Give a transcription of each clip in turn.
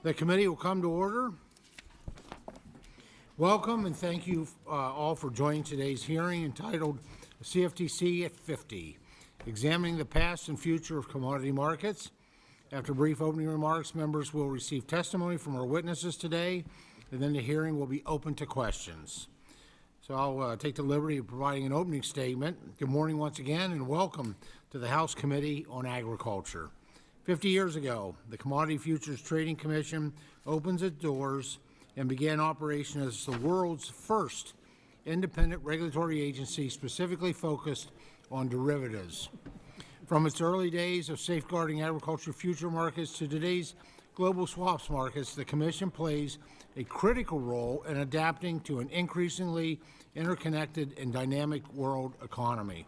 The committee will come to order. Welcome and thank you all for joining today's hearing entitled CFTC at 50, Examining the Past and Future of Commodity Markets. After brief opening remarks, members will receive testimony from our witnesses today, and then the hearing will be open to questions. So I'll take the liberty of providing an opening statement. Good morning once again, and welcome to the House Committee on Agriculture. 50 years ago, the Commodity Futures Trading Commission opens its doors and began operation as the world's first independent regulatory agency specifically focused on derivatives. From its early days of safeguarding agriculture future markets to today's global swaps markets, the Commission plays a critical role in adapting to an increasingly interconnected and dynamic world economy.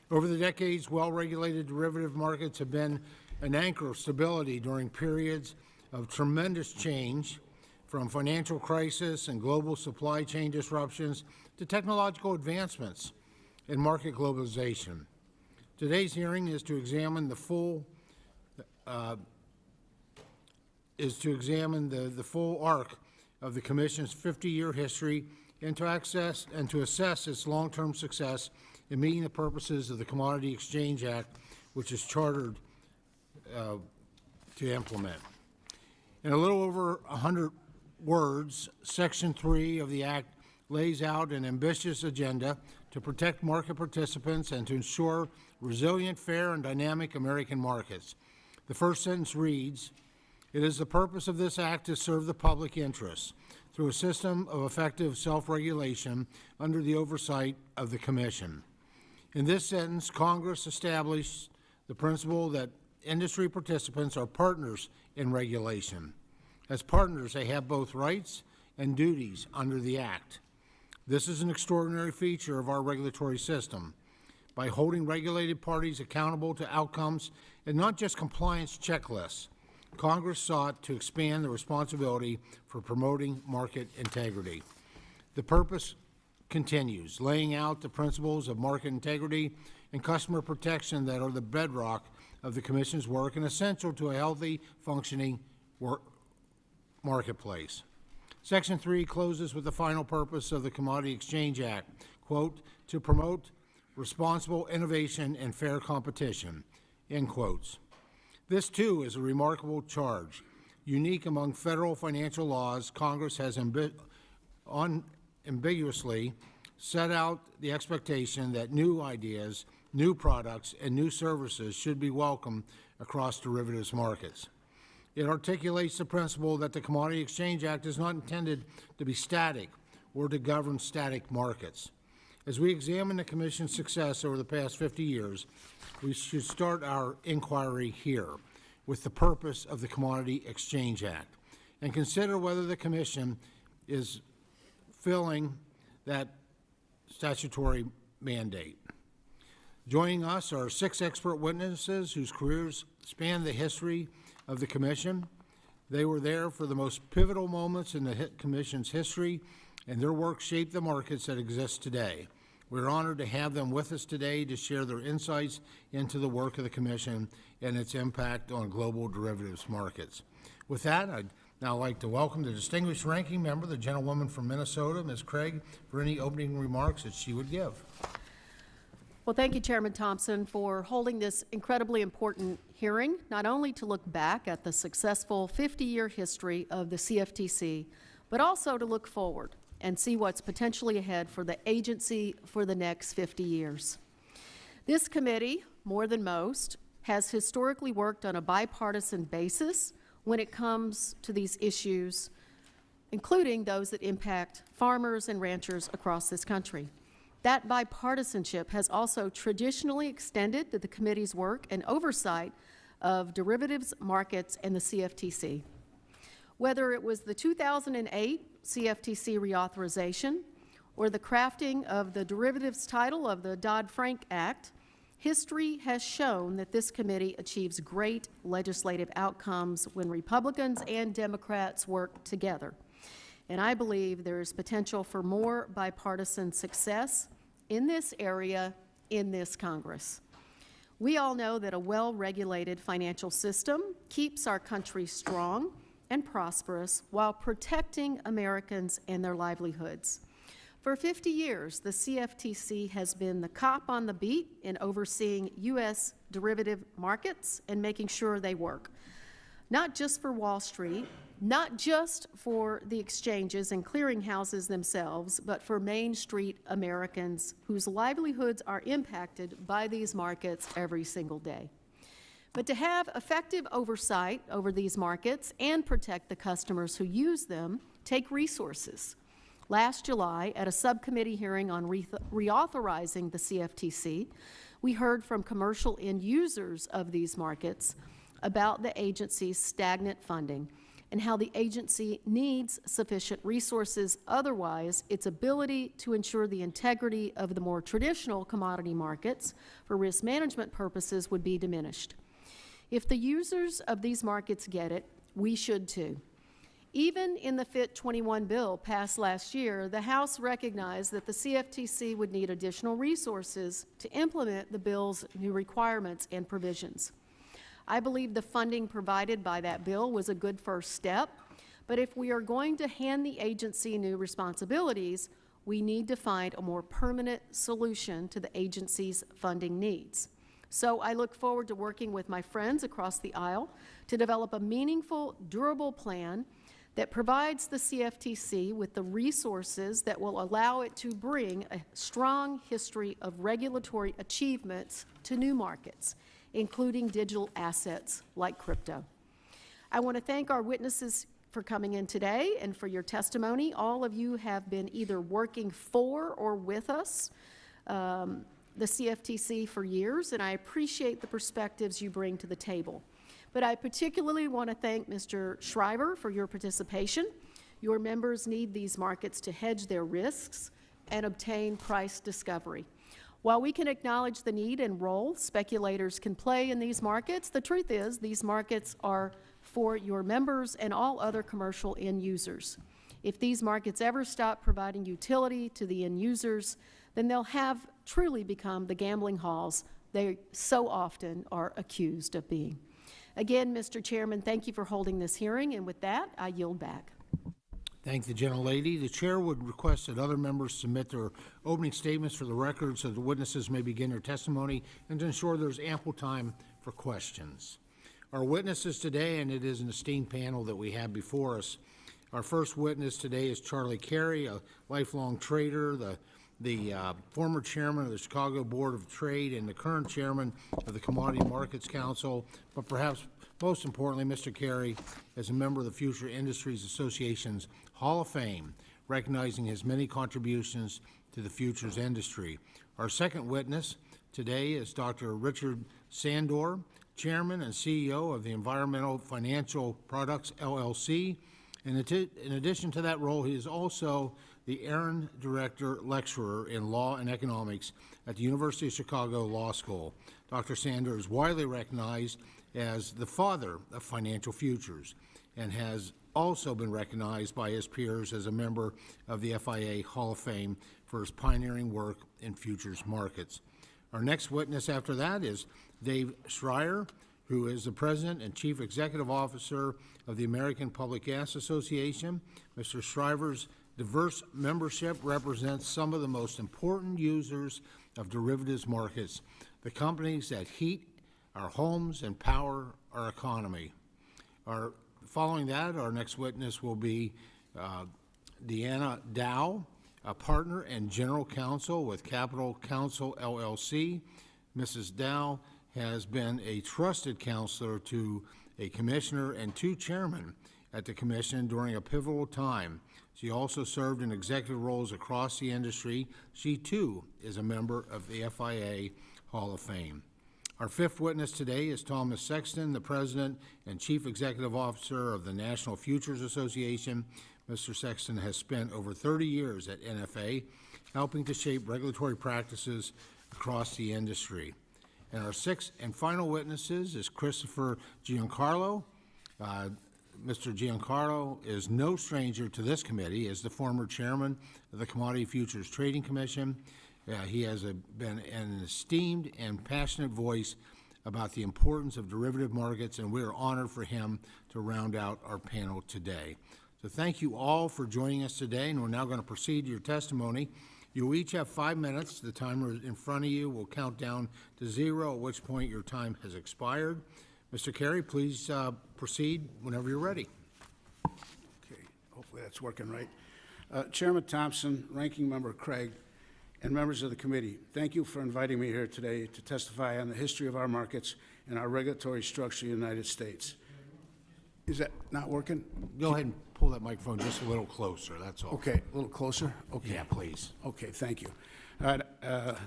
Over the decades, well-regulated derivative markets have been an anchor of stability during periods of tremendous change, from financial crisis and global supply chain disruptions to technological advancements and market globalization. Today's hearing is to examine the full arc of the Commission's 50-year history and to assess its long-term success in meeting the purposes of the Commodity Exchange Act, which is chartered to implement. In a little over 100 words, Section 3 of the Act lays out an ambitious agenda to protect market participants and to ensure resilient, fair, and dynamic American markets. The first sentence reads, "It is the purpose of this Act to serve the public interest through a system of effective self-regulation under the oversight of the Commission." In this sentence, Congress established the principle that industry participants are partners in regulation. As partners, they have both rights and duties under the Act. This is an extraordinary feature of our regulatory system. By holding regulated parties accountable to outcomes and not just compliance checklists, Congress sought to expand the responsibility for promoting market integrity. The purpose continues, laying out the principles of market integrity and customer protection that are the bedrock of the Commission's work and essential to a healthy, functioning marketplace. Section 3 closes with the final purpose of the Commodity Exchange Act, quote, "to promote responsible innovation and fair competition," end quotes. This, too, is a remarkable charge. Unique among federal financial laws, Congress has unambiguously set out the expectation that new ideas, new products, and new services should be welcomed across derivatives markets. It articulates the principle that the Commodity Exchange Act is not intended to be static or to govern static markets. As we examine the Commission's success over the past 50 years, we should start our inquiry here with the purpose of the Commodity Exchange Act and consider whether the Commission is filling that statutory mandate. Joining us are 6 expert witnesses whose careers span the history of the Commission. They were there for the most pivotal moments in the Commission's history, and their work shaped the markets that exist today. We're honored to have them with us today to share their insights into the work of the Commission and its impact on global derivatives markets. With that, I'd now like to welcome the distinguished ranking member, the gentlewoman from Minnesota, Ms. Craig, for any opening remarks that she would give. Well, thank you, Chairman Thompson, for holding this incredibly important hearing, not only to look back at the successful 50-year history of the CFTC, but also to look forward and see what's potentially ahead for the agency for the next 50 years. This committee, more than most, has historically worked on a bipartisan basis when it comes to these issues, including those that impact farmers and ranchers across this country. That bipartisanship has also traditionally extended to the committee's work and oversight of derivatives markets and the CFTC. Whether it was the 2008 CFTC reauthorization or the crafting of the derivatives title of the Dodd-Frank Act, history has shown that this committee achieves great legislative outcomes when Republicans and Democrats work together. And I believe there is potential for more bipartisan success in this area in this Congress. We all know that a well-regulated financial system keeps our country strong and prosperous while protecting Americans and their livelihoods. For 50 years, the CFTC has been the cop on the beat in overseeing U.S. derivative markets and making sure they work, not just for Wall Street, not just for the exchanges and clearinghouses themselves, but for Main Street Americans whose livelihoods are impacted by these markets every single day. But to have effective oversight over these markets and protect the customers who use them take resources. Last July, at a subcommittee hearing on reauthorizing the CFTC, we heard from commercial end users of these markets about the agency's stagnant funding and how the agency needs sufficient resources. Otherwise, its ability to ensure the integrity of the more traditional commodity markets for risk management purposes would be diminished. If the users of these markets get it, we should too. Even in the FIT 21 bill passed last year, the House recognized that the CFTC would need additional resources to implement the bill's new requirements and provisions. I believe the funding provided by that bill was a good first step, but if we are going to hand the agency new responsibilities, we need to find a more permanent solution to the agency's funding needs. So I look forward to working with my friends across the aisle to develop a meaningful, durable plan that provides the CFTC with the resources that will allow it to bring a strong history of regulatory achievements to new markets, including digital assets like crypto. I want to thank our witnesses for coming in today and for your testimony. All of you have been either working for or with us, the CFTC, for years, and I appreciate the perspectives you bring to the table. But I particularly want to thank Mr. Schryver for your participation. Your members need these markets to hedge their risks and obtain price discovery. While we can acknowledge the need and role speculators can play in these markets, the truth is these markets are for your members and all other commercial end users. If these markets ever stop providing utility to the end users, then they'll have truly become the gambling halls they so often are accused of being. Again, Mr. Chairman, thank you for holding this hearing, and with that, I yield back. Thank the gentlelady. The chair would request that other members submit their opening statements for the record so the witnesses may begin their testimony and to ensure there's ample time for questions. Our witnesses today, and it is an esteemed panel that we have before us. Our first witness today is Charlie Carey, a lifelong trader, the former chairman of the Chicago Board of Trade and the current chairman of the Commodity Markets Council, but perhaps most importantly, Mr. Carey is a member of the Future Industries Association's Hall of Fame, recognizing his many contributions to the futures industry. Our second witness today is Dr. Richard Sandor, chairman and CEO of the Environmental Financial Products, LLC. In addition to that role, he is also the Aaron Director Lecturer in Law and Economics at the University of Chicago Law School. Dr. Sandor is widely recognized as the father of financial futures and has also been recognized by his peers as a member of the FIA Hall of Fame for his pioneering work in futures markets. Our next witness after that is Dave Schryver, who is the President and Chief Executive Officer of the American Public Gas Association. Mr. Schryver's diverse membership represents some of the most important users of derivatives markets, the companies that heat our homes and power our economy. Following that, our next witness will be Deanna Dow, a partner and general counsel with Capital Counsel, LLC. Mrs. Dow has been a trusted counselor to a commissioner and two chairmen at the commission during a pivotal time. She also served in executive roles across the industry. She, too, is a member of the FIA Hall of Fame. Our fifth witness today is Thomas Sexton, the President and Chief Executive Officer of the National Futures Association. Mr. Sexton has spent over 30 years at NFA, helping to shape regulatory practices across the industry. And our sixth and final witnesses is Christopher Giancarlo. Mr. Giancarlo is no stranger to this committee as the former chairman of the Commodity Futures Trading Commission. He has been an esteemed and passionate voice about the importance of derivative markets, and we are honored for him to round out our panel today. So thank you all for joining us today, and we're now going to proceed to your testimony. You will each have 5 minutes. The timer in front of you will count down to 0, at which point your time has expired. Mr. Carey, please proceed whenever you're ready. Okay, hopefully that's working right. Chairman Thompson, Ranking Member Craig, and members of the committee, thank you for inviting me here today to testify on the history of our markets and our regulatory structure in the United States. Is that not working? Go ahead and pull that microphone just a little closer, that's all. Okay, a little closer? Okay. Yeah, please. Okay, thank you. All right, as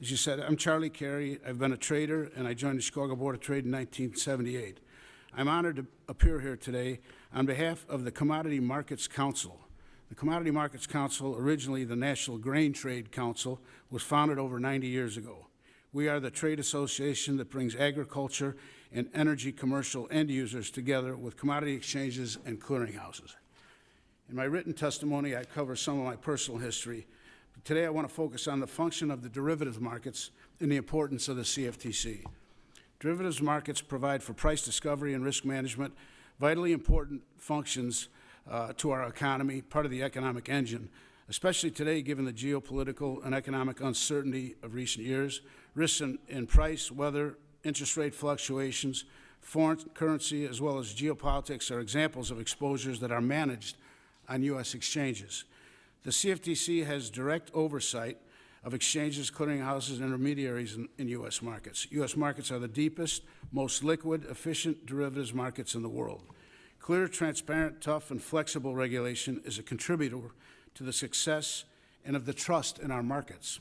you said, I'm Charlie Carey. I've been a trader, and I joined the Chicago Board of Trade in 1978. I'm honored to appear here today on behalf of the Commodity Markets Council. The Commodity Markets Council, originally the National Grain Trade Council, was founded over 90 years ago. We are the trade association that brings agriculture and energy commercial end users together with commodity exchanges and clearinghouses. In my written testimony, I cover some of my personal history. But today I want to focus on the function of the derivatives markets and the importance of the CFTC. Derivatives markets provide for price discovery and risk management, vitally important functions to our economy, part of the economic engine, especially today given the geopolitical and economic uncertainty of recent years. Risks in price, weather, interest rate fluctuations, foreign currency, as well as geopolitics are examples of exposures that are managed on U.S. exchanges. The CFTC has direct oversight of exchanges, clearinghouses, and intermediaries in U.S. markets. U.S. markets are the deepest, most liquid, efficient derivatives markets in the world. Clear, transparent, tough, and flexible regulation is a contributor to the success and of the trust in our markets.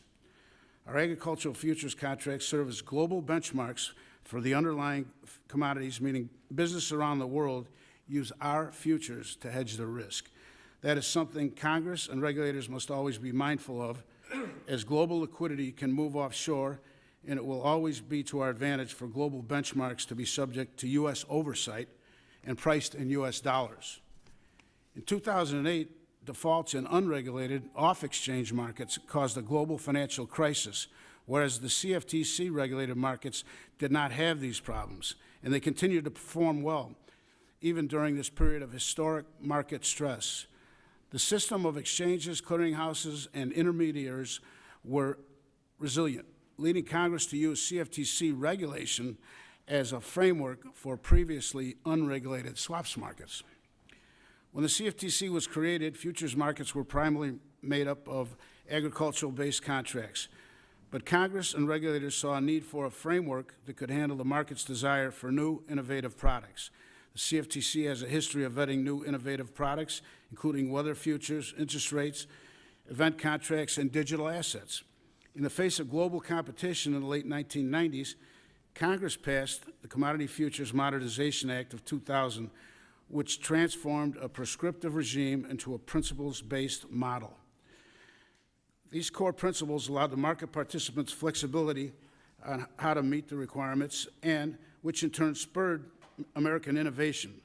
Our agricultural futures contracts serve as global benchmarks for the underlying commodities, meaning businesses around the world use our futures to hedge their risk. That is something Congress and regulators must always be mindful of, as global liquidity can move offshore, and it will always be to our advantage for global benchmarks to be subject to U.S. oversight and priced in U.S. dollars. In 2008, defaults in unregulated off-exchange markets caused a global financial crisis, whereas the CFTC regulated markets did not have these problems, and they continued to perform well, even during this period of historic market stress. The system of exchanges, clearinghouses, and intermediaries were resilient, leading Congress to use CFTC regulation as a framework for previously unregulated swaps markets. When the CFTC was created, futures markets were primarily made up of agricultural-based contracts. But Congress and regulators saw a need for a framework that could handle the market's desire for new, innovative products. The CFTC has a history of vetting new, innovative products, including weather futures, interest rates, event contracts, and digital assets. In the face of global competition in the late 1990s, Congress passed the Commodity Futures Modernization Act of 2000, which transformed a prescriptive regime into a principles-based model. These core principles allowed the market participants flexibility on how to meet the requirements, and which in turn spurred American innovation.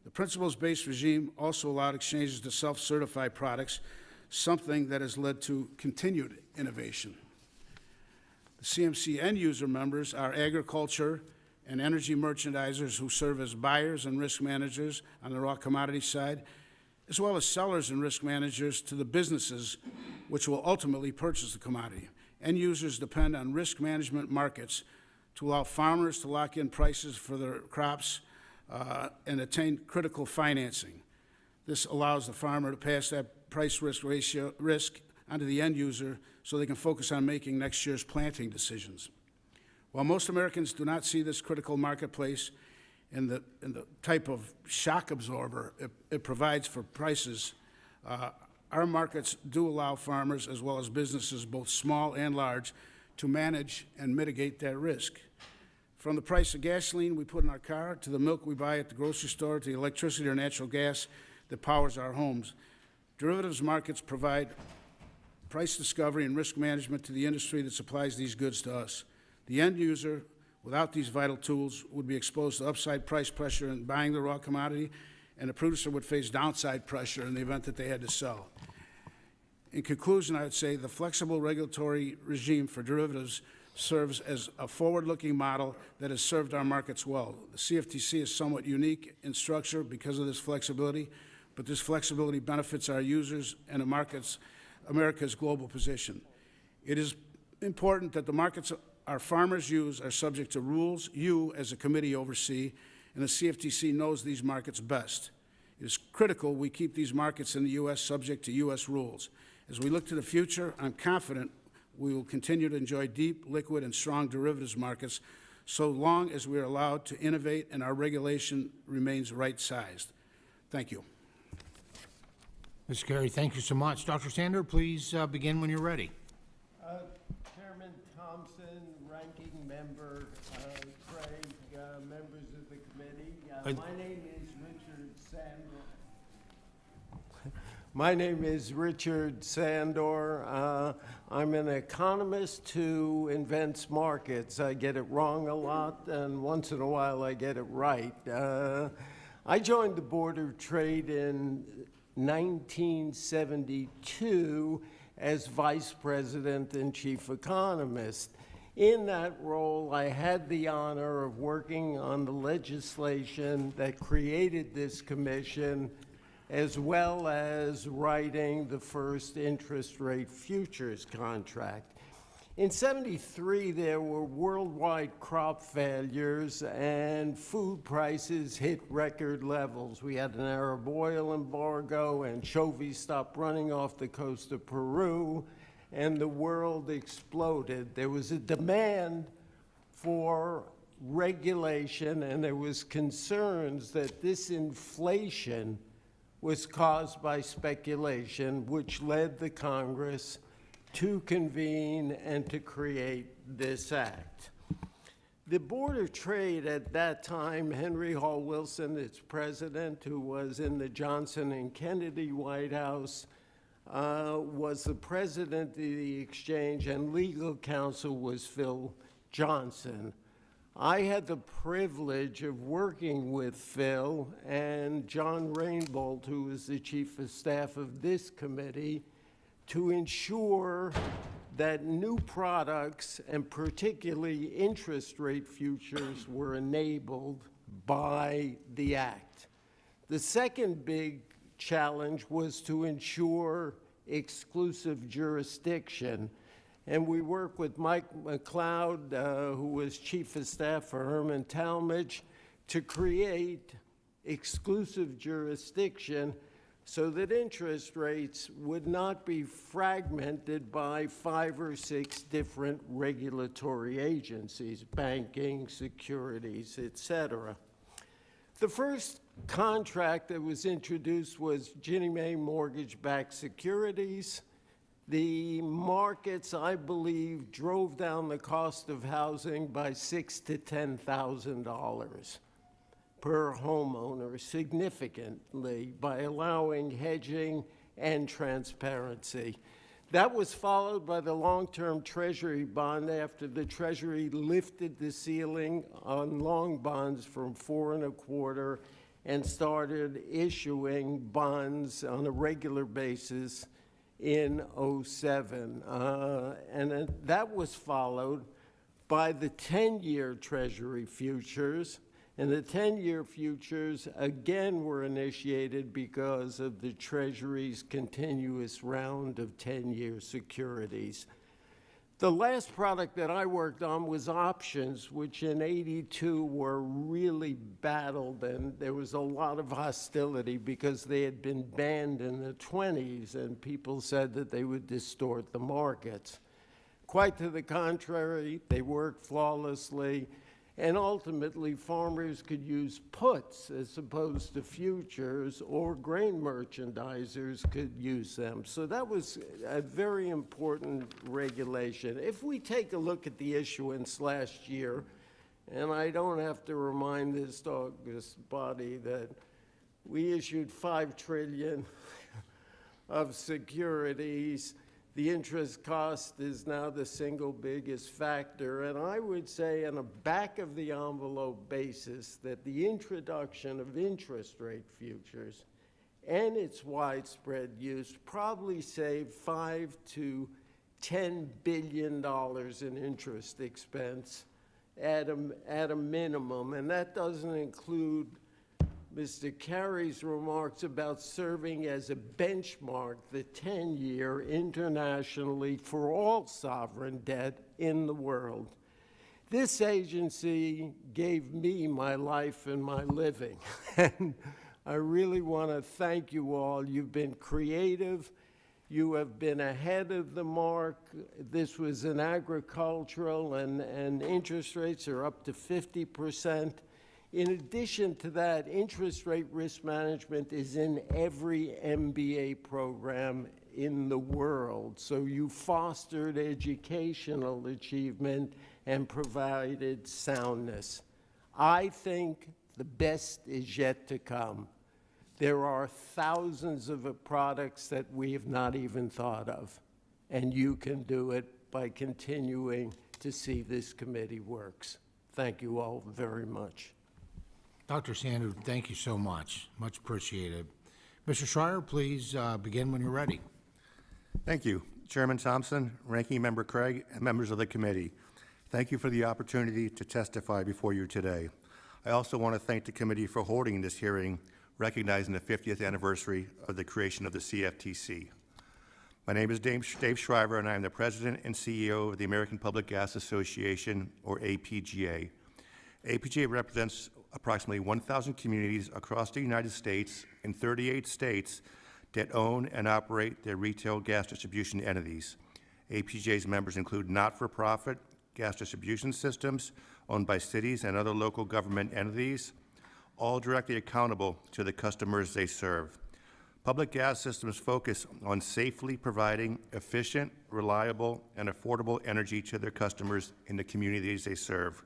The principles-based regime also allowed exchanges to self-certify products, something that has led to continued innovation. The CMC end-user members are agriculture and energy merchandisers who serve as buyers and risk managers on the raw commodity side, as well as sellers and risk managers to the businesses which will ultimately purchase the commodity. End users depend on risk management markets to allow farmers to lock in prices for their crops and attain critical financing. This allows the farmer to pass that price-risk ratio risk onto the end user so they can focus on making next year's planting decisions. While most Americans do not see this critical marketplace in the type of shock absorber it provides for prices, our markets do allow farmers as well as businesses, both small and large, to manage and mitigate that risk. From the price of gasoline we put in our car, to the milk we buy at the grocery store, to the electricity or natural gas that powers our homes, derivatives markets provide price discovery and risk management to the industry that supplies these goods to us. The end user, without these vital tools, would be exposed to upside price pressure in buying the raw commodity, and the producer would face downside pressure in the event that they had to sell. In conclusion, I would say the flexible regulatory regime for derivatives serves as a forward-looking model that has served our markets well. The CFTC is somewhat unique in structure because of this flexibility, but this flexibility benefits our users and America's global position. It is important that the markets our farmers use are subject to rules you, as a committee, oversee, and the CFTC knows these markets best. It is critical we keep these markets in the U.S. subject to U.S. rules. As we look to the future, I'm confident we will continue to enjoy deep, liquid, and strong derivatives markets so long as we are allowed to innovate and our regulation remains right-sized. Thank you. Mr. Carey, thank you so much. Dr. Sandor, please begin when you're ready. Chairman Thompson, Ranking Member Craig, members of the committee. My name is Richard Sandor. My name is Richard Sandor. I'm an economist who invents markets. I get it wrong a lot, and once in a while I get it right. I joined the Board of Trade in 1972 as Vice President and Chief Economist. In that role, I had the honor of working on the legislation that created this commission, as well as writing the first interest rate futures contract. In '73, there were worldwide crop failures and food prices hit record levels. We had an Arab oil embargo, anchovies stopped running off the coast of Peru, and the world exploded. There was a demand for regulation, and there was concerns that this inflation was caused by speculation, which led the Congress to convene and to create this act. The Board of Trade at that time, Henry Hall Wilson, its president, who was in the Johnson and Kennedy White House, was the president of the exchange, and legal counsel was Phil Johnson. I had the privilege of working with Phil and John Rainbolt, who was the chief of staff of this committee, to ensure that new products, and particularly interest rate futures, were enabled by the Act. The second big challenge was to ensure exclusive jurisdiction. And we worked with Mike McLeod, who was chief of staff for Herman Talmadge, to create exclusive jurisdiction so that interest rates would not be fragmented by 5 or 6 different regulatory agencies, banking, securities, et cetera. The first contract that was introduced was Ginnie Mae mortgage-backed securities. The markets, I believe, drove down the cost of housing by $6,000 to $10,000 per homeowner significantly by allowing hedging and transparency. That was followed by the long-term Treasury bond after the Treasury lifted the ceiling on long bonds from 4.25 and started issuing bonds on a regular basis in '07. And that was followed by the 10-year Treasury futures. And the 10-year futures, again, were initiated because of the Treasury's continuous round of 10-year securities. The last product that I worked on was options, which in '82 were really battled, and there was a lot of hostility because they had been banned in the '20s, and people said that they would distort the markets. Quite to the contrary, they worked flawlessly. And ultimately, farmers could use puts as opposed to futures, or grain merchandisers could use them. So that was a very important regulation. If we take a look at the issuance last year, and I don't have to remind this body that we issued $5 trillion of securities. The interest cost is now the single biggest factor, and I would say on a back-of-the-envelope basis that the introduction of interest rate futures and its widespread use probably saved $5 to $10 billion in interest expense at a minimum, and that doesn't include Mr. Carey's remarks about serving as a benchmark, the 10-year internationally for all sovereign debt in the world. This agency gave me my life and my living, and I really want to thank you all. You've been creative. You have been ahead of the mark. This was an agricultural, and interest rates are up to 50%. In addition to that, interest rate risk management is in every MBA program in the world. So you fostered educational achievement and provided soundness. I think the best is yet to come. There are thousands of products that we have not even thought of, and you can do it by continuing to see this committee works. Thank you all very much. Dr. Sandor, thank you so much. Much appreciated. Mr. Schryver, please begin when you're ready. Thank you. Chairman Thompson, Ranking Member Craig, and members of the committee. Thank you for the opportunity to testify before you today. I also want to thank the committee for holding this hearing, recognizing the 50th anniversary of the creation of the CFTC. My name is Dave Schryver, and I am the President and CEO of the American Public Gas Association, or APGA. APGA represents approximately 1,000 communities across the United States in 38 states that own and operate their retail gas distribution entities. APGA's members include not-for-profit gas distribution systems owned by cities and other local government entities, all directly accountable to the customers they serve. Public gas systems focus on safely providing efficient, reliable, and affordable energy to their customers in the communities they serve.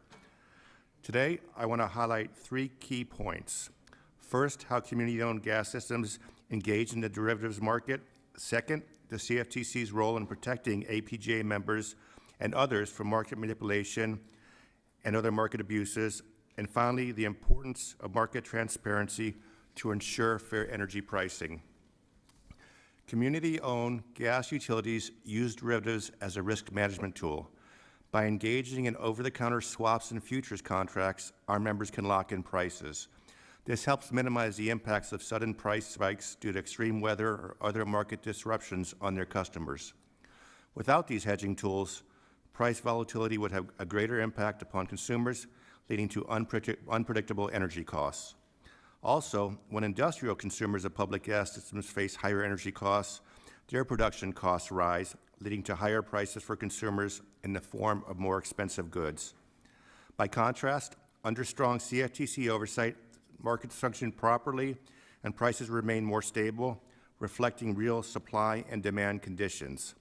Today, I want to highlight 3 key points. First, how community-owned gas systems engage in the derivatives market. Second, the CFTC's role in protecting APGA members and others from market manipulation and other market abuses. And finally, the importance of market transparency to ensure fair energy pricing. Community-owned gas utilities use derivatives as a risk management tool. By engaging in over-the-counter swaps and futures contracts, our members can lock in prices. This helps minimize the impacts of sudden price spikes due to extreme weather or other market disruptions on their customers. Without these hedging tools, price volatility would have a greater impact upon consumers, leading to unpredictable energy costs. Also, when industrial consumers of public gas systems face higher energy costs, their production costs rise, leading to higher prices for consumers in the form of more expensive goods. By contrast, under strong CFTC oversight, markets function properly and prices remain more stable, reflecting real supply and demand conditions.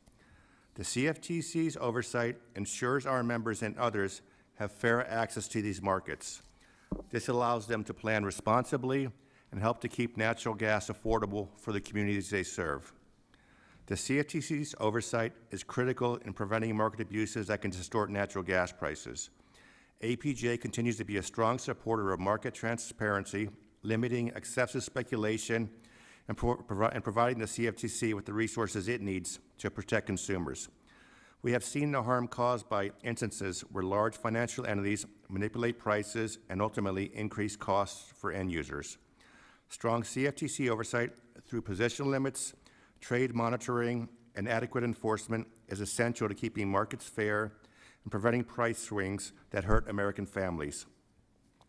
The CFTC's oversight ensures our members and others have fair access to these markets. This allows them to plan responsibly and help to keep natural gas affordable for the communities they serve. The CFTC's oversight is critical in preventing market abuses that can distort natural gas prices. APGA continues to be a strong supporter of market transparency, limiting excessive speculation and providing the CFTC with the resources it needs to protect consumers. We have seen the harm caused by instances where large financial entities manipulate prices and ultimately increase costs for end users. Strong CFTC oversight through position limits, trade monitoring, and adequate enforcement is essential to keeping markets fair and preventing price swings that hurt American families.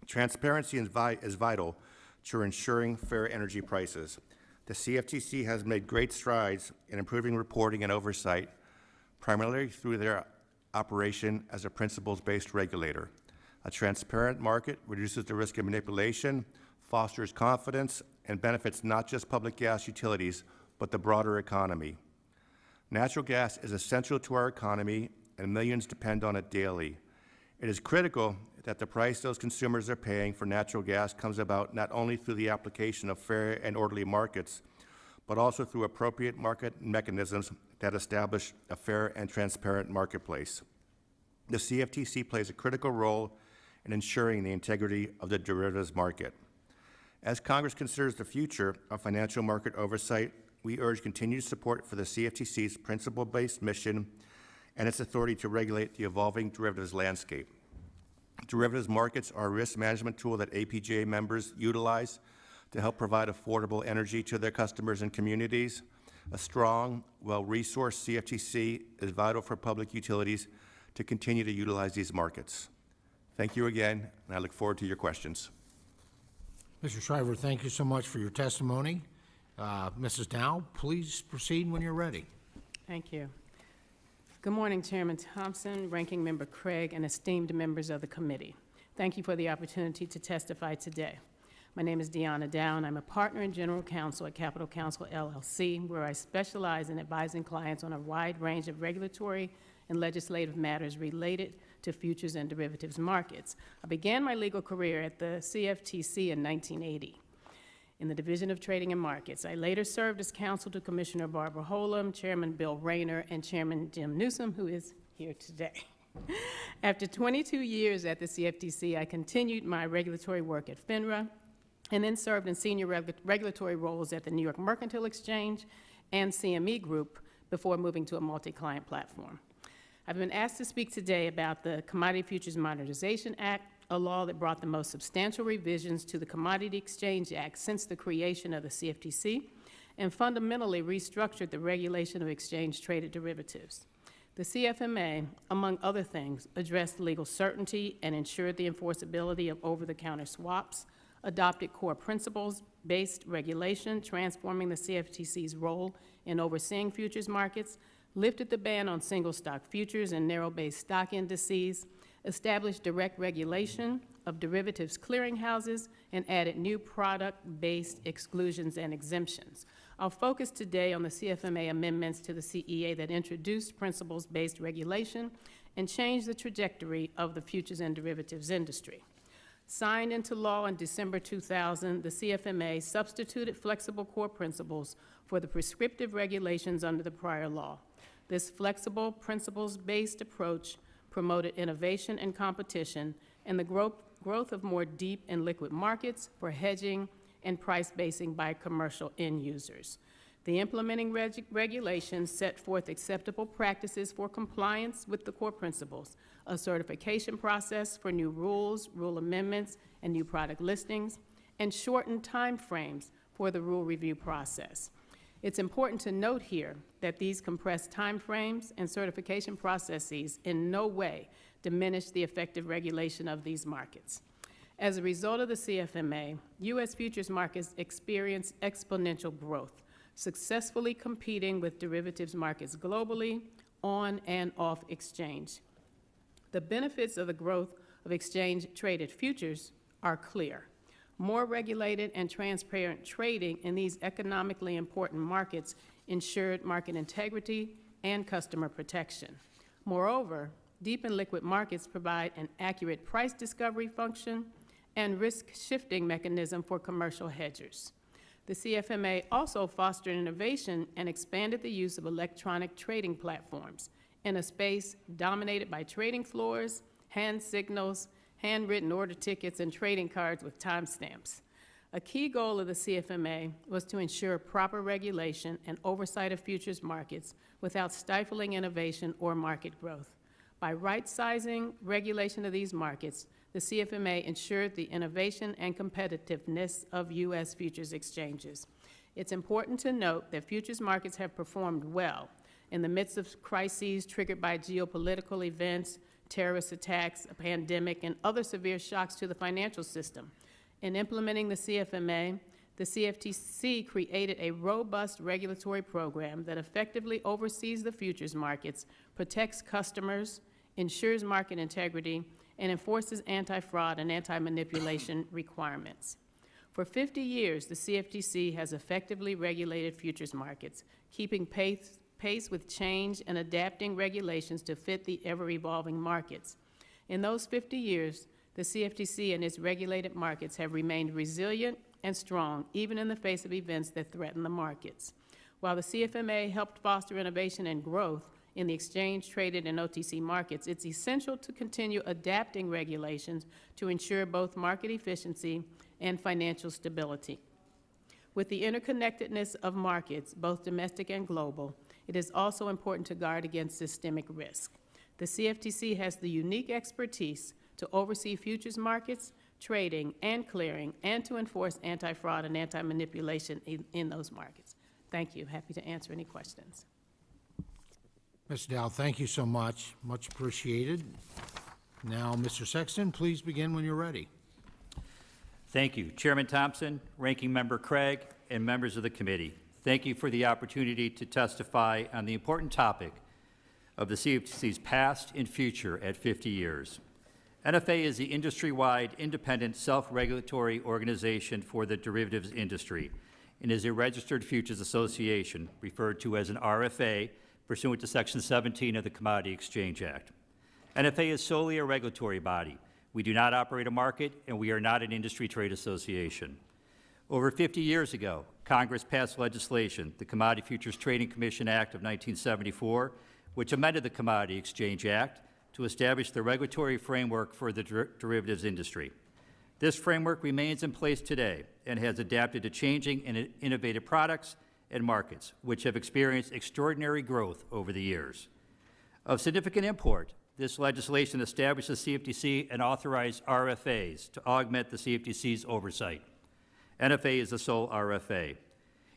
Transparency is vital to ensuring fair energy prices. The CFTC has made great strides in improving reporting and oversight, primarily through their operation as a principles-based regulator. A transparent market reduces the risk of manipulation, fosters confidence, and benefits not just public gas utilities, but the broader economy. Natural gas is essential to our economy, and millions depend on it daily. It is critical that the price those consumers are paying for natural gas comes about not only through the application of fair and orderly markets, but also through appropriate market mechanisms that establish a fair and transparent marketplace. The CFTC plays a critical role in ensuring the integrity of the derivatives market. As Congress considers the future of financial market oversight, we urge continued support for the CFTC's principle-based mission and its authority to regulate the evolving derivatives landscape. Derivatives markets are a risk management tool that APGA members utilize to help provide affordable energy to their customers and communities. A strong, well-resourced CFTC is vital for public utilities to continue to utilize these markets. Thank you again, and I look forward to your questions. Mr. Schryver, thank you so much for your testimony. Mrs. Dow, please proceed when you're ready. Thank you. Good morning, Chairman Thompson, Ranking Member Craig, and esteemed members of the committee. Thank you for the opportunity to testify today. My name is Deanna Dow, and I'm a partner and general counsel at Capital Counsel, LLC, where I specialize in advising clients on a wide range of regulatory and legislative matters related to futures and derivatives markets. I began my legal career at the CFTC in 1980 in the Division of Trading and Markets. I later served as counsel to Commissioner Barbara Holem, Chairman Bill Rayner, and Chairman Jim Newsom, who is here today. After 22 years at the CFTC, I continued my regulatory work at FINRA, and then served in senior regulatory roles at the New York Mercantile Exchange and CME Group before moving to a multi-client platform. I've been asked to speak today about the Commodity Futures Modernization Act, a law that brought the most substantial revisions to the Commodity Exchange Act since the creation of the CFTC, and fundamentally restructured the regulation of exchange-traded derivatives. The CFMA, among other things, addressed legal certainty and ensured the enforceability of over-the-counter swaps, adopted core principles-based regulation, transforming the CFTC's role in overseeing futures markets, lifted the ban on single-stock futures and narrow-based stock indices, established direct regulation of derivatives clearinghouses, and added new product-based exclusions and exemptions. I'll focus today on the CFMA amendments to the CEA that introduced principles-based regulation and changed the trajectory of the futures and derivatives industry. Signed into law in December 2000, the CFMA substituted flexible core principles for the prescriptive regulations under the prior law. This flexible, principles-based approach promoted innovation and competition and the growth of more deep and liquid markets for hedging and price basing by commercial end users. The implementing regulations set forth acceptable practices for compliance with the core principles, a certification process for new rules, rule amendments, and new product listings, and shortened time frames for the rule review process. It's important to note here that these compressed time frames and certification processes in no way diminish the effective regulation of these markets. As a result of the CFMA, U.S. futures markets experience exponential growth, successfully competing with derivatives markets globally, on and off exchange. The benefits of the growth of exchange-traded futures are clear. More regulated and transparent trading in these economically important markets ensured market integrity and customer protection. Moreover, deep and liquid markets provide an accurate price discovery function and risk-shifting mechanism for commercial hedgers. The CFMA also fostered innovation and expanded the use of electronic trading platforms in a space dominated by trading floors, hand signals, handwritten order tickets, and trading cards with timestamps. A key goal of the CFMA was to ensure proper regulation and oversight of futures markets without stifling innovation or market growth. By right-sizing regulation of these markets, the CFMA ensured the innovation and competitiveness of U.S. futures exchanges. It's important to note that futures markets have performed well in the midst of crises triggered by geopolitical events, terrorist attacks, a pandemic, and other severe shocks to the financial system. In implementing the CFMA, the CFTC created a robust regulatory program that effectively oversees the futures markets, protects customers, ensures market integrity, and enforces anti-fraud and anti-manipulation requirements. For 50 years, the CFTC has effectively regulated futures markets, keeping pace with change and adapting regulations to fit the ever-evolving markets. In those 50 years, the CFTC and its regulated markets have remained resilient and strong, even in the face of events that threaten the markets. While the CFMA helped foster innovation and growth in the exchange-traded and OTC markets, it's essential to continue adapting regulations to ensure both market efficiency and financial stability. With the interconnectedness of markets, both domestic and global, It is also important to guard against systemic risk. The CFTC has the unique expertise to oversee futures markets, trading, and clearing, and to enforce anti-fraud and anti-manipulation in those markets. Thank you. Happy to answer any questions. Ms. Dow, thank you so much. Much appreciated. Now, Mr. Sexton, please begin when you're ready. Thank you, Chairman Thompson, Ranking Member Craig, and members of the committee. Thank you for the opportunity to testify on the important topic of the CFTC's past and future at 50 years. NFA is the industry-wide independent self-regulatory organization for the derivatives industry and is a registered futures association referred to as an RFA pursuant to Section 17 of the Commodity Exchange Act. NFA is solely a regulatory body. We do not operate a market, and we are not an industry trade association. Over 50 years ago, Congress passed legislation, the Commodity Futures Trading Commission Act of 1974, which amended the Commodity Exchange Act to establish the regulatory framework for the derivatives industry. This framework remains in place today and has adapted to changing and innovative products and markets, which have experienced extraordinary growth over the years. Of significant import, this legislation established the CFTC and authorized RFAs to augment the CFTC's oversight. NFA is the sole RFA.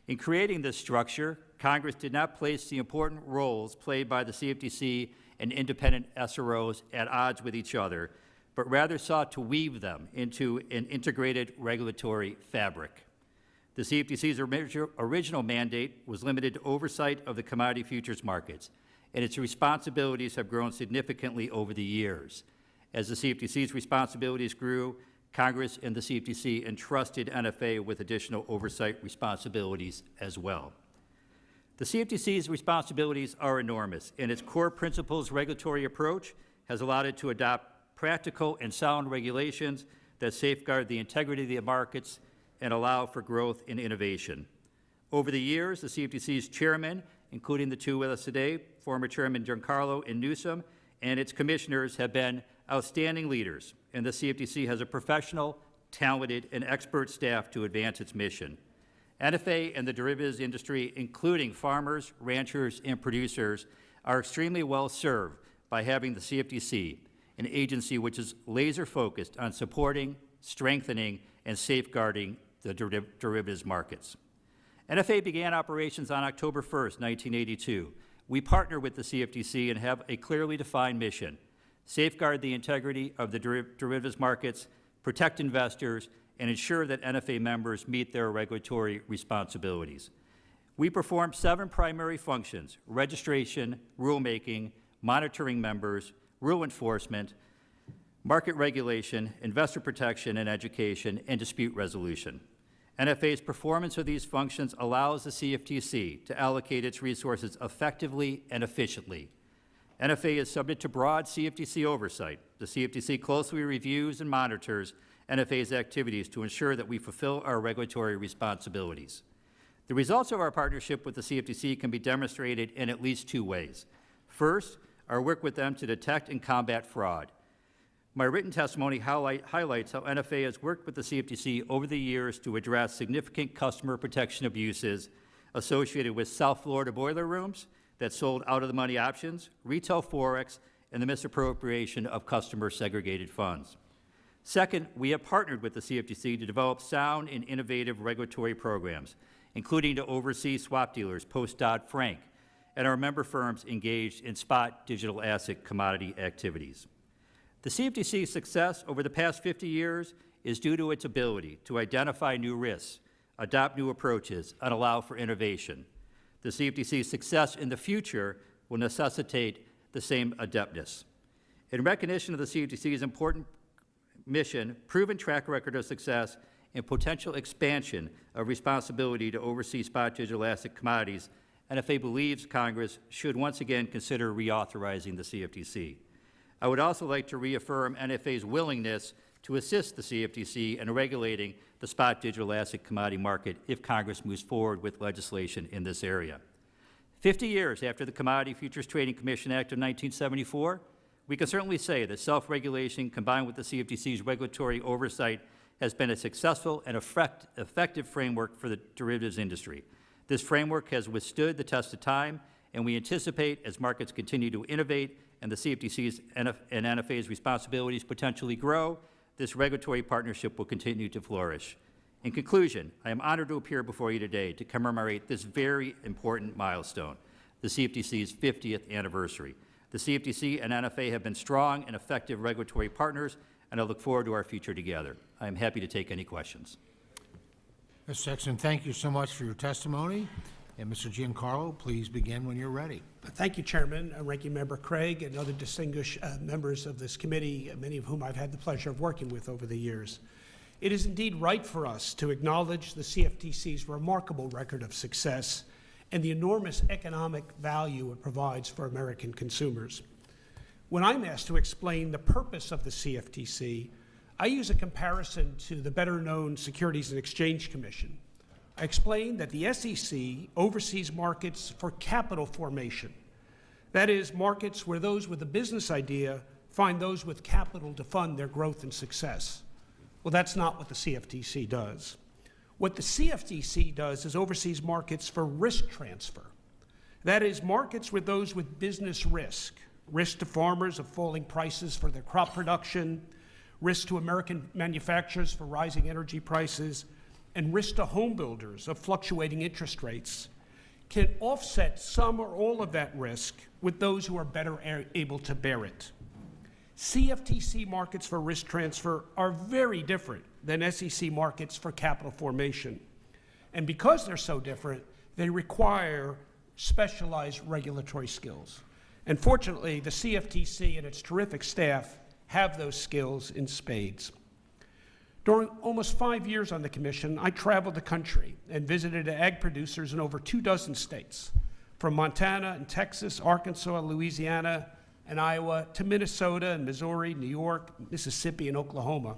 In creating this structure, Congress did not place the important roles played by the CFTC and independent SROs at odds with each other, but rather sought to weave them into an integrated regulatory fabric. The CFTC's original mandate was limited to oversight of the commodity futures markets, and its responsibilities have grown significantly over the years. As the CFTC's responsibilities grew, Congress and the CFTC entrusted NFA with additional oversight responsibilities as well. The CFTC's responsibilities are enormous, and its core principles regulatory approach has allowed it to adopt practical and sound regulations that safeguard the integrity of the markets and allow for growth and innovation. Over the years, the CFTC's chairman, including the two with us today, former Chairman Giancarlo and Newsom, and its commissioners have been outstanding leaders, and the CFTC has a professional, talented, and expert staff to advance its mission. NFA and the derivatives industry, including farmers, ranchers, and producers, are extremely well served by having the CFTC, an agency which is laser-focused on supporting, strengthening, and safeguarding the derivatives markets. NFA began operations on October 1st, 1982. We partner with the CFTC and have a clearly defined mission: safeguard the integrity of the derivatives markets, protect investors, and ensure that NFA members meet their regulatory responsibilities. We perform 7 primary functions: registration, rulemaking, monitoring members, rule enforcement, market regulation, investor protection and education, and dispute resolution. NFA's performance of these functions allows the CFTC to allocate its resources effectively and efficiently. NFA is subject to broad CFTC oversight. The CFTC closely reviews and monitors NFA's activities to ensure that we fulfill our regulatory responsibilities. The results of our partnership with the CFTC can be demonstrated in at least 2 ways. First, our work with them to detect and combat fraud. My written testimony highlights how NFA has worked with the CFTC over the years to address significant customer protection abuses associated with South Florida boiler rooms that sold out-of-the-money options, retail forex, and the misappropriation of customer segregated funds. Second, we have partnered with the CFTC to develop sound and innovative regulatory programs, including to oversee swap dealers post-Dodd-Frank and our member firms engaged in spot digital asset commodity activities. The CFTC's success over the past 50 years is due to its ability to identify new risks, adopt new approaches, and allow for innovation. The CFTC's success in the future will necessitate the same adeptness. In recognition of the CFTC's important mission, proven track record of success, and potential expansion of responsibility to oversee spot digital asset commodities, NFA believes Congress should once again consider reauthorizing the CFTC. I would also like to reaffirm NFA's willingness to assist the CFTC in regulating the spot digital asset commodity market if Congress moves forward with legislation in this area. 50 years after the Commodity Futures Trading Commission Act of 1974, we can certainly say that self-regulation combined with the CFTC's regulatory oversight has been a successful and effective framework for the derivatives industry. This framework has withstood the test of time and we anticipate as markets continue to innovate and the CFTC's and NFA's responsibilities potentially grow, this regulatory partnership will continue to flourish. In conclusion, I am honored to appear before you today to commemorate this very important milestone, the CFTC's 50th anniversary. The CFTC and NFA have been strong and effective regulatory partners, and I look forward to our future together. I am happy to take any questions. Mr. Sexton, thank you so much for your testimony. And Mr. Giancarlo, please begin when you're ready. Thank you, Chairman, Ranking Member Craig, and other distinguished members of this committee, many of whom I've had the pleasure of working with over the years. It is indeed right for us to acknowledge the CFTC's remarkable record of success and the enormous economic value it provides for American consumers. When I'm asked to explain the purpose of the CFTC, I use a comparison to the better-known Securities and Exchange Commission. I explain that the SEC oversees markets for capital formation. That is, markets where those with a business idea find those with capital to fund their growth and success. Well, that's not what the CFTC does. What the CFTC does is oversees markets for risk transfer. That is, markets with those with business risk to farmers of falling prices for their crop production, risk to American manufacturers for rising energy prices, and risk to home builders of fluctuating interest rates, can offset some or all of that risk with those who are better able to bear it. CFTC markets for risk transfer are very different than SEC markets for capital formation. And because they're so different, they require specialized regulatory skills. And fortunately, the CFTC and its terrific staff have those skills in spades. During almost 5 years on the Commission, I traveled the country and visited ag producers in over 24 states, from Montana and Texas, Arkansas, Louisiana, and Iowa, to Minnesota and Missouri, New York, Mississippi, and Oklahoma.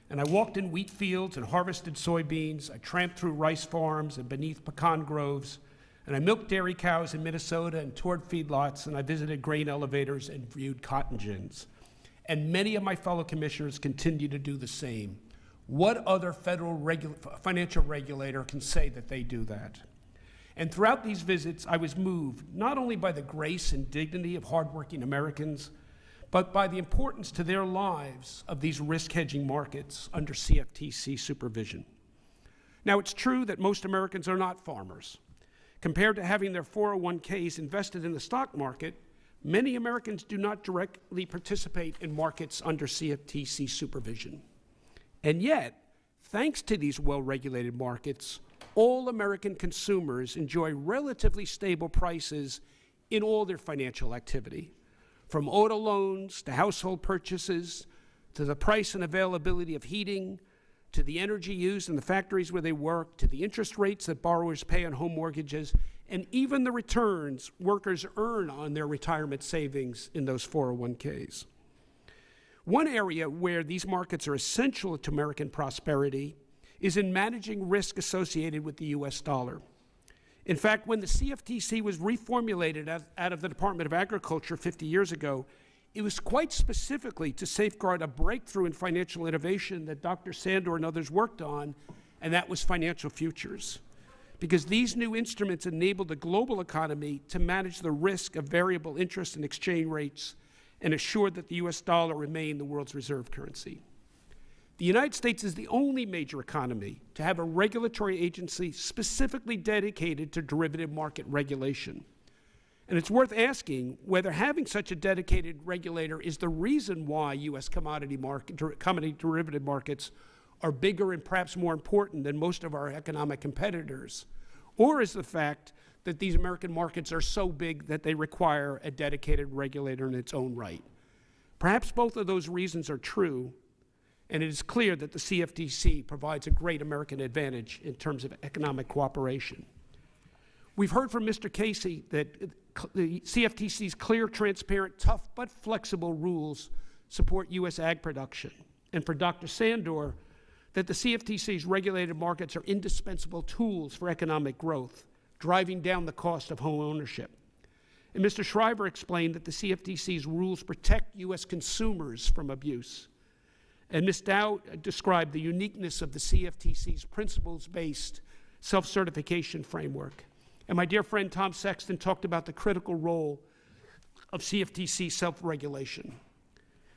And I walked in wheat fields and harvested soybeans. I tramped through rice farms and beneath pecan groves. And I milked dairy cows in Minnesota and toured feedlots, and I visited grain elevators and viewed cotton gins. And many of my fellow commissioners continue to do the same. What other federal financial regulator can say that they do that? And throughout these visits, I was moved not only by the grace and dignity of hardworking Americans, but by the importance to their lives of these risk-hedging markets under CFTC supervision. Now, it's true that most Americans are not farmers. Compared to having their 401ks invested in the stock market, many Americans do not directly participate in markets under CFTC supervision. And yet, thanks to these well-regulated markets, all American consumers enjoy relatively stable prices in all their financial activity, from auto loans to household purchases, to the price and availability of heating, to the energy used in the factories where they work, to the interest rates that borrowers pay on home mortgages, and even the returns workers earn on their retirement savings in those 401ks. One area where these markets are essential to American prosperity is in managing risk associated with the U.S. dollar. In fact, when the CFTC was reformulated out of the Department of Agriculture 50 years ago, it was quite specifically to safeguard a breakthrough in financial innovation that Dr. Sandor and others worked on, and that was financial futures. Because these new instruments enabled the global economy to manage the risk of variable interest and exchange rates and assured that the U.S. dollar remained the world's reserve currency. The United States is the only major economy to have a regulatory agency specifically dedicated to derivative market regulation. And it's worth asking whether having such a dedicated regulator is the reason why U.S. commodity derivative markets are bigger and perhaps more important than most of our economic competitors, or is the fact that these American markets are so big that they require a dedicated regulator in its own right. Perhaps both of those reasons are true, and it is clear that the CFTC provides a great American advantage in terms of economic cooperation. We've heard from Mr. Casey that the CFTC's clear, transparent, tough, but flexible rules support U.S. ag production. And for Dr. Sandor, that the CFTC's regulated markets are indispensable tools for economic growth, driving down the cost of home ownership. And Mr. Schryver explained that the CFTC's rules protect U.S. consumers from abuse. And Ms. Dow described the uniqueness of the CFTC's principles-based self-certification framework. And my dear friend Tom Sexton talked about the critical role of CFTC self-regulation.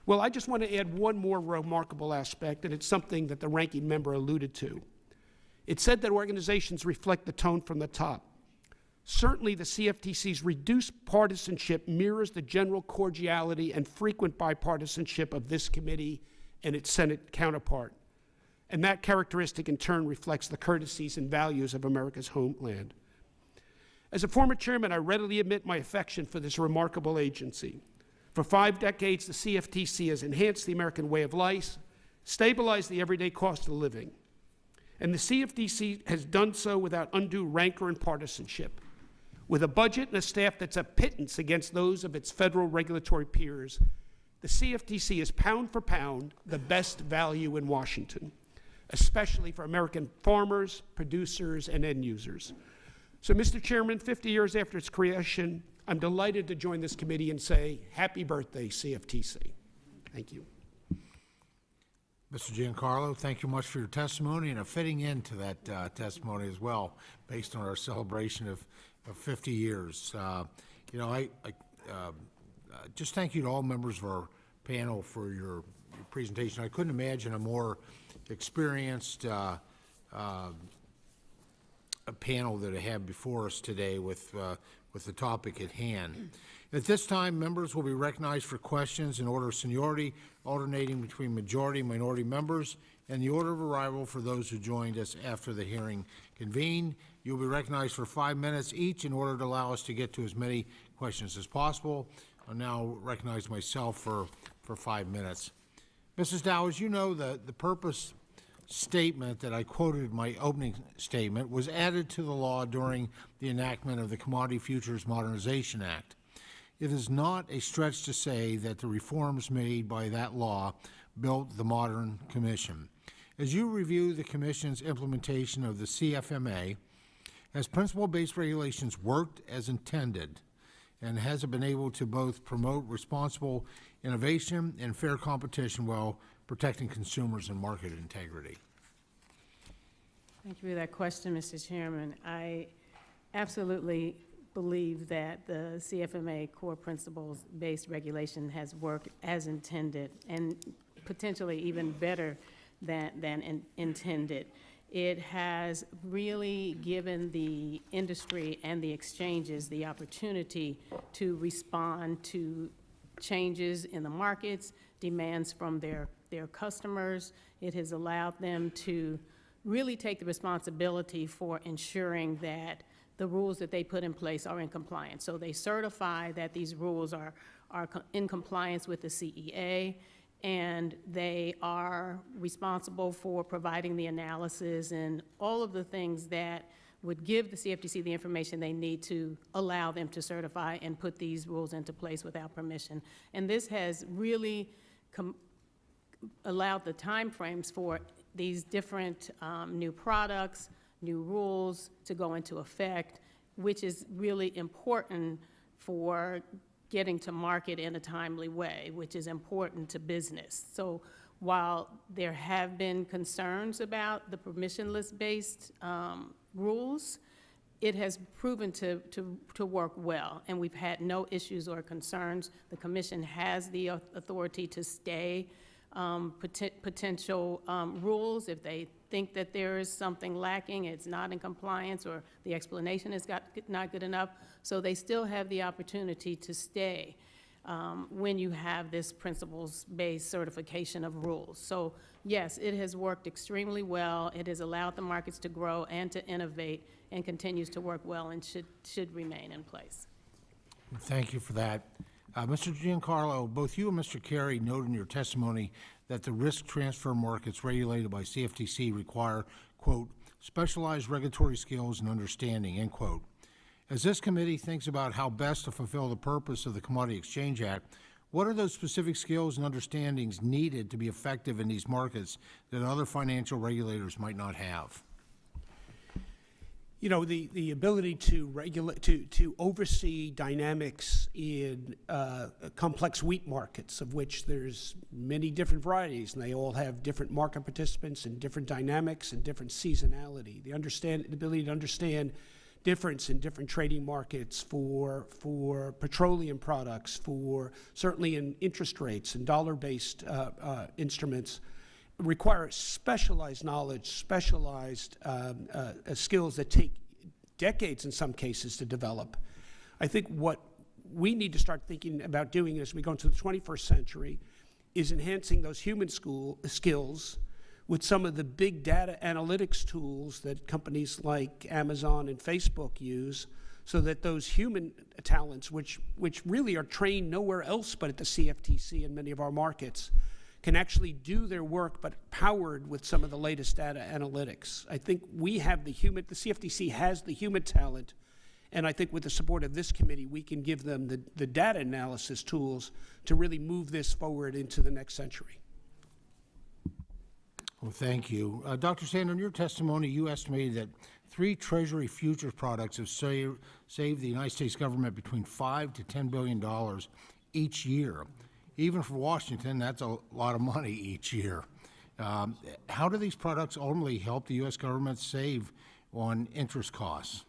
Well, I just want to add one more remarkable aspect, and it's something that the ranking member alluded to. It said that organizations reflect the tone from the top. Certainly, the CFTC's reduced partisanship mirrors the general cordiality and frequent bipartisanship of this committee and its Senate counterpart. And that characteristic, in turn, reflects the courtesies and values of America's homeland. As a former chairman, I readily admit my affection for this remarkable agency. For 5 decades, the CFTC has enhanced the American way of life, stabilized the everyday cost of living. And the CFTC has done so without undue rancor and partisanship. With a budget and a staff that's a pittance against those of its federal regulatory peers, the CFTC is pound for pound the best value in Washington, especially for American farmers, producers, and end users. So, Mr. Chairman, 50 years after its creation, I'm delighted to join this committee and say, happy birthday, CFTC. Thank you. Mr. Giancarlo, thank you much for your testimony and a fitting end to that testimony as well, based on our celebration of 50 years. I just thank you to all members of our panel for your presentation. I couldn't imagine a more experienced a panel that I have before us today with the topic at hand. At this time, members will be recognized for questions in order of seniority, alternating between majority and minority members, and the order of arrival for those who joined us after the hearing convened. You'll be recognized for 5 minutes each in order to allow us to get to as many questions as possible. I'll now recognize myself for 5 minutes. Mrs. Dow, as you know, the purpose statement that I quoted in my opening statement was added to the law during the enactment of the Commodity Futures Modernization Act. It is not a stretch to say that the reforms made by that law built the modern commission. As you review the commission's implementation of the CFMA, has principle-based regulations worked as intended, and has it been able to both promote responsible innovation and fair competition while protecting consumers and market integrity? Thank you for that question, Mr. Chairman. I absolutely believe that the CFMA core principles-based regulation has worked as intended and potentially even better than intended. It has really given the industry and the exchanges the opportunity to respond to changes in the markets, demands from their customers. It has allowed them to really take the responsibility for ensuring that the rules that they put in place are in compliance. So they certify that these rules are in compliance with the CEA, and they are responsible for providing the analysis and all of the things that would give the CFTC the information they need to allow them to certify and put these rules into place without permission. And this has really allowed the timeframes for these different new products, new rules to go into effect, which is really important for getting to market in a timely way, which is important to business. So while there have been concerns about the permissionless-based rules, it has proven to work well, and we've had no issues or concerns. The Commission has the authority to stay potential rules if they think that there is something lacking, it's not in compliance, or the explanation is not good enough. So they still have the opportunity to stay when you have this principles-based certification of rules. So yes, it has worked extremely well. It has allowed the markets to grow and to innovate, and continues to work well and should remain in place. Thank you for that. Mr. Giancarlo, both you and Mr. Carey noted in your testimony that the risk transfer markets regulated by CFTC require, quote, specialized regulatory skills and understanding, end quote. As this committee thinks about how best to fulfill the purpose of the Commodity Exchange Act, what are those specific skills and understandings needed to be effective in these markets that other financial regulators might not have? You know, the ability to regulate, to oversee dynamics in complex wheat markets, of which there's many different varieties, and they all have different market participants and different dynamics and different seasonality. The ability to understand difference in different trading markets for petroleum products, for certainly in interest rates and dollar-based instruments, require specialized knowledge, specialized skills that take decades in some cases to develop. I think what we need to start thinking about doing as we go into the 21st century is enhancing those human skills with some of the big data analytics tools that companies like Amazon and Facebook use, so that those human talents, which really are trained nowhere else but at the CFTC and many of our markets, can actually do their work, but powered with some of the latest data analytics. I think we have the CFTC has the human talent, and I think with the support of this committee, we can give them the data analysis tools to really move this forward into the next century. Well, thank you. Dr. Sandor, in your testimony, you estimated that 3 Treasury futures products have saved the United States government between $5 to $10 billion each year. Even for Washington, that's a lot of money each year. How do these products ultimately help the U.S. government save on interest costs?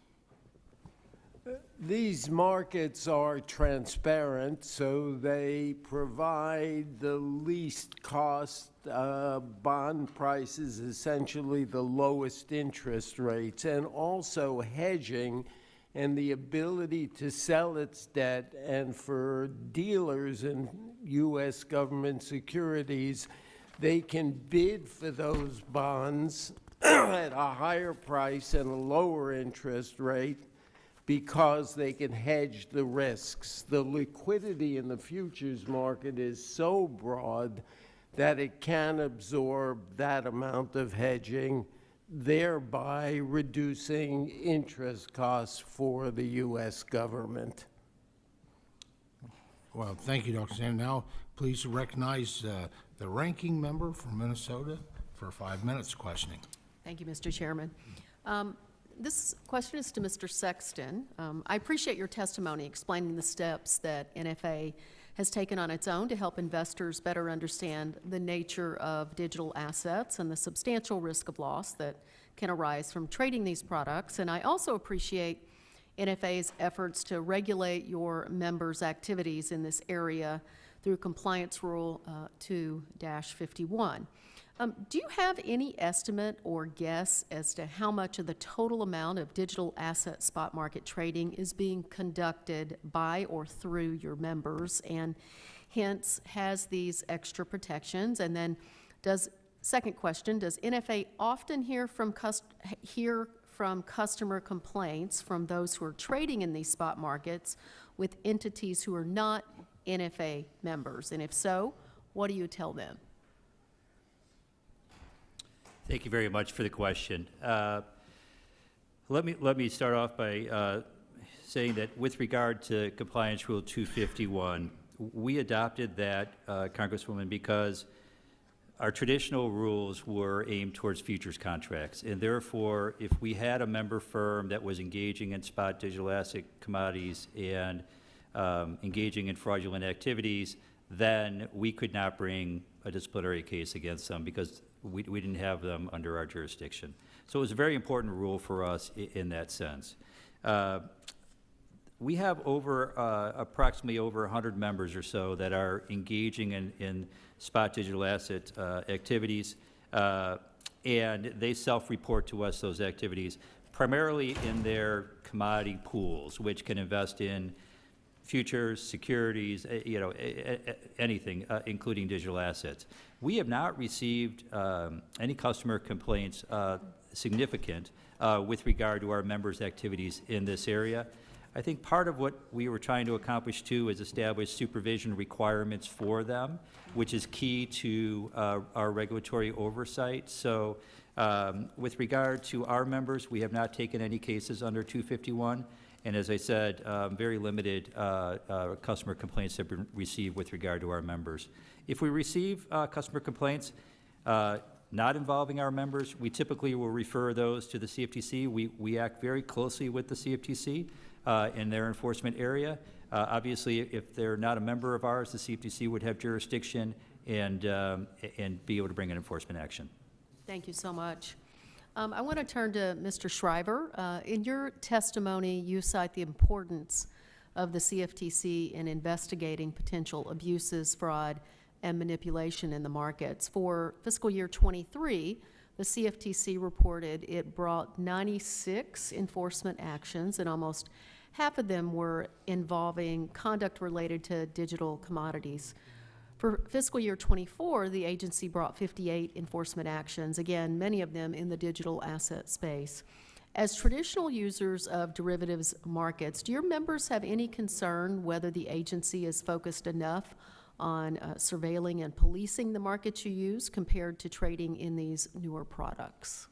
These markets are transparent, so they provide the least cost bond prices, essentially the lowest interest rates, and also hedging and the ability to sell its debt. And for dealers in U.S. government securities, they can bid for those bonds at a higher price and a lower interest rate, because they can hedge the risks. The liquidity in the futures market is so broad that it can absorb that amount of hedging, thereby reducing interest costs for the U.S. government. Well, thank you, Dr. Sandor. Now, please recognize the ranking member from Minnesota for 5 minutes questioning. Thank you, Mr. Chairman. This question is to Mr. Sexton. I appreciate your testimony explaining the steps that NFA has taken on its own to help investors better understand the nature of digital assets and the substantial risk of loss that can arise from trading these products. And I also appreciate NFA's efforts to regulate your members' activities in this area through Compliance Rule 2-51. Do you have any estimate or guess as to how much of the total amount of digital asset spot market trading is being conducted by or through your members, and hence has these extra protections? And then second question, does NFA often hear from customer complaints from those who are trading in these spot markets with entities who are not NFA members? And if so, what do you tell them? Thank you very much for the question. Let me start off by saying that with regard to Compliance Rule 251, we adopted that, Congresswoman, because our traditional rules were aimed towards futures contracts, and therefore, if we had a member firm that was engaging in spot digital asset commodities and engaging in fraudulent activities, then we could not bring a disciplinary case against them because we didn't have them under our jurisdiction. So it was a very important rule for us in that sense. We have approximately over 100 members or so that are engaging in spot digital asset activities, and they self-report to us those activities, primarily in their commodity pools, which can invest in futures, securities, anything, including digital assets. We have not received any customer complaints significant with regard to our members' activities in this area. I think part of what we were trying to accomplish, too, is establish supervision requirements for them, which is key to our regulatory oversight. So with regard to our members, we have not taken any cases under 251. And as I said, very limited customer complaints have been received with regard to our members. If we receive customer complaints not involving our members, we typically will refer those to the CFTC. We act very closely with the CFTC in their enforcement area. Obviously, if they're not a member of ours, the CFTC would have jurisdiction and be able to bring an enforcement action. Thank you so much. I want to turn to Mr. Schryver. In your testimony, you cite the importance of the CFTC in investigating potential abuses, fraud, and manipulation in the markets. For fiscal year 23, the CFTC reported it brought 96 enforcement actions, and almost half of them were involving conduct related to digital commodities. For fiscal year 24, the agency brought 58 enforcement actions, again, many of them in the digital asset space. As traditional users of derivatives markets, do your members have any concern whether the agency is focused enough on surveilling and policing the markets you use compared to trading in these newer products?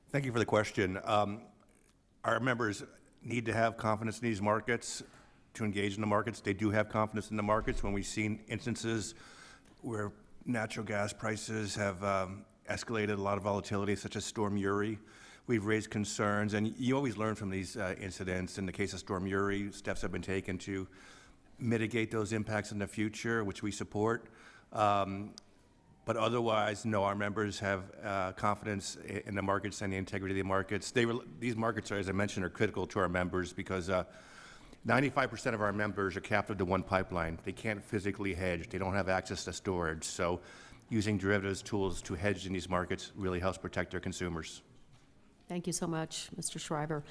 Thank you for the question. Our members need to have confidence in these markets to engage in the markets. They do have confidence in the markets. When we've seen instances where natural gas prices have escalated a lot of volatility, such as Storm Uri, we've raised concerns, and you always learn from these incidents. In the case of Storm Uri, steps have been taken to mitigate those impacts in the future, which we support. But otherwise, no, our members have confidence in the markets and the integrity of the markets. These markets, as I mentioned, are critical to our members because 95% of our members are captive to one pipeline. They can't physically hedge. They don't have access to storage. So using derivatives tools to hedge in these markets really helps protect their consumers. Thank you so much, Mr. Schryver.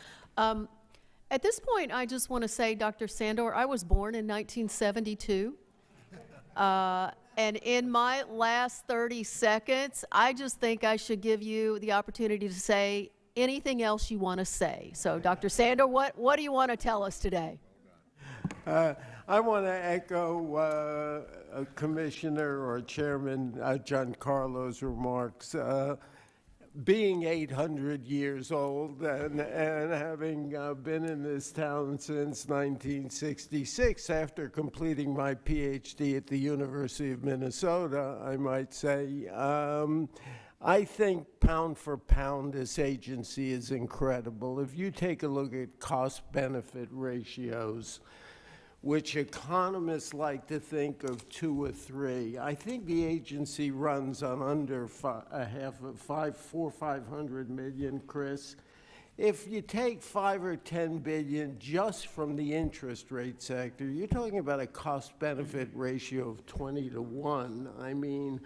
At this point, I just want to say, Dr. Sandor, I was born in 1972. And in my last 30 seconds, I just think I should give you the opportunity to say anything else you want to say. So, Dr. Sandor, what do you want to tell us today? I want to echo Commissioner or Chairman Giancarlo's remarks. Being 800 years old and having been in this town since 1966, after completing my PhD at the University of Minnesota, I might say, I think pound for pound this agency is incredible. If you take a look at cost-benefit ratios, which economists like to think of 2 or 3. I think the agency runs on under 500 million, Chris. If you take 5 or 10 billion just from the interest rate sector, you're talking about a cost-benefit ratio of 20 to 1. I mean,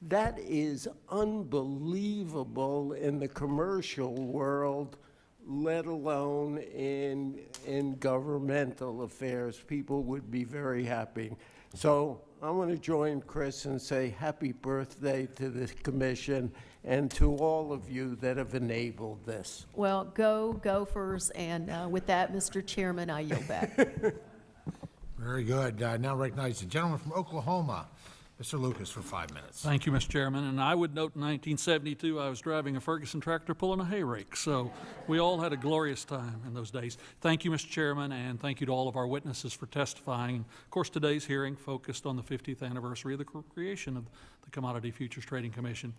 that is unbelievable in the commercial world, let alone in governmental affairs. People would be very happy. So I want to join Chris and say happy birthday to the commission and to all of you that have enabled this. Well, go Gophers, and with that, Mr. Chairman, I yield back. Very good. Now recognize the gentleman from Oklahoma, Mr. Lucas, for 5 minutes. Thank you, Mr. Chairman. And I would note in 1972, I was driving a Ferguson tractor pulling a hay rake. So we all had a glorious time in those days. Thank you, Mr. Chairman, and thank you to all of our witnesses for testifying. Of course, today's hearing focused on the 50th anniversary of the creation of the Commodity Futures Trading Commission.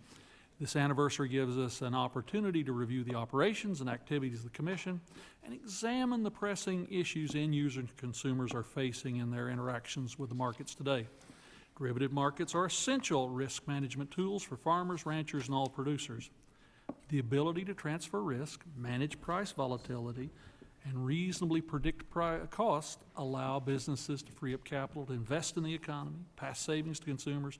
This anniversary gives us an opportunity to review the operations and activities of the Commission and examine the pressing issues end users and consumers are facing in their interactions with the markets today. Derivative markets are essential risk management tools for farmers, ranchers, and all producers. The ability to transfer risk, manage price volatility, and reasonably predict costs allow businesses to free up capital to invest in the economy, pass savings to consumers.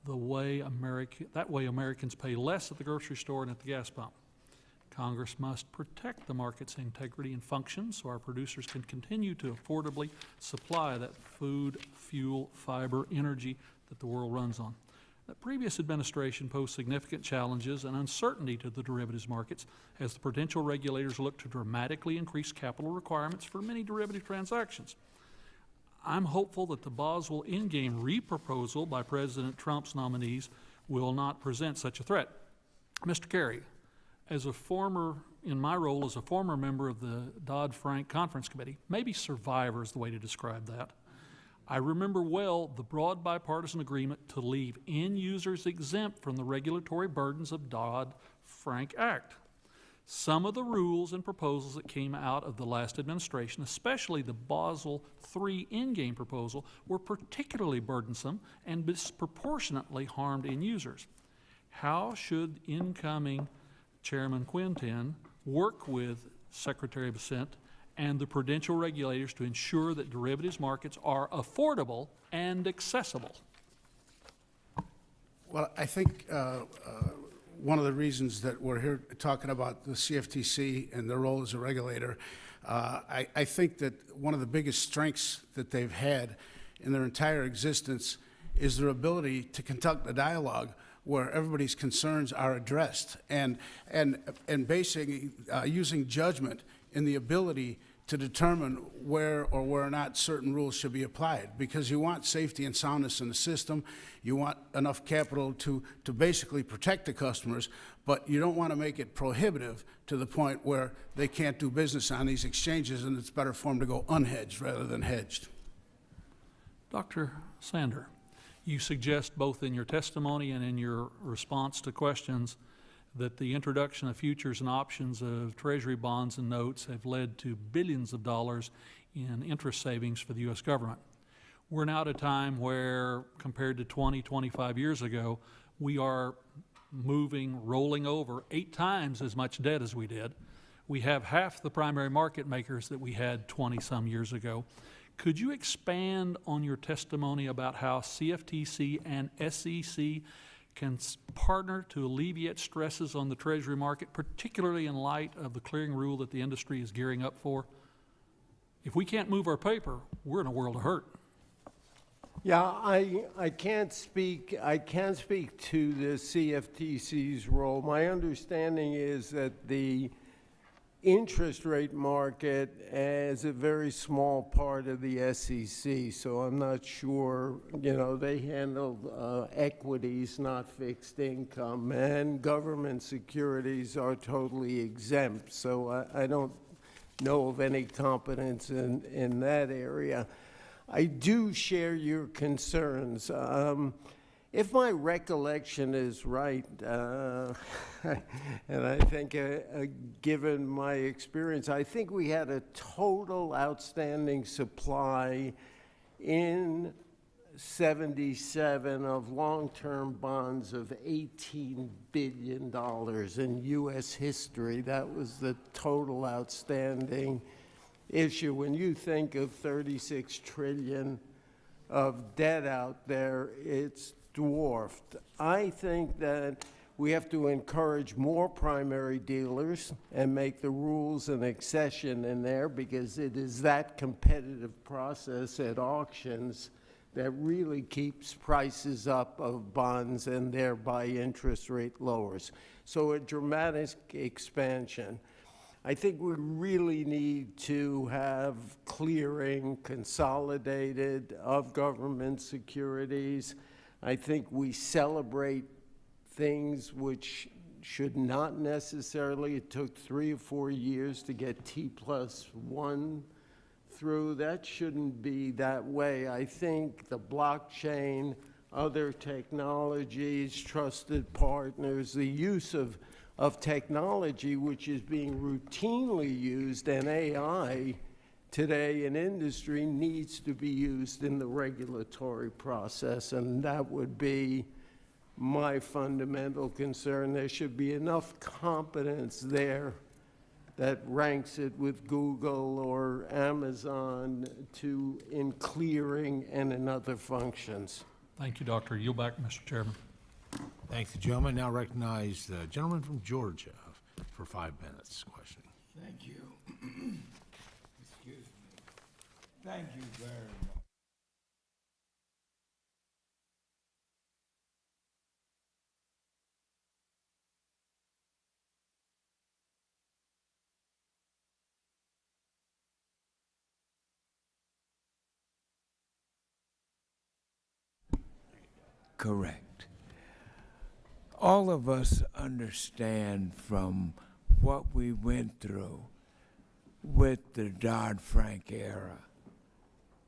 That way Americans pay less at the grocery store and at the gas pump. Congress must protect the market's integrity and function so our producers can continue to affordably supply that food, fuel, fiber, energy that the world runs on. The previous administration posed significant challenges and uncertainty to the derivatives markets as the prudential regulators look to dramatically increase capital requirements for many derivative transactions. I'm hopeful that the Basel endgame reproposal by President Trump's nominees will not present such a threat. Mr. Carey, in my role as a former member of the Dodd-Frank Conference Committee, maybe survivor is the way to describe that, I remember well the broad bipartisan agreement to leave end users exempt from the regulatory burdens of Dodd-Frank Act. Some of the rules and proposals that came out of the last administration, especially the Basel III endgame proposal, were particularly burdensome and disproportionately harmed end users. How should incoming Chairman Quintin work with Secretary Bessent and the prudential regulators to ensure that derivatives markets are affordable and accessible? Well, I think one of the reasons that we're here talking about the CFTC and their role as a regulator, I think that one of the biggest strengths that they've had in their entire existence is their ability to conduct a dialogue where everybody's concerns are addressed, and basically using judgment in the ability to determine where or where not certain rules should be applied, because you want safety and soundness in the system. You want enough capital to basically protect the customers, but you don't want to make it prohibitive to the point where they can't do business on these exchanges, and it's better for them to go unhedged rather than hedged. Dr. Sandor, you suggest both in your testimony and in your response to questions that the introduction of futures and options of Treasury bonds and notes have led to billions of dollars in interest savings for the U.S. government. We're now at a time where, compared to 20, 25 years ago, we are rolling over 8 times as much debt as we did. We have half the primary market makers that we had 20-some years ago. Could you expand on your testimony about how CFTC and SEC can partner to alleviate stresses on the Treasury market, particularly in light of the clearing rule that the industry is gearing up for? If we can't move our paper, we're in a world of hurt. Yeah, I can't speak to the CFTC's role. My understanding is that the interest rate market is a very small part of the SEC, so I'm not sure. You know, they handle equities, not fixed income, and government securities are totally exempt, so I don't know of any competence in that area. I do share your concerns. If my recollection is right, and I think given my experience, I think we had a total outstanding supply in '77 of long-term bonds of $18 billion in U.S. history. That was the total outstanding issue. When you think of 36 trillion of debt out there, it's dwarfed. I think that we have to encourage more primary dealers and make the rules an accession in there, because it is that competitive process at auctions that really keeps prices up of bonds and thereby interest rate lowers. So a dramatic expansion. I think we really need to have clearing consolidated of government securities. I think we celebrate things which should not necessarily. It took 3 or 4 years to get T+1 through. That shouldn't be that way. I think the blockchain, other technologies, trusted partners, the use of technology, which is being routinely used, and AI today in industry, needs to be used in the regulatory process, and that would be my fundamental concern. There should be enough competence there that ranks it with Google or Amazon in clearing and in other functions. Thank you, Doctor. Yield back, Mr. Chairman. Thank the gentleman. Now recognize the gentleman from Georgia for 5 minutes. Question. Thank you. Excuse me. Thank you very much. Correct. All of us understand from what we went through with the Dodd-Frank era,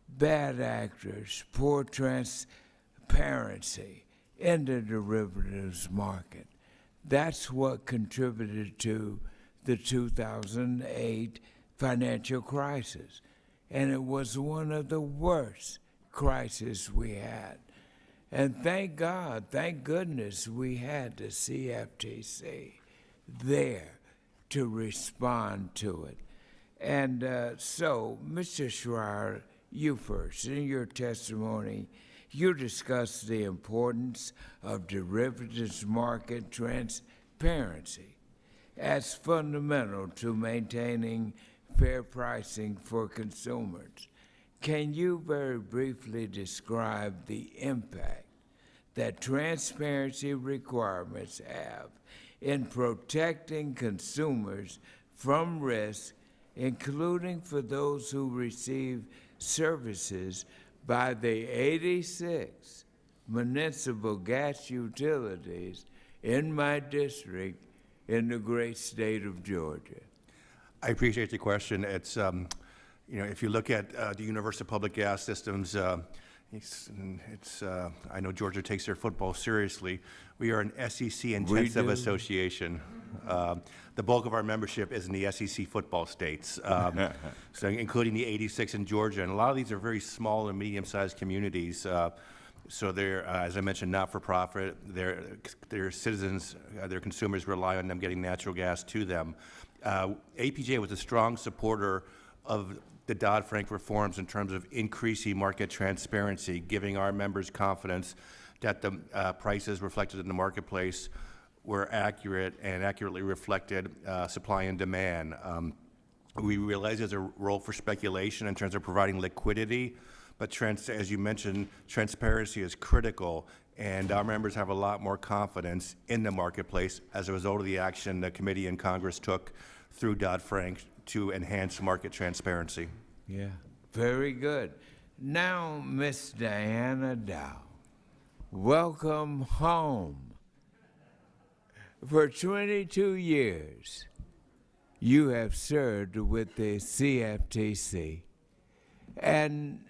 bad actors, poor transparency in the derivatives market. That's what contributed to the 2008 financial crisis. And it was one of the worst crises we had. And thank God, thank goodness we had the CFTC there to respond to it. And so, Mr. Schryver, you first. In your testimony, you discussed the importance of derivatives market transparency as fundamental to maintaining fair pricing for consumers. Can you very briefly describe the impact that transparency requirements have in protecting consumers from risk, including for those who receive services by the 86 municipal gas utilities in my district in the great state of Georgia? I appreciate the question. It's, if you look at the universal public gas systems, I know Georgia takes their football seriously. We are an SEC intensive association. The bulk of our membership is in the SEC football states, so including the 86 in Georgia. And a lot of these are very small and medium-sized communities. So they're, as I mentioned, not-for-profit. Their citizens, their consumers rely on them getting natural gas to them. APJ was a strong supporter of the Dodd-Frank reforms in terms of increasing market transparency, giving our members confidence that the prices reflected in the marketplace were accurate and accurately reflected supply and demand. We realize there's a role for speculation in terms of providing liquidity, but as you mentioned, transparency is critical, and our members have a lot more confidence in the marketplace as a result of the action the committee in Congress took through Dodd-Frank to enhance market transparency. Yeah, very good. Now, Miss Diana Dow, welcome home. For 22 years, you have served with the CFTC, and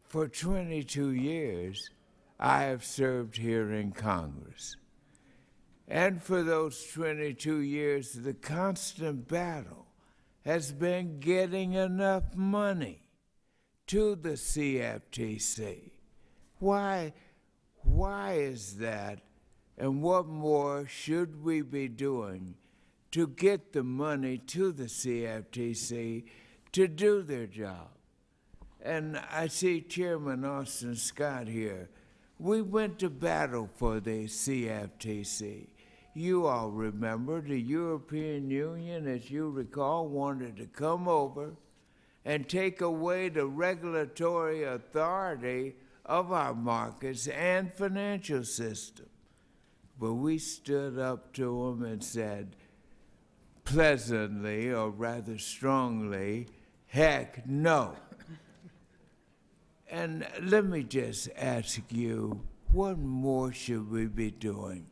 for 22 years, I have served here in Congress. And for those 22 years, the constant battle has been getting enough money to the CFTC. Why is that, and what more should we be doing to get the money to the CFTC to do their job? And I see Chairman Austin Scott here. We went to battle for the CFTC. You all remember the European Union, as you recall, wanted to come over and take away the regulatory authority of our markets and financial system. But we stood up to them and said, pleasantly, or rather strongly, heck no. And let me just ask you, what more should we be doing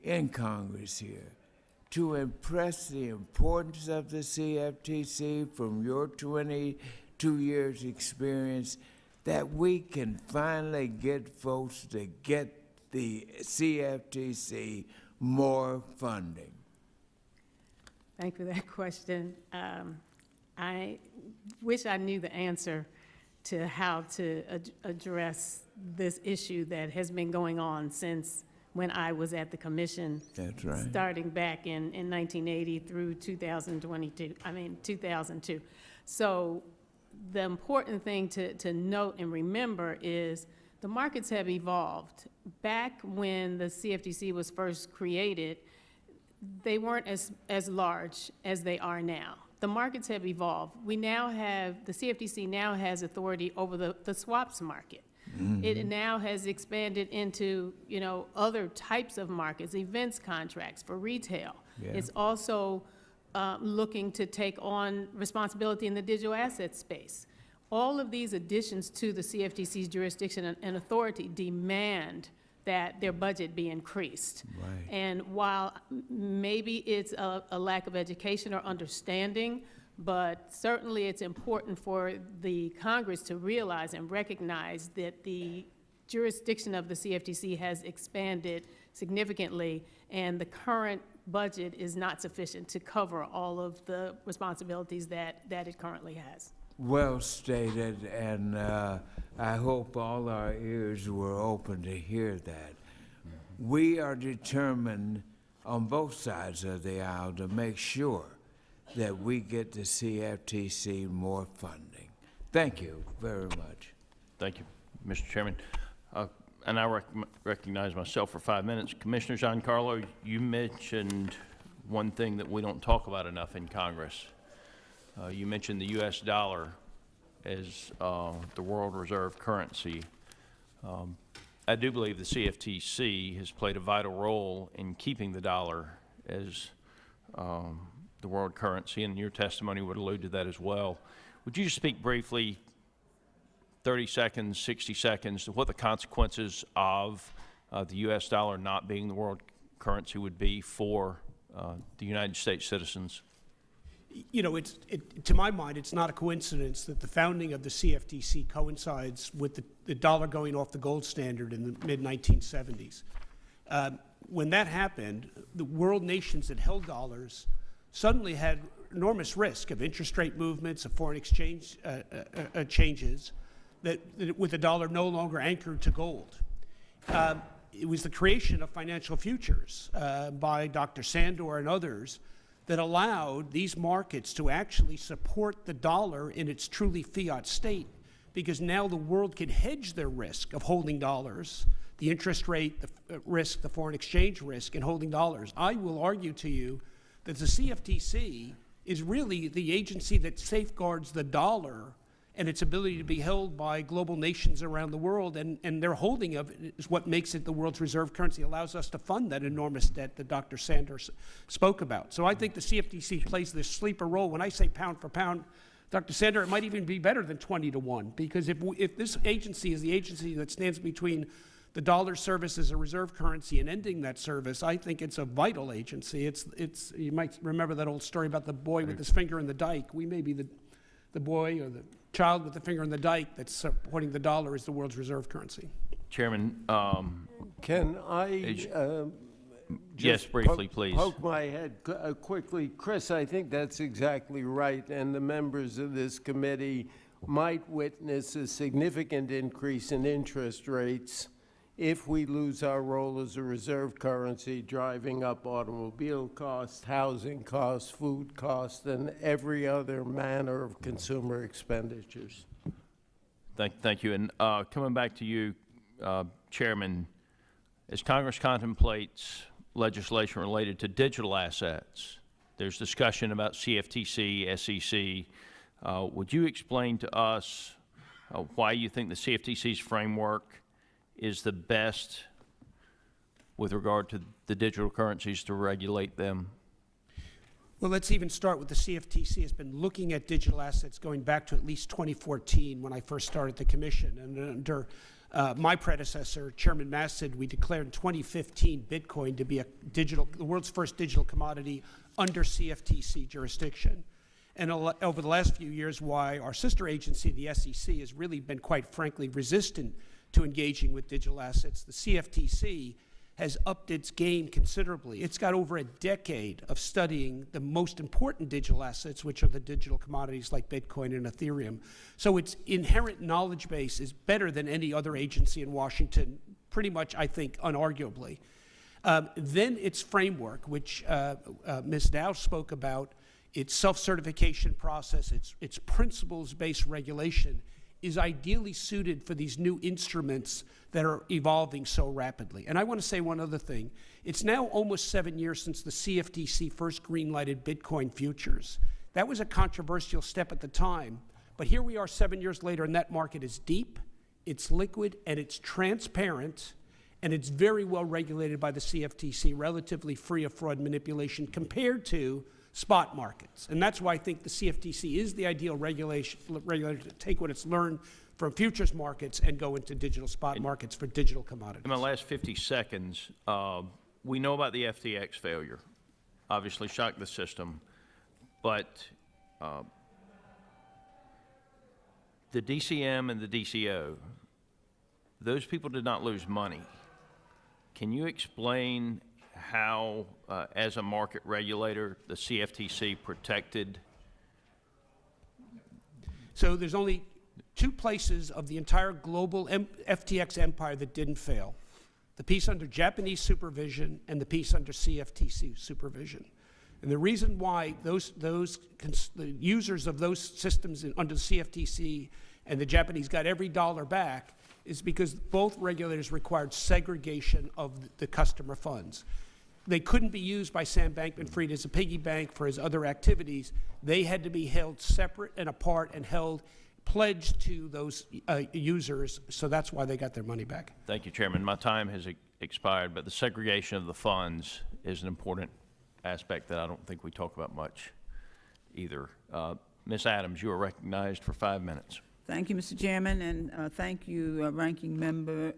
in Congress here to impress the importance of the CFTC from your 22 years experience, that we can finally get folks to get the CFTC more funding? Thank you for that question. I wish I knew the answer to how to address this issue that has been going on since when I was at the commission. That's right. Starting back in 1980 through 2002. So the important thing to note and remember is the markets have evolved. Back when the CFTC was first created, they weren't as large as they are now. The markets have evolved. The CFTC now has authority over the swaps market. Mm-hmm. It now has expanded into, other types of markets, events contracts for retail. Yeah. It's also looking to take on responsibility in the digital asset space. All of these additions to the CFTC's jurisdiction and authority demand that their budget be increased. Right. And while maybe it's a lack of education or understanding, but certainly it's important for the Congress to realize and recognize that the jurisdiction of the CFTC has expanded significantly, and the current budget is not sufficient to cover all of the responsibilities that it currently has. Well stated, and I hope all our ears were open to hear that. We are determined on both sides of the aisle to make sure that we get the CFTC more funding. Thank you very much. Thank you, Mr. Chairman. And I recognize myself for 5 minutes. Commissioner Giancarlo, you mentioned one thing that we don't talk about enough in Congress. You mentioned the U.S. dollar as the world reserve currency. I do believe the CFTC has played a vital role in keeping the dollar as the world currency, and your testimony would allude to that as well. Would you just speak briefly, 30 seconds, 60 seconds, to what the consequences of the U.S. dollar not being the world currency would be for the United States citizens? You know, to my mind, it's not a coincidence that the founding of the CFTC coincides with the dollar going off the gold standard in the mid-1970s. When that happened, the world nations that held dollars suddenly had enormous risk of interest rate movements, of foreign exchange changes, that with the dollar no longer anchored to gold. It was the creation of financial futures by Dr. Sandor and others that allowed these markets to actually support the dollar in its truly fiat state, because now the world can hedge their risk of holding dollars, the interest rate, the risk, the foreign exchange risk in holding dollars. I will argue to you that the CFTC is really the agency that safeguards the dollar and its ability to be held by global nations around the world, and their holding of it is what makes it the world's reserve currency, allows us to fund that enormous debt that Dr. Sandor spoke about. So I think the CFTC plays this sleeper role. When I say pound for pound, Dr. Sandor, it might even be better than 20-1, because if this agency is the agency that stands between the dollar service as a reserve currency and ending that service, I think it's a vital agency. It's you might remember that old story about the boy with his finger in the dike. We may be the boy or the child with the finger in the dike that's supporting the dollar as the world's reserve currency. Chairman, Can I yes, briefly, please. Poke my head quickly? Chris, I think that's exactly right, and the members of this committee might witness a significant increase in interest rates if we lose our role as a reserve currency, driving up automobile costs, housing costs, food costs, and every other manner of consumer expenditures. Thank you. And coming back to you, Chairman, as Congress contemplates legislation related to digital assets, there's discussion about CFTC, SEC. Would you explain to us why you think the CFTC's framework is the best with regard to the digital currencies to regulate them? Well, let's even start with the CFTC has been looking at digital assets going back to at least 2014 when I first started the commission. And under my predecessor, Chairman Massid, we declared in 2015 Bitcoin to be the world's first digital commodity under CFTC jurisdiction. And over the last few years, why our sister agency, the SEC, has really been quite frankly resistant to engaging with digital assets. The CFTC has upped its game considerably. It's got over a decade of studying the most important digital assets, which are the digital commodities like Bitcoin and Ethereum. So its inherent knowledge base is better than any other agency in Washington, pretty much, I think, unarguably. Then its framework, which Ms. Dow spoke about, its self-certification process, its principles-based regulation, is ideally suited for these new instruments that are evolving so rapidly. And I want to say one other thing. It's now almost 7 years since the CFTC first green-lighted Bitcoin futures. That was a controversial step at the time, but here we are 7 years later, and that market is deep, it's liquid, and it's transparent, and it's very well regulated by the CFTC, relatively free of fraud manipulation compared to spot markets. And that's why I think the CFTC is the ideal regulator to take what it's learned from futures markets and go into digital spot markets for digital commodities. In my last 50 seconds, we know about the FTX failure. Obviously shocked the system. But the DCM and the DCO, those people did not lose money. Can you explain how, as a market regulator, the CFTC protected? So there's only two places of the entire global FTX empire that didn't fail. the piece under Japanese supervision, and the piece under CFTC supervision. And the reason why the users of those systems under the CFTC and the Japanese got every dollar back is because both regulators required segregation of the customer funds. They couldn't be used by Sam Bankman-Fried as a piggy bank for his other activities. They had to be held separate and apart and pledged to those users, so that's why they got their money back. Thank you, Chairman. My time has expired, but the segregation of the funds is an important aspect that I don't think we talk about much either. Ms. Adams, you are recognized for 5 minutes. Thank you, Mr. Chairman, and thank you, Ranking Member,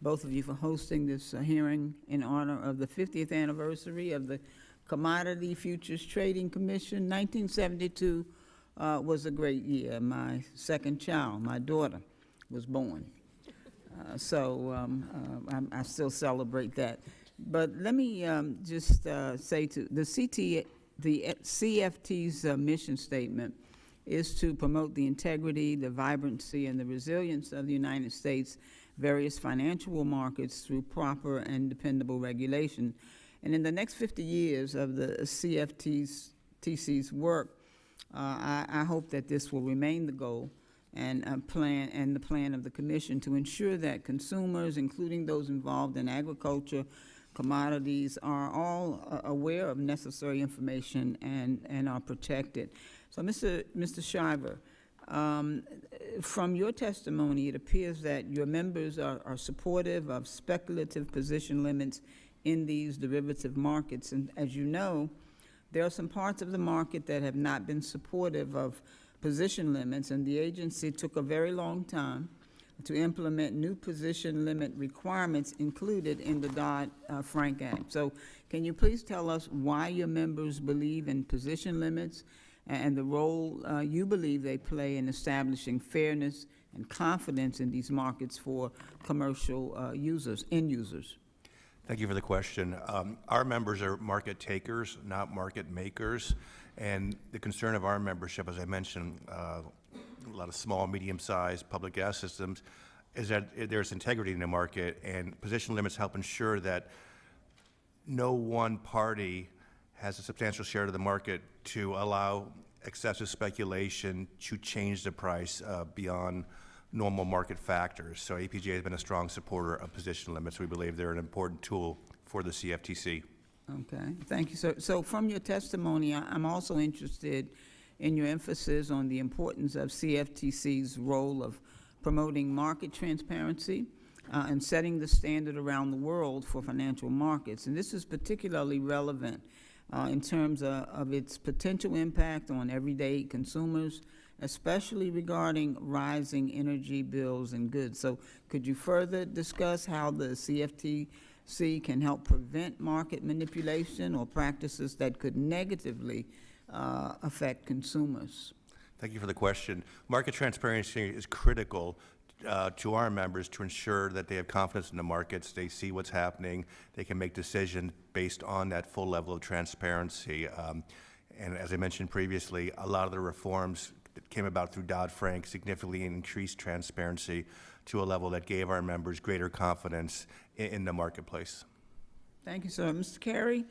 both of you, for hosting this hearing in honor of the 50th anniversary of the Commodity Futures Trading Commission. 1972 was a great year. My second child, my daughter, was born. I still celebrate that. But let me just say to the CFT's mission statement is to promote the integrity, the vibrancy, and the resilience of the United States' various financial markets through proper and dependable regulation. And in the next 50 years of the CFTC's work, I hope that this will remain the goal and the plan of the Commission to ensure that consumers, including those involved in agriculture, commodities, are all aware of necessary information and are protected. So, Mr. Schryver, from your testimony, it appears that your members are supportive of speculative position limits in these derivative markets. And as you know, there are some parts of the market that have not been supportive of position limits, and the agency took a very long time to implement new position limit requirements included in the Dodd-Frank Act. So can you please tell us why your members believe in position limits and the role you believe they play in establishing fairness and confidence in these markets for commercial end users? Thank you for the question. Our members are market takers, not market makers. And the concern of our membership, as I mentioned, a lot of small, medium-sized public gas systems, is that there's integrity in the market, and position limits help ensure that no one party has a substantial share of the market to allow excessive speculation to change the price beyond normal market factors. So APJ has been a strong supporter of position limits. We believe they're an important tool for the CFTC. Okay, thank you, sir. So from your testimony, I'm also interested in your emphasis on the importance of CFTC's role of promoting market transparency and setting the standard around the world for financial markets. And this is particularly relevant in terms of its potential impact on everyday consumers, especially regarding rising energy bills and goods. So could you further discuss how the CFTC can help prevent market manipulation or practices that could negatively affect consumers? Thank you for the question. Market transparency is critical to our members to ensure that they have confidence in the markets, they see what's happening, they can make decisions based on that full level of transparency. And as I mentioned previously, a lot of the reforms that came about through Dodd-Frank significantly increased transparency to a level that gave our members greater confidence in the marketplace. Thank you, sir. Mr. Carey,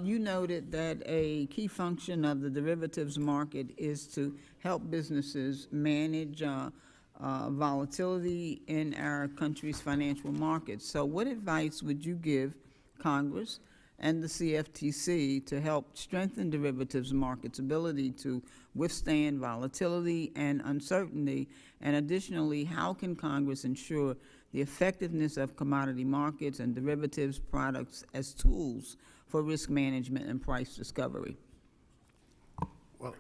you noted that a key function of the derivatives market is to help businesses manage volatility in our country's financial markets. So what advice would you give Congress and the CFTC to help strengthen derivatives markets' ability to withstand volatility and uncertainty? And additionally, how can Congress ensure the effectiveness of commodity markets and derivatives products as tools for risk management and price discovery? Well,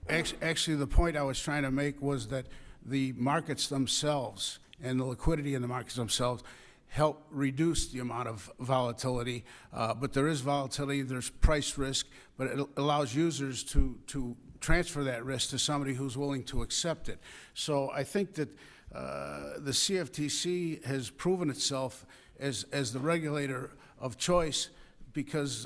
actually, the point I was trying to make was that the markets themselves and the liquidity in the markets themselves help reduce the amount of volatility. But there is volatility, there's price risk, but it allows users to transfer that risk to somebody who's willing to accept it. So I think that the CFTC has proven itself as the regulator of choice because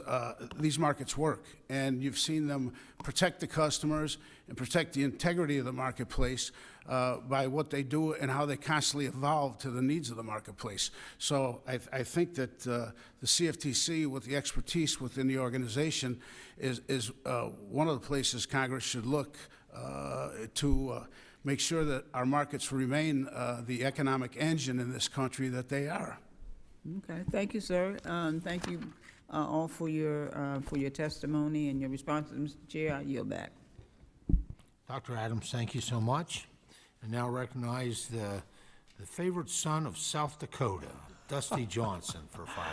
these markets work, and you've seen them protect the customers and protect the integrity of the marketplace by what they do and how they constantly evolve to the needs of the marketplace. So I think that the CFTC, with the expertise within the organization, is one of the places Congress should look to make sure that our markets remain the economic engine in this country that they are. Okay, thank you, sir. Thank you all for your testimony and your responses. Mr. Chair, I yield back. Dr. Adams, thank you so much. And now recognize the favorite son of South Dakota, Dusty Johnson, for 5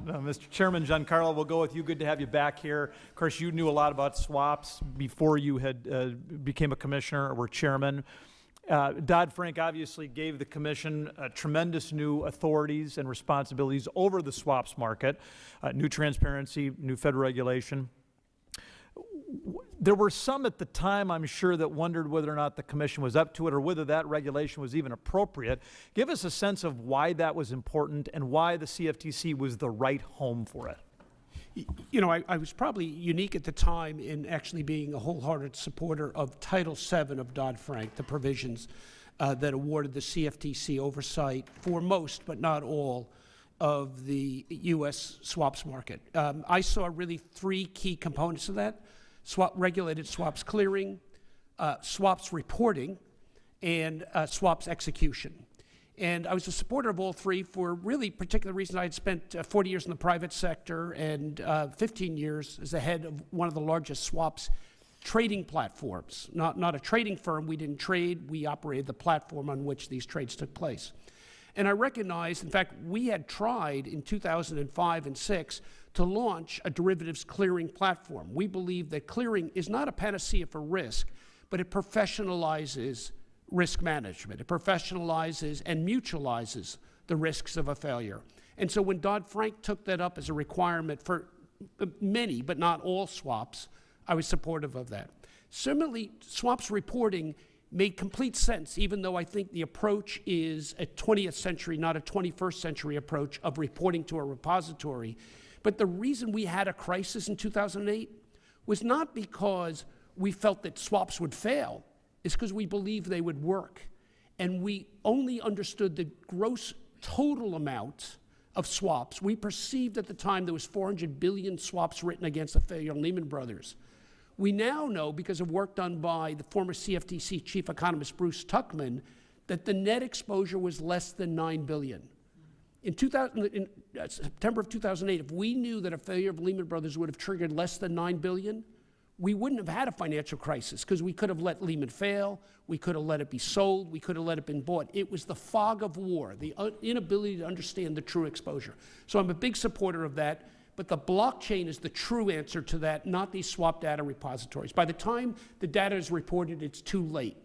minutes. Mr. Chairman, Giancarlo, we'll go with you. Good to have you back here. Of course, you knew a lot about swaps before you had became a commissioner or were chairman. Dodd-Frank obviously gave the commission tremendous new authorities and responsibilities over the swaps market, new transparency, new federal regulation. There were some at the time, I'm sure, that wondered whether or not the commission was up to it or whether that regulation was even appropriate. Give us a sense of why that was important and why the CFTC was the right home for it. You know, I was probably unique at the time in actually being a wholehearted supporter of Title VII of Dodd-Frank, the provisions that awarded the CFTC oversight for most, but not all, of the U.S. swaps market. I saw really 3 key components of that: regulated swaps clearing, swaps reporting, and swaps execution. And I was a supporter of all 3 for really particular reasons. I had spent 40 years in the private sector and 15 years as the head of one of the largest swaps trading platforms. Not a trading firm. We didn't trade. We operated the platform on which these trades took place. And I recognized, in fact, we had tried in 2005 and 6 to launch a derivatives clearing platform. We believe that clearing is not a panacea for risk, but it professionalizes risk management. It professionalizes and mutualizes the risks of a failure. And so when Dodd-Frank took that up as a requirement for many, but not all swaps, I was supportive of that. Similarly, swaps reporting made complete sense, even though I think the approach is a 20th century, not a 21st century approach of reporting to a repository. But the reason we had a crisis in 2008 was not because we felt that swaps would fail. It's because we believed they would work. And we only understood the gross total amount of swaps. We perceived at the time there was 400 billion swaps written against the failure of Lehman Brothers. We now know, because of work done by the former CFTC chief economist Bruce Tuchman, that the net exposure was less than $9 billion. In September of 2008, if we knew that a failure of Lehman Brothers would have triggered less than $9 billion, we wouldn't have had a financial crisis, because we could have let Lehman fail, we could have let it be sold, we could have let it been bought. It was the fog of war, the inability to understand the true exposure. So I'm a big supporter of that, but the blockchain is the true answer to that, not these swap data repositories. By the time the data is reported, it's too late.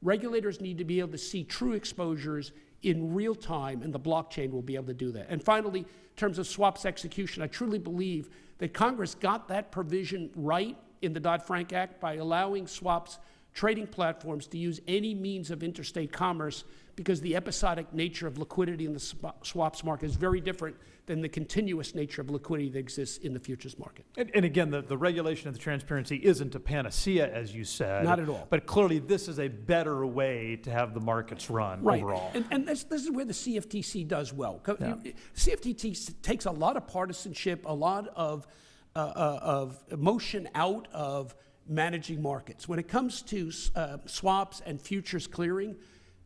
Regulators need to be able to see true exposures in real time, and the blockchain will be able to do that. And finally, in terms of swaps execution, I truly believe that Congress got that provision right in the Dodd-Frank Act by allowing swaps trading platforms to use any means of interstate commerce, because the episodic nature of liquidity in the swaps market is very different than the continuous nature of liquidity that exists in the futures market. And again, the regulation of the transparency isn't a panacea, as you said. Not at all. But clearly, this is a better way to have the markets run overall. And this is where the CFTC does well. Yeah. CFTC takes a lot of partisanship, a lot of emotion out of managing markets. When it comes to swaps and futures clearing,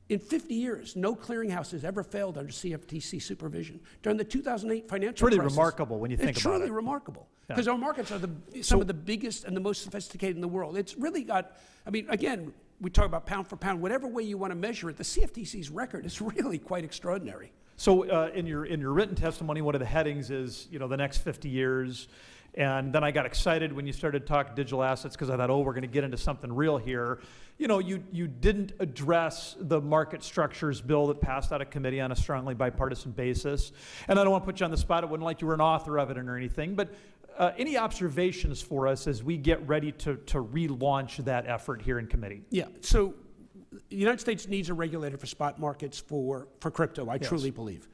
in 50 years, no clearinghouse has ever failed under CFTC supervision. During the 2008 financial crisis. Pretty remarkable when you think about it. It's truly remarkable. Because our markets are some of the biggest and the most sophisticated in the world. It's really got, I mean, again, we talk about pound for pound, whatever way you want to measure it, the CFTC's record is really quite extraordinary. So in your written testimony, one of the headings is, the next 50 years. And then I got excited when you started talking digital assets, because I thought, we're going to get into something real here. You didn't address the market structures bill that passed out of committee on a strongly bipartisan basis. And I don't want to put you on the spot. It wasn't like you were an author of it or anything. But any observations for us as we get ready to relaunch that effort here in committee? Yeah. So the United States needs a regulator for spot markets for crypto, I truly believe.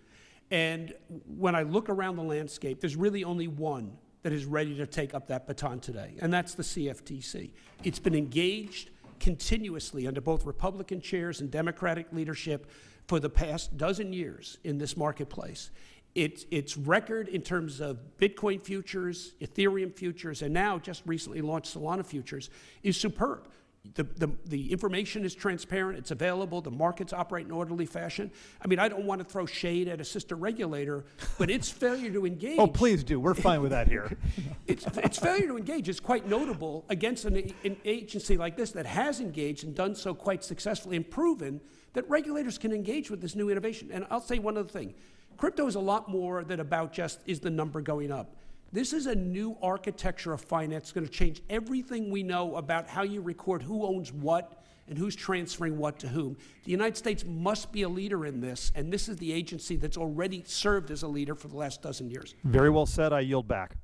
And when I look around the landscape, there's really only one that is ready to take up that baton today, and that's the CFTC. It's been engaged continuously under both Republican chairs and Democratic leadership for the past dozen years in this marketplace. Its record in terms of Bitcoin futures, Ethereum futures, and now just recently launched Solana futures is superb. The information is transparent, it's available, the markets operate in an orderly fashion. I mean, I don't want to throw shade at a sister regulator, but its failure to engage... Oh, please do. We're fine with that here. its failure to engage is quite notable against an agency like this that has engaged and done so quite successfully and proven that regulators can engage with this new innovation. And I'll say one other thing. Crypto is a lot more than about just is the number going up. This is a new architecture of finance going to change everything we know about how you record who owns what and who's transferring what to whom. The United States must be a leader in this, and this is the agency that's already served as a leader for the last dozen years. Very well said. I yield back.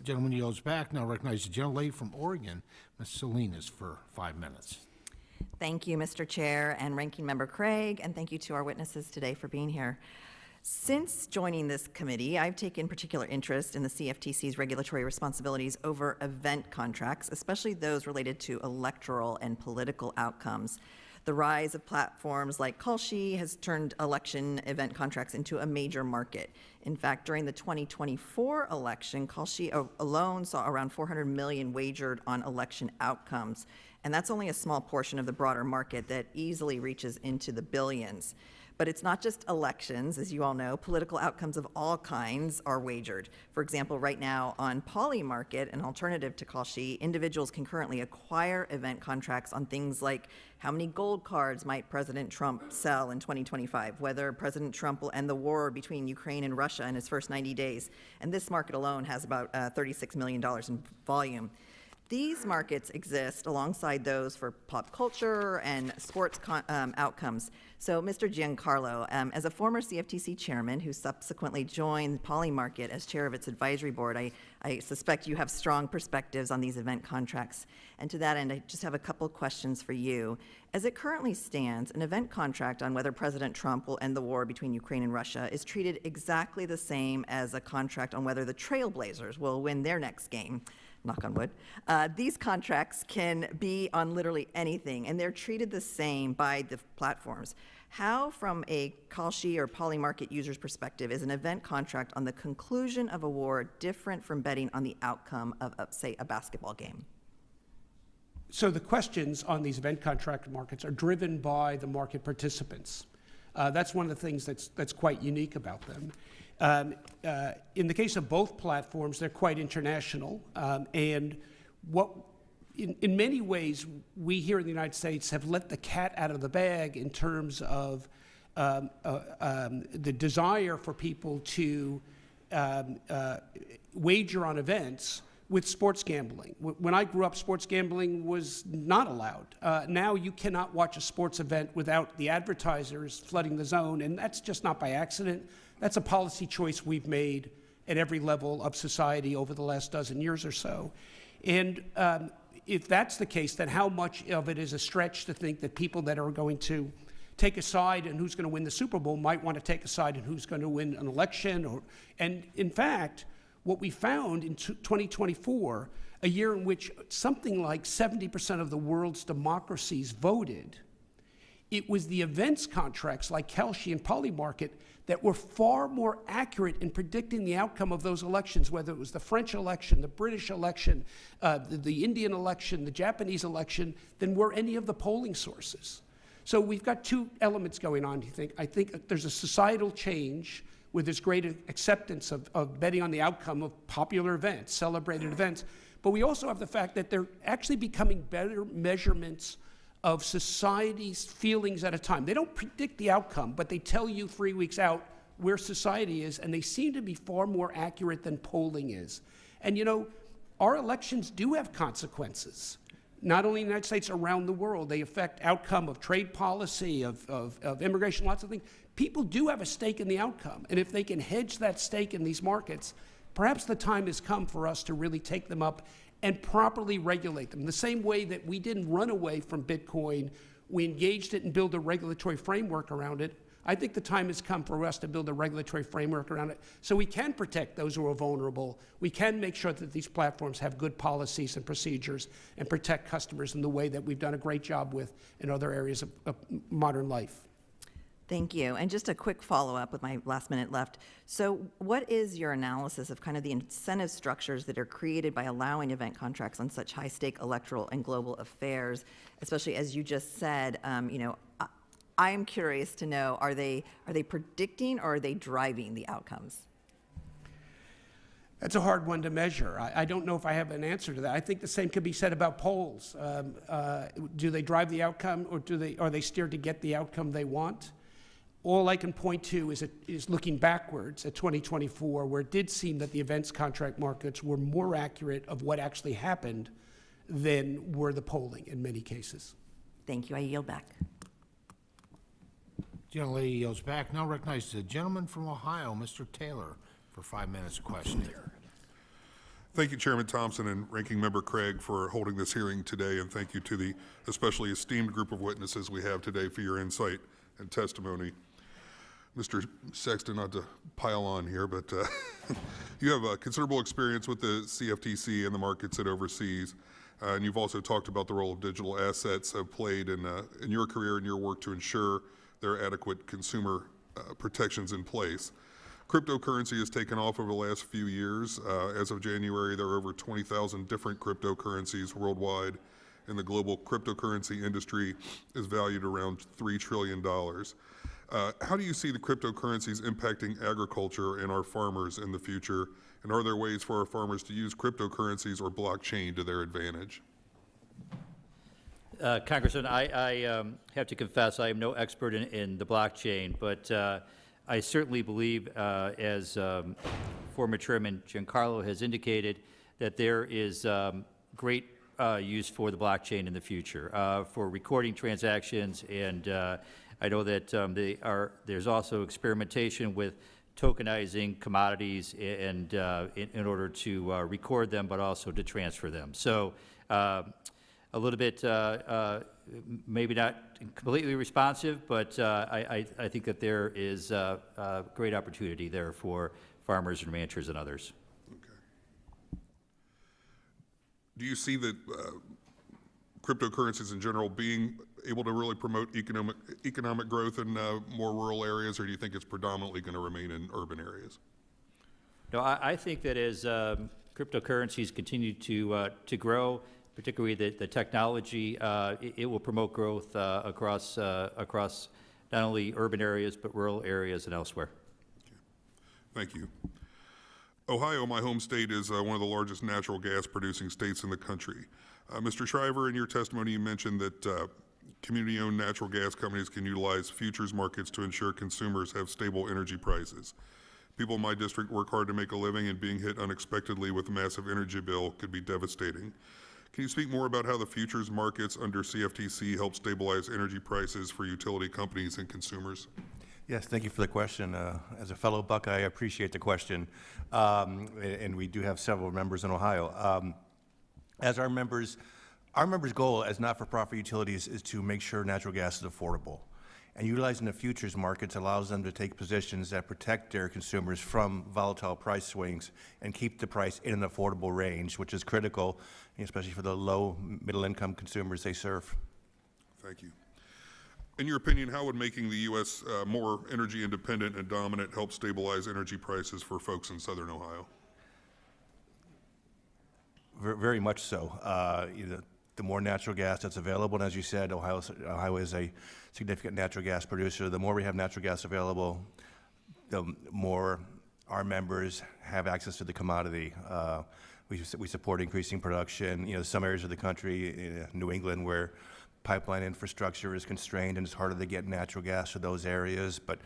Gentleman yields back. Now recognize the gentlelady from Oregon, Ms. Salinas, for 5 minutes. Thank you, Mr. Chair and Ranking Member Craig, and thank you to our witnesses today for being here. Since joining this committee, I've taken particular interest in the CFTC's regulatory responsibilities over event contracts, especially those related to electoral and political outcomes. The rise of platforms like Kalshi has turned election event contracts into a major market. In fact, during the 2024 election, Kalshi alone saw around 400 million wagered on election outcomes. And that's only a small portion of the broader market that easily reaches into the billions. But it's not just elections, as you all know. Political outcomes of all kinds are wagered. For example, right now on Polymarket, an alternative to Kalshi, individuals can currently acquire event contracts on things like how many gold cards might President Trump sell in 2025, whether President Trump will end the war between Ukraine and Russia in his first 90 days. And this market alone has about $36 million in volume. These markets exist alongside those for pop culture and sports outcomes. So, Mr. Giancarlo, as a former CFTC chairman who subsequently joined Polymarket as chair of its advisory board, I suspect you have strong perspectives on these event contracts. And to that end, I just have a couple questions for you. As it currently stands, an event contract on whether President Trump will end the war between Ukraine and Russia is treated exactly the same as a contract on whether the Trailblazers will win their next game. Knock on wood. These contracts can be on literally anything, and they're treated the same by the platforms. How, from a Kalshi or Polymarket user's perspective, is an event contract on the conclusion of a war different from betting on the outcome of, say, a basketball game? So the questions on these event contract markets are driven by the market participants. That's one of the things that's quite unique about them. In the case of both platforms, they're quite international, and in many ways, we here in the United States have let the cat out of the bag in terms of the desire for people to wager on events with sports gambling. When I grew up, sports gambling was not allowed. Now you cannot watch a sports event without the advertisers flooding the zone, and that's just not by accident. That's a policy choice we've made at every level of society over the last dozen years or so. And if that's the case, then how much of it is a stretch to think that people that are going to take a side in who's going to win the Super Bowl might want to take a side in who's going to win an election? And in fact, what we found in 2024, a year in which something like 70% of the world's democracies voted, it was the events contracts like Kalshi and Polymarket that were far more accurate in predicting the outcome of those elections, whether it was the French election, the British election, the Indian election, the Japanese election, than were any of the polling sources. So we've got two elements going on, I think there's a societal change with this great acceptance of betting on the outcome of popular events, celebrated events. But we also have the fact that they're actually becoming better measurements of society's feelings at a time. They don't predict the outcome, but they tell you 3 weeks out where society is, and they seem to be far more accurate than polling is. And you know, our elections do have consequences, not only in the United States, around the world. They affect outcome of trade policy, of immigration, lots of things. People do have a stake in the outcome, and if they can hedge that stake in these markets, perhaps the time has come for us to really take them up and properly regulate them. The same way that we didn't run away from Bitcoin, we engaged it and built a regulatory framework around it. I think the time has come for us to build a regulatory framework around it so we can protect those who are vulnerable. We can make sure that these platforms have good policies and procedures and protect customers in the way that we've done a great job with in other areas of modern life. Thank you. And just a quick follow-up with my last minute left. So what is your analysis of kind of the incentive structures that are created by allowing event contracts on such high-stake electoral and global affairs, especially as you just said, I am curious to know, are they predicting or are they driving the outcomes? That's a hard one to measure. I don't know if I have an answer to that. I think the same could be said about polls. Do they drive the outcome, or are they steered to get the outcome they want? All I can point to is looking backwards at 2024, where it did seem that the events contract markets were more accurate of what actually happened than were the polling in many cases. Thank you. I yield back. Gentlelady yields back. Now recognize the gentleman from Ohio, Mr. Taylor, for 5 minutes of questioning. Thank you, Chairman Thompson and Ranking Member Craig, for holding this hearing today, and thank you to the especially esteemed group of witnesses we have today for your insight and testimony. Mr. Sexton, not to pile on here, but you have considerable experience with the CFTC and the markets it oversees, and you've also talked about the role of digital assets have played in your career and your work to ensure there are adequate consumer protections in place. Cryptocurrency has taken off over the last few years. As of January, there are over 20,000 different cryptocurrencies worldwide, and the global cryptocurrency industry is valued around $3 trillion. How do you see the cryptocurrencies impacting agriculture and our farmers in the future? And are there ways for our farmers to use cryptocurrencies or blockchain to their advantage? Congressman, I have to confess I am no expert in the blockchain, but I certainly believe, as former Chairman Giancarlo has indicated, that there is great use for the blockchain in the future for recording transactions, and I know that there's also experimentation with tokenizing commodities and in order to record them, but also to transfer them. So a little bit, maybe not completely responsive, but I think that there is a great opportunity there for farmers and ranchers and others. Okay. Do you see that cryptocurrencies in general being able to really promote economic growth in more rural areas, or do you think it's predominantly going to remain in urban areas? No, I think that as cryptocurrencies continue to grow, particularly the technology, it will promote growth across not only urban areas, but rural areas and elsewhere. Okay. Thank you. Ohio, my home state, is one of the largest natural gas producing states in the country. Mr. Schryver, in your testimony, you mentioned that community-owned natural gas companies can utilize futures markets to ensure consumers have stable energy prices. People in my district work hard to make a living, and being hit unexpectedly with a massive energy bill could be devastating. Can you speak more about how the futures markets under CFTC help stabilize energy prices for utility companies and consumers? Yes, thank you for the question. As a fellow Buckeye, I appreciate the question. And we do have several members in Ohio. As our members' goal as not-for-profit utilities is to make sure natural gas is affordable. And utilizing the futures markets allows them to take positions that protect their consumers from volatile price swings and keep the price in an affordable range, which is critical, especially for the low middle-income consumers they serve. Thank you. In your opinion, how would making the U.S. More energy independent and dominant help stabilize energy prices for folks in Southern Ohio? Very much so. The more natural gas that's available, and as you said, Ohio is a significant natural gas producer. The more we have natural gas available, the more our members have access to the commodity. We support increasing production. Some areas of the country, New England, where pipeline infrastructure is constrained and it's harder to get natural gas to those areas, but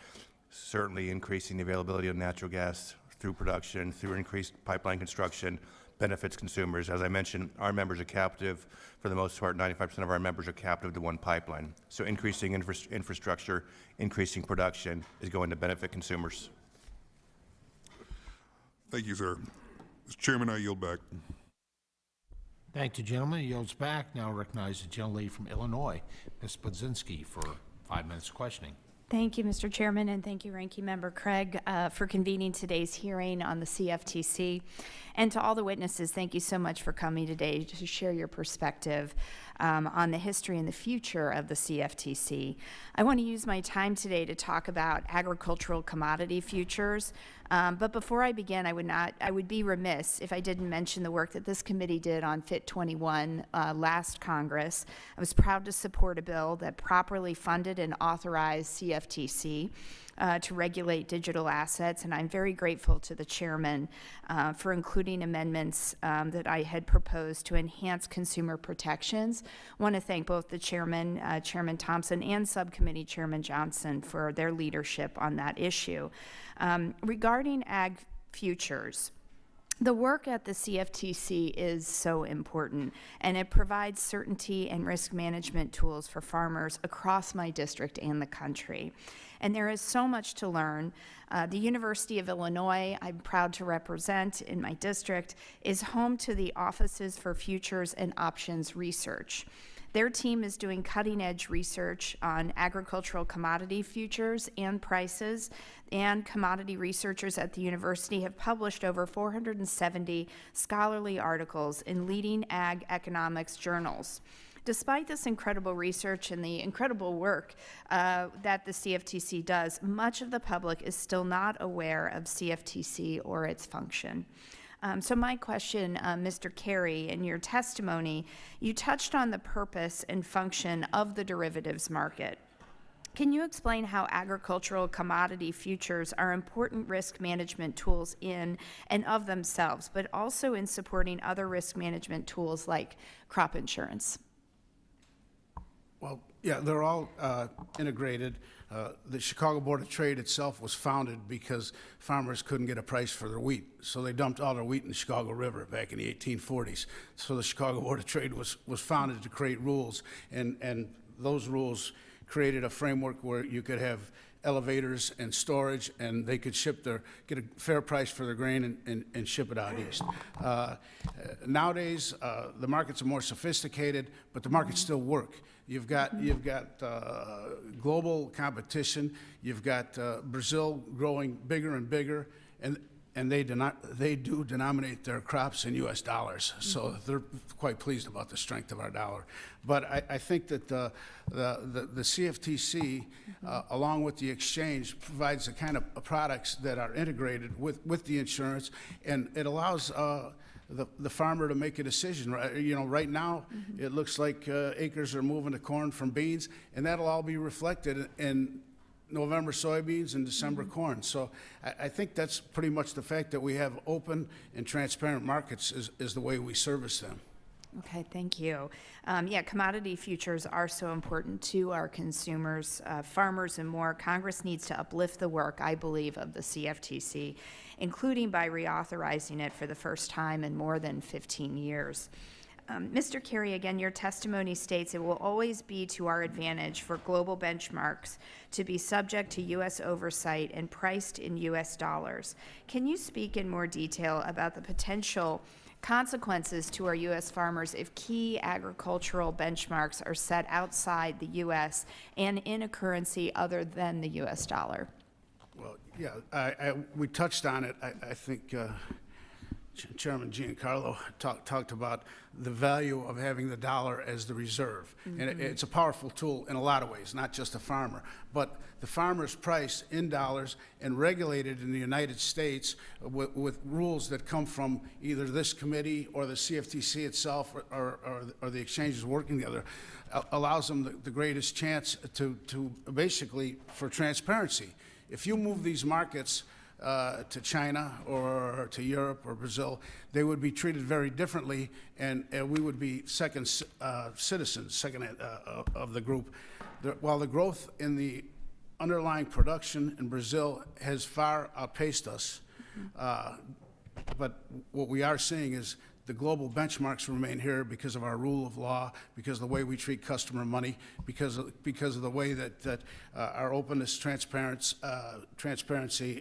certainly increasing the availability of natural gas through production, through increased pipeline construction, benefits consumers. As I mentioned, our members are captive. For the most part, 95% of our members are captive to one pipeline. So increasing infrastructure, increasing production is going to benefit consumers. Thank you, sir. Mr. Chairman, I yield back. Thank you, gentleman. He yields back. Now recognize the gentlelady from Illinois, Ms. Budzinski, for 5 minutes of questioning. Thank you, Mr. Chairman, and thank you, Ranking Member Craig, for convening today's hearing on the CFTC. And to all the witnesses, thank you so much for coming today to share your perspective on the history and the future of the CFTC. I want to use my time today to talk about agricultural commodity futures. But before I begin, I would be remiss if I didn't mention the work that this committee did on FIT 21 last Congress. I was proud to support a bill that properly funded and authorized CFTC to regulate digital assets, and I'm very grateful to the chairman for including amendments that I had proposed to enhance consumer protections. I want to thank both the chairman, Chairman Thompson, and Subcommittee Chairman Johnson for their leadership on that issue. Regarding ag futures, the work at the CFTC is so important, and it provides certainty and risk management tools for farmers across my district and the country. And there is so much to learn. The University of Illinois, I'm proud to represent in my district, is home to the Offices for Futures and Options Research. Their team is doing cutting-edge research on agricultural commodity futures and prices, and commodity researchers at the university have published over 470 scholarly articles in leading ag economics journals. Despite this incredible research and the incredible work that the CFTC does, much of the public is still not aware of CFTC or its function. So my question, Mr. Carey, in your testimony, you touched on the purpose and function of the derivatives market. Can you explain how agricultural commodity futures are important risk management tools in and of themselves, but also in supporting other risk management tools like crop insurance? Well, yeah, they're all integrated. The Chicago Board of Trade itself was founded because farmers couldn't get a price for their wheat, so they dumped all their wheat in the Chicago River back in the 1840s. So the Chicago Board of Trade was founded to create rules, and those rules created a framework where you could have elevators and storage, and they could get a fair price for their grain and ship it out east. Nowadays, the markets are more sophisticated, but the markets still work. You've got global competition. You've got Brazil growing bigger and bigger, and they do denominate their crops in U.S. dollars. So they're quite pleased about the strength of our dollar. But I think that the CFTC, along with the exchange, provides the kind of products that are integrated with the insurance, and it allows the farmer to make a decision. Right now, it looks like acres are moving to corn from beans, and that'll all be reflected in November soybeans and December corn. So I think that's pretty much the fact that we have open and transparent markets is the way we service them. Okay, thank you. Yeah, commodity futures are so important to our consumers, farmers, and more. Congress needs to uplift the work, I believe, of the CFTC, including by reauthorizing it for the first time in more than 15 years. Mr. Carey, again, your testimony states it will always be to our advantage for global benchmarks to be subject to U.S. oversight and priced in U.S. dollars. Can you speak in more detail about the potential consequences to our U.S. farmers if key agricultural benchmarks are set outside the U.S. and in a currency other than the U.S. dollar? Well, yeah, we touched on it. I think Chairman Giancarlo talked about the value of having the dollar as the reserve. And it's a powerful tool in a lot of ways, not just the farmer. But the farmer's price in dollars and regulated in the United States with rules that come from either this committee or the CFTC itself or the exchanges working together allows them the greatest chance to basically for transparency. If you move these markets to China or to Europe or Brazil, they would be treated very differently, and we would be second citizens of the group. While the growth in the underlying production in Brazil has far outpaced us, but what we are seeing is the global benchmarks remain here because of our rule of law, because of the way we treat customer money, because of the way that our openness, transparency,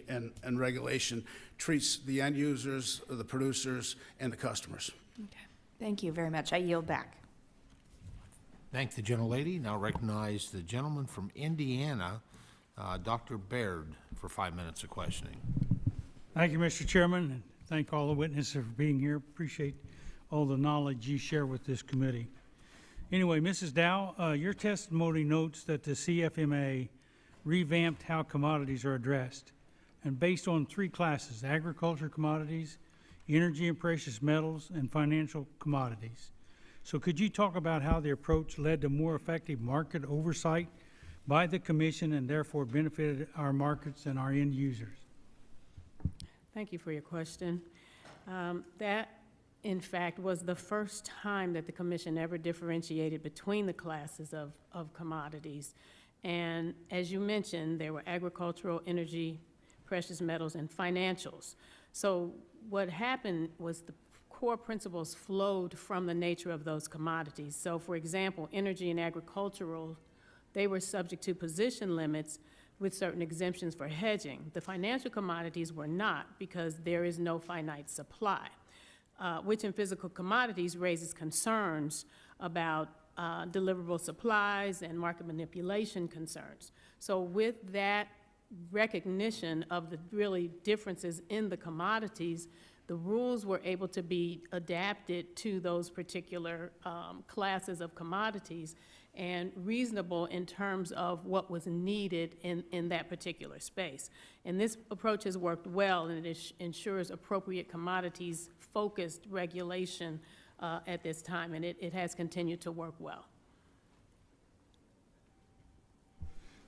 and regulation treats the end users, the producers, and the customers. Okay. Thank you very much. I yield back. Thank the gentlelady. Now recognize the gentleman from Indiana, Dr. Baird for 5 minutes of questioning. Thank you, Mr. Chairman, and thank all the witnesses for being here. Appreciate all the knowledge you share with this committee. Anyway, Mrs. Dow, your testimony notes that the CFMA revamped how commodities are addressed, and based on 3 classes: agriculture commodities, energy and precious metals, and financial commodities. So could you talk about how the approach led to more effective market oversight by the Commission and therefore benefited our markets and our end users? Thank you for your question. That, in fact, was the first time that the Commission ever differentiated between the classes of commodities. And as you mentioned, there were agricultural, energy, precious metals, and financials. So what happened was the core principles flowed from the nature of those commodities. So for example, energy and agricultural, they were subject to position limits with certain exemptions for hedging. The financial commodities were not, because there is no finite supply, which in physical commodities raises concerns about deliverable supplies and market manipulation concerns. So with that recognition of the really differences in the commodities, the rules were able to be adapted to those particular classes of commodities and reasonable in terms of what was needed in that particular space. And this approach has worked well, and it ensures appropriate commodities-focused regulation at this time, and it has continued to work well.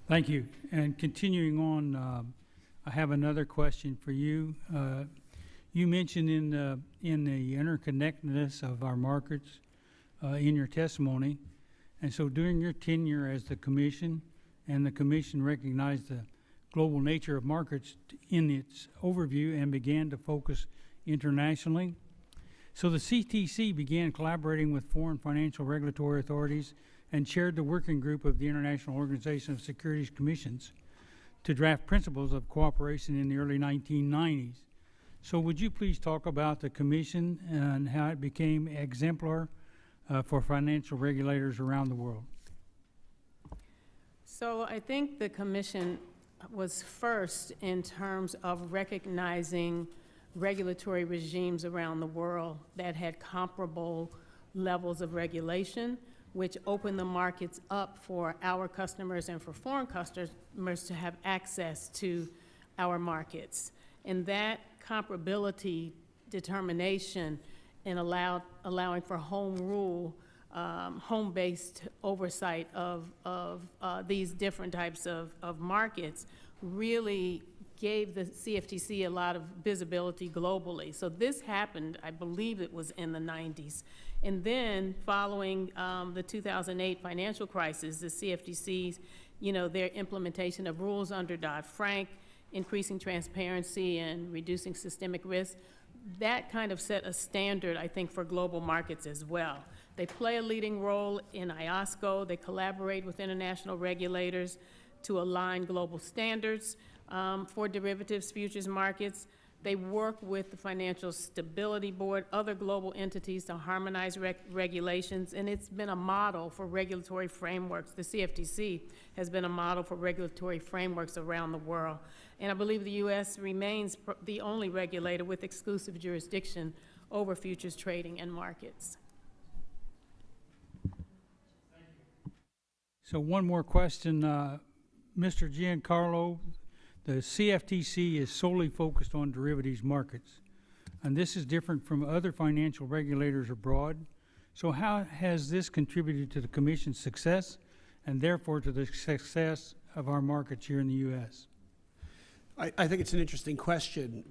Thank you. And continuing on, I have another question for you. You mentioned in the interconnectedness of our markets in your testimony, and so during your tenure as the Commission, and the Commission recognized the global nature of markets in its overview and began to focus internationally. So the CTC began collaborating with foreign financial regulatory authorities and chaired the working group of the International Organization of Securities Commissions to draft principles of cooperation in the early 1990s. So would you please talk about the Commission and how it became exemplar for financial regulators around the world? So I think the Commission was first in terms of recognizing regulatory regimes around the world that had comparable levels of regulation, which opened the markets up for our customers and for foreign customers to have access to our markets. And that comparability determination and allowing for home rule, home-based oversight of these different types of markets really gave the CFTC a lot of visibility globally. So this happened, I believe it was in the 90s. And then following the 2008 financial crisis, the CFTC's, their implementation of rules under Dodd-Frank, increasing transparency and reducing systemic risk, that kind of set a standard, I think, for global markets as well. They play a leading role in IOSCO. They collaborate with international regulators to align global standards for derivatives futures markets. They work with the Financial Stability Board, other global entities to harmonize regulations, and it's been a model for regulatory frameworks. The CFTC has been a model for regulatory frameworks around the world. And I believe the U.S. remains the only regulator with exclusive jurisdiction over futures trading and markets. So one more question. Mr. Giancarlo, the CFTC is solely focused on derivatives markets, and this is different from other financial regulators abroad. So how has this contributed to the Commission's success and therefore to the success of our markets here in the U.S.? I think it's an interesting question.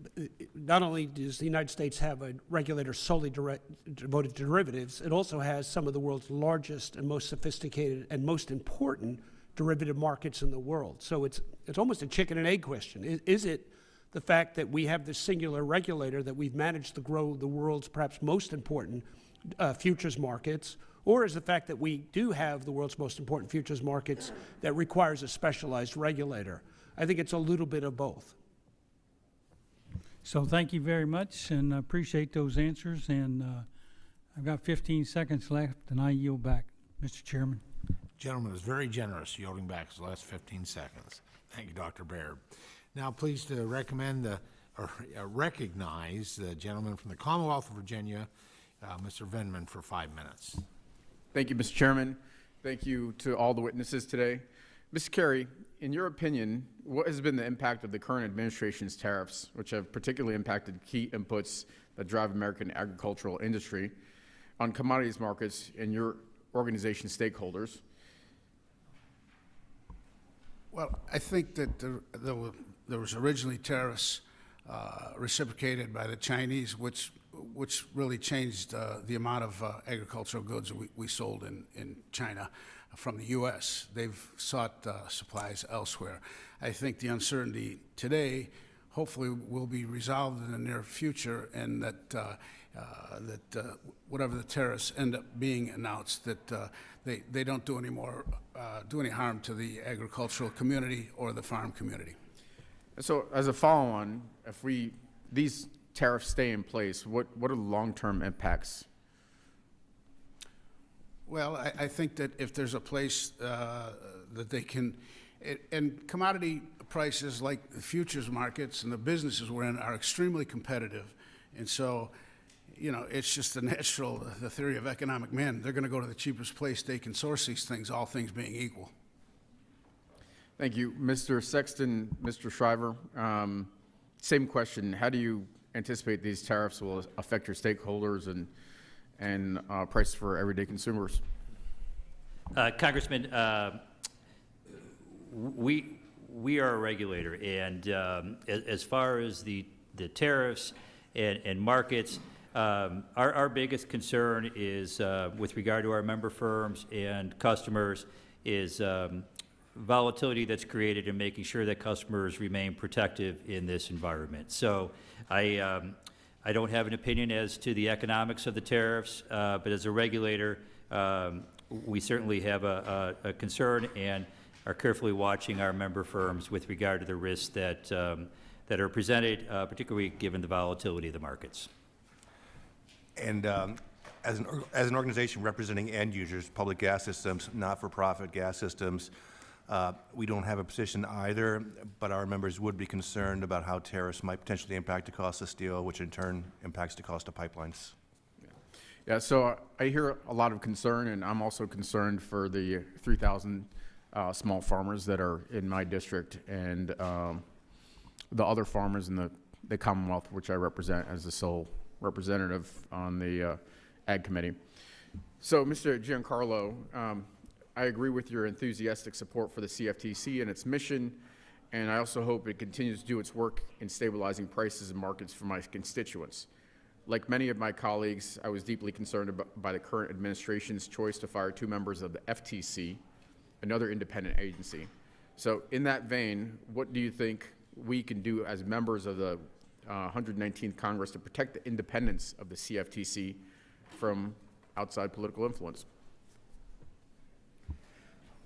Not only does the United States have a regulator solely devoted to derivatives, it also has some of the world's largest and most sophisticated and most important derivative markets in the world. So it's almost a chicken and egg question. Is it the fact that we have this singular regulator that we've managed to grow the world's perhaps most important futures markets, or is the fact that we do have the world's most important futures markets that requires a specialized regulator? I think it's a little bit of both. So thank you very much, and I appreciate those answers. And I've got 15 seconds left, and I yield back, Mr. Chairman. Gentleman is very generous, yielding back his last 15 seconds. Thank you, Dr. Baird. Now, pleased to recognize the gentleman from the Commonwealth of Virginia, Mr. Vindman, for 5 minutes. Thank you, Mr. Chairman. Thank you to all the witnesses today. Mr. Carey, in your opinion, what has been the impact of the current administration's tariffs, which have particularly impacted key inputs that drive American agricultural industry, on commodities markets and your organization's stakeholders? Well, I think that there was originally tariffs reciprocated by the Chinese, which really changed the amount of agricultural goods we sold in China from the U.S. They've sought supplies elsewhere. I think the uncertainty today hopefully will be resolved in the near future, and that whatever the tariffs end up being announced, that they don't do any harm to the agricultural community or the farm community. So, as a follow-on, if these tariffs stay in place, what are the long-term impacts? Well, I think that if there's a place that they can, and commodity prices like the futures markets and the businesses we're in are extremely competitive, and so, you know, it's just the theory of economic man. They're going to go to the cheapest place they can source these things, all things being equal. Thank you. Mr. Sexton, Mr. Schryver, same question. How do you anticipate these tariffs will affect your stakeholders and prices for everyday consumers? Congressman, we are a regulator, and as far as the tariffs and markets, our biggest concern is with regard to our member firms and customers is volatility that's created and making sure that customers remain protective in this environment. So I don't have an opinion as to the economics of the tariffs, but as a regulator, we certainly have a concern and are carefully watching our member firms with regard to the risks that are presented, particularly given the volatility of the markets. And as an organization representing end users, public gas systems, not-for-profit gas systems, we don't have a position either, but our members would be concerned about how tariffs might potentially impact the cost of steel, which in turn impacts the cost of pipelines. Yeah, so I hear a lot of concern, and I'm also concerned for the 3,000 small farmers that are in my district and the other farmers in the Commonwealth, which I represent as the sole representative on the Ag Committee. So, Mr. Giancarlo, I agree with your enthusiastic support for the CFTC and its mission, and I also hope it continues to do its work in stabilizing prices and markets for my constituents. Like many of my colleagues, I was deeply concerned by the current administration's choice to fire 2 members of the FTC, another independent agency. So in that vein, what do you think we can do as members of the 119th Congress to protect the independence of the CFTC from outside political influence?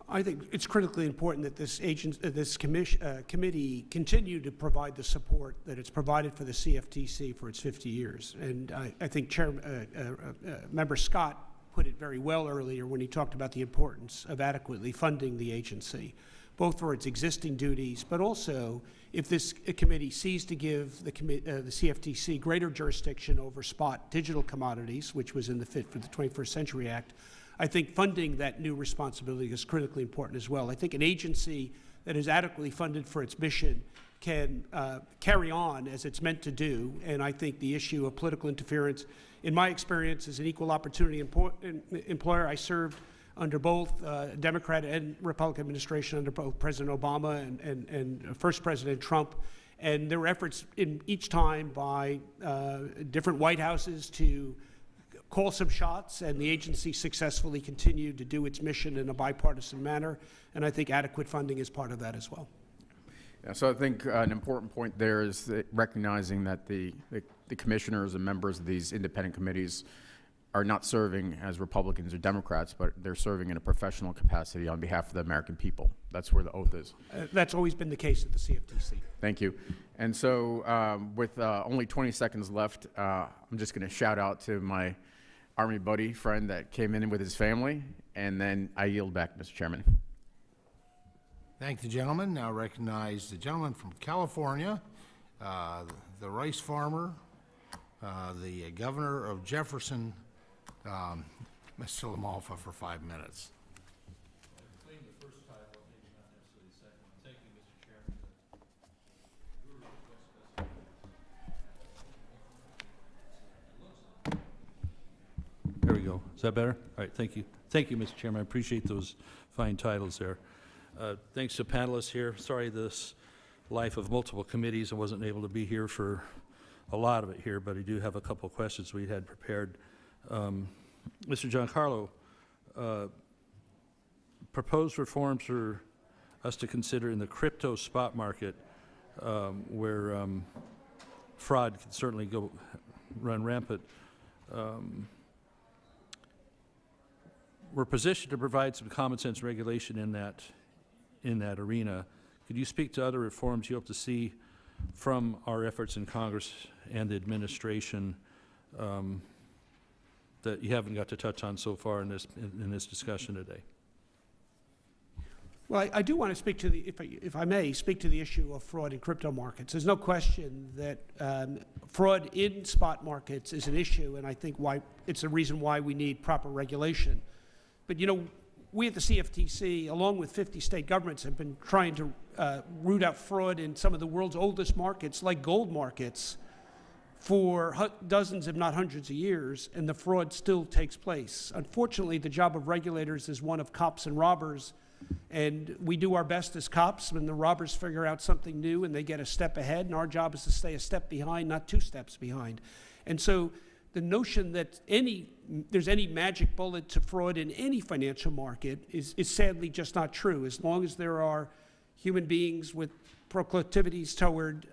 I think it's critically important that this committee continue to provide the support that it's provided for the CFTC for its 50 years. And I think Member Scott put it very well earlier when he talked about the importance of adequately funding the agency, both for its existing duties, but also if this committee sees to give the CFTC greater jurisdiction over spot digital commodities, which was in the Fit for the 21st Century Act, I think funding that new responsibility is critically important as well. I think an agency that is adequately funded for its mission can carry on as it's meant to do, and I think the issue of political interference, in my experience as an equal opportunity employer, I served under both Democrat and Republican administration under both President Obama and First President Trump, and there were efforts in each time by different White Houses to call some shots, and the agency successfully continued to do its mission in a bipartisan manner, and I think adequate funding is part of that as well. Yeah, so I think an important point there is that recognizing that the commissioners and members of these independent committees are not serving as Republicans or Democrats, but they're serving in a professional capacity on behalf of the American people. That's where the oath is. That's always been the case at the CFTC. Thank you. And so with only 20 seconds left, I'm just going to shout out to my Army buddy, friend that came in with his family, and then I yield back, Mr. Chairman. Thank the gentleman. Now recognize the gentleman from California, the rice farmer, the governor of Jefferson, Mr. Lamalfa, for 5 minutes. There we go. Is that better? All right, thank you. Thank you, Mr. Chairman. I appreciate those fine titles there. Thanks to panelists here. Sorry this life of multiple committees, I wasn't able to be here for a lot of it here, but I do have a couple of questions we had prepared. Mr. Giancarlo, proposed reforms for us to consider in the crypto spot market, where fraud can certainly run rampant. We're positioned to provide some common sense regulation in that arena. Could you speak to other reforms you hope to see from our efforts in Congress and the administration that you haven't got to touch on so far in this discussion today? Well, I do want to speak to the, if I may, speak to the issue of fraud in crypto markets. There's no question that fraud in spot markets is an issue, and I think it's a reason why we need proper regulation. But, you know, we at the CFTC, along with 50 state governments, have been trying to root out fraud in some of the world's oldest markets, like gold markets, for dozens, if not hundreds of years, and the fraud still takes place. Unfortunately, the job of regulators is one of cops and robbers, and we do our best as cops when the robbers figure out something new and they get a step ahead, and our job is to stay a step behind, not 2 steps behind. And so the notion that there's any magic bullet to fraud in any financial market is sadly just not true. As long as there are human beings with proclivities toward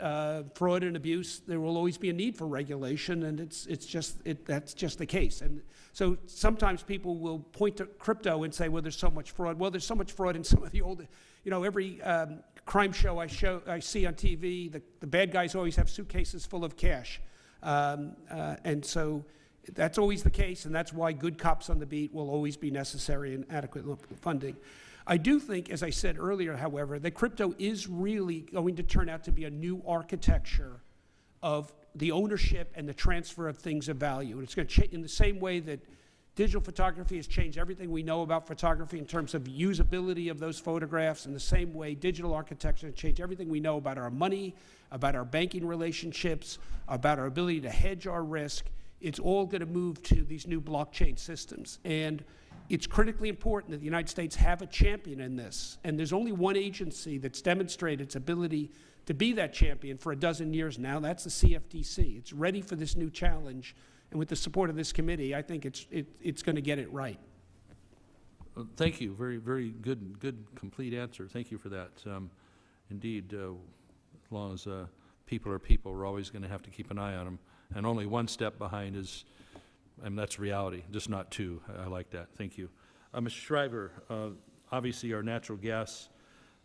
fraud and abuse, there will always be a need for regulation, and that's just the case. And so sometimes people will point to crypto and say, well, there's so much fraud. Well, there's so much fraud in some of the old, you know, every crime show I see on TV, the bad guys always have suitcases full of cash. And so that's always the case, and that's why good cops on the beat will always be necessary and adequate funding. I do think, as I said earlier, however, that crypto is really going to turn out to be a new architecture of the ownership and the transfer of things of value. And it's going to change in the same way that digital photography has changed everything we know about photography in terms of usability of those photographs. In the same way, digital architecture has changed everything we know about our money, about our banking relationships, about our ability to hedge our risk. It's all going to move to these new blockchain systems. And it's critically important that the United States have a champion in this. And there's only one agency that's demonstrated its ability to be that champion for a dozen years now. That's the CFTC. It's ready for this new challenge. And with the support of this committee, I think it's going to get it right. Thank you. Very, very good, complete answer. Thank you for that. Indeed, as long as people are people, we're always going to have to keep an eye on them. And only one step behind is, and that's reality, just not 2. I like that. Thank you. Mr. Schryver, obviously our natural gas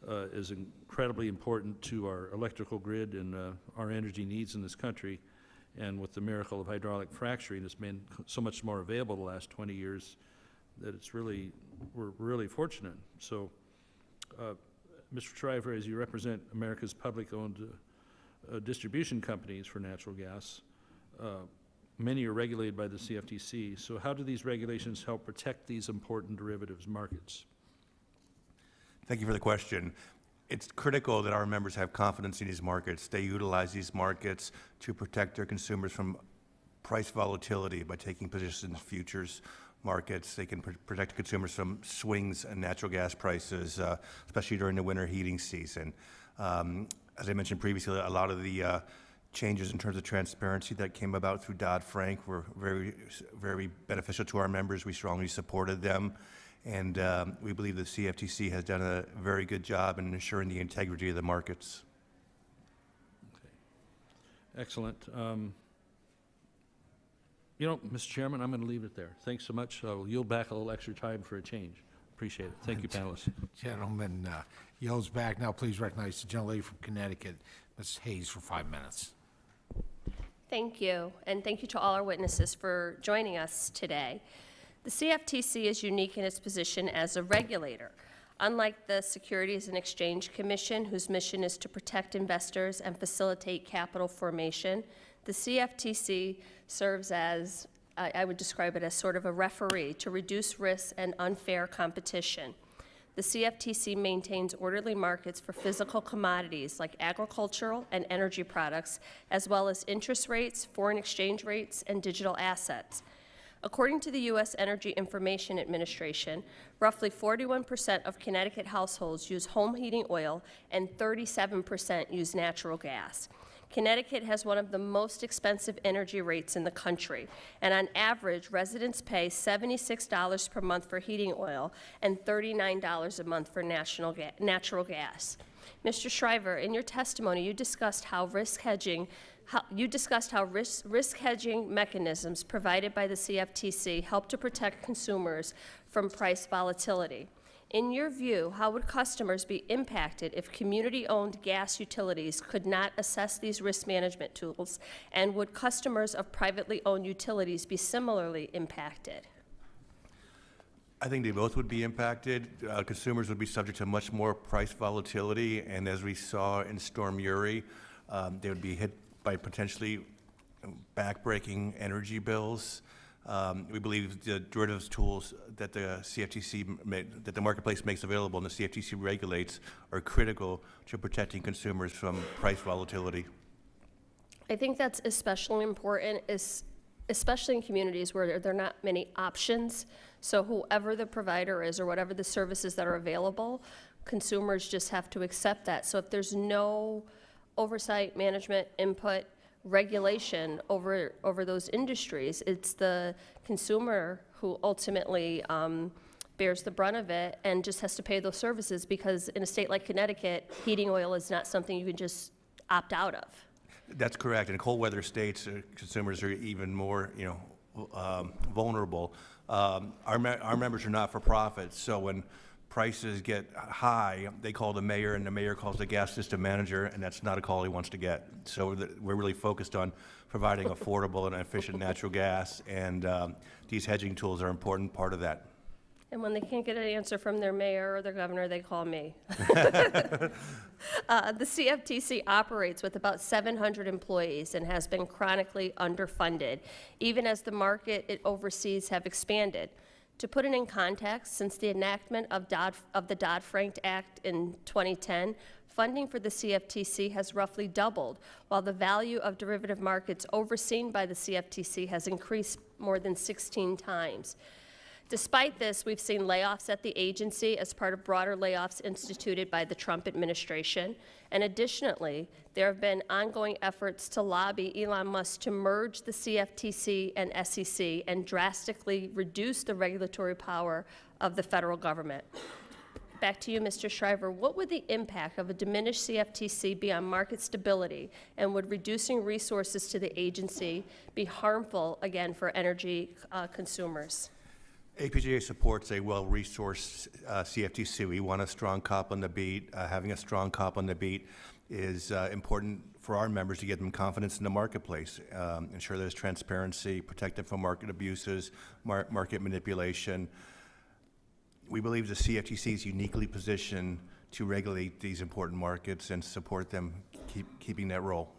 is incredibly important to our electrical grid and our energy needs in this country. And with the miracle of hydraulic fracturing, it's been so much more available the last 20 years that we're really fortunate. So, Mr. Schryver, as you represent America's public-owned distribution companies for natural gas, many are regulated by the CFTC. So how do these regulations help protect these important derivatives markets? Thank you for the question. It's critical that our members have confidence in these markets. They utilize these markets to protect their consumers from price volatility by taking positions in futures markets. They can protect consumers from swings in natural gas prices, especially during the winter heating season. As I mentioned previously, a lot of the changes in terms of transparency that came about through Dodd-Frank were very, very beneficial to our members. We strongly supported them. And we believe the CFTC has done a very good job in ensuring the integrity of the markets. Okay. Excellent. You know, Mr. Chairman, I'm going to leave it there. Thanks so much. I'll yield back a little extra time for a change. Appreciate it. Thank you, panelists. Gentleman yields back. Now please recognize the gentlelady from Connecticut, Ms. Hayes, for 5 minutes. Thank you, and thank you to all our witnesses for joining us today. The CFTC is unique in its position as a regulator. Unlike the Securities and Exchange Commission, whose mission is to protect investors and facilitate capital formation, the CFTC serves as, I would describe it as sort of a referee to reduce risks and unfair competition. The CFTC maintains orderly markets for physical commodities like agricultural and energy products, as well as interest rates, foreign exchange rates, and digital assets. According to the U.S. Energy Information Administration, roughly 41% of Connecticut households use home heating oil and 37% use natural gas. Connecticut has one of the most expensive energy rates in the country, and on average, residents pay $76 per month for heating oil and $39 a month for natural gas. Mr. Schryver, in your testimony, you discussed how risk hedging mechanisms provided by the CFTC help to protect consumers from price volatility. In your view, how would customers be impacted if community-owned gas utilities could not assess these risk management tools, and would customers of privately owned utilities be similarly impacted? I think they both would be impacted. Consumers would be subject to much more price volatility, and as we saw in Storm Uri, they would be hit by potentially backbreaking energy bills. We believe the derivatives tools that the CFTC, that the marketplace makes available and the CFTC regulates are critical to protecting consumers from price volatility. I think that's especially important, especially in communities where there are not many options. So whoever the provider is or whatever the services that are available, consumers just have to accept that. So if there's no oversight, management, input, regulation over those industries, it's the consumer who ultimately bears the brunt of it and just has to pay those services, because in a state like Connecticut, heating oil is not something you can just opt out of. That's correct. In cold weather states, consumers are even more, vulnerable. Our members are not for profit, so when prices get high, they call the mayor, and the mayor calls the gas system manager, and that's not a call he wants to get. So we're really focused on providing affordable and efficient natural gas, and these hedging tools are an important part of that. And when they can't get an answer from their mayor or their governor, they call me. The CFTC operates with about 700 employees and has been chronically underfunded, even as the market it oversees have expanded. To put it in context, since the enactment of the Dodd-Frank Act in 2010, funding for the CFTC has roughly doubled, while the value of derivative markets overseen by the CFTC has increased more than 16 times. Despite this, we've seen layoffs at the agency as part of broader layoffs instituted by the Trump administration. And additionally, there have been ongoing efforts to lobby Elon Musk to merge the CFTC and SEC and drastically reduce the regulatory power of the federal government. Back to you, Mr. Schryver. What would the impact of a diminished CFTC be on market stability, and would reducing resources to the agency be harmful, again, for energy consumers? APGA supports a well-resourced CFTC. We want a strong cop on the beat. Having a strong cop on the beat is important for our members to give them confidence in the marketplace, ensure there's transparency, protect them from market abuses, market manipulation. We believe the CFTC is uniquely positioned to regulate these important markets and support them keeping that role.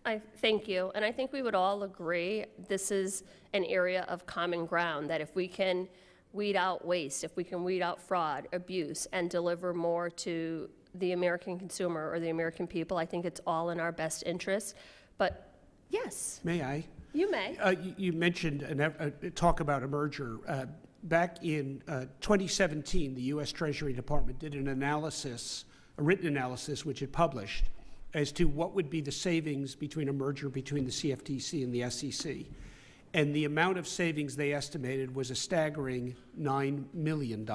I thank you, and I think we would all agree this is an area of common ground, that if we can weed out waste, if we can weed out fraud, abuse, and deliver more to the American consumer or the American people, I think it's all in our best interest. But yes. May I? You may. You mentioned talk about a merger. Back in 2017, the U.S. Treasury Department did an analysis, a written analysis, which it published, as to what would be the savings between a merger between the CFTC and the SEC. And the amount of savings they estimated was a staggering $9 million.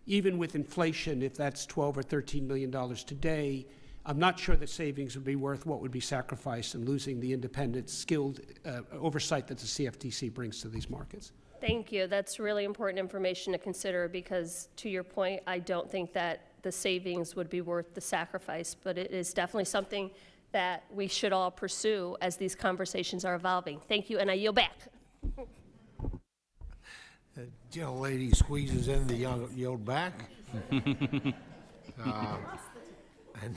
Even with inflation, if that's $12 or $13 million today, I'm not sure that savings would be worth what would be sacrificed in losing the independent, skilled oversight that the CFTC brings to these markets. Thank you. That's really important information to consider, because to your point, I don't think that the savings would be worth the sacrifice, but it is definitely something that we should all pursue as these conversations are evolving. Thank you, and I yield back. The gentlelady squeezes in the yield back. And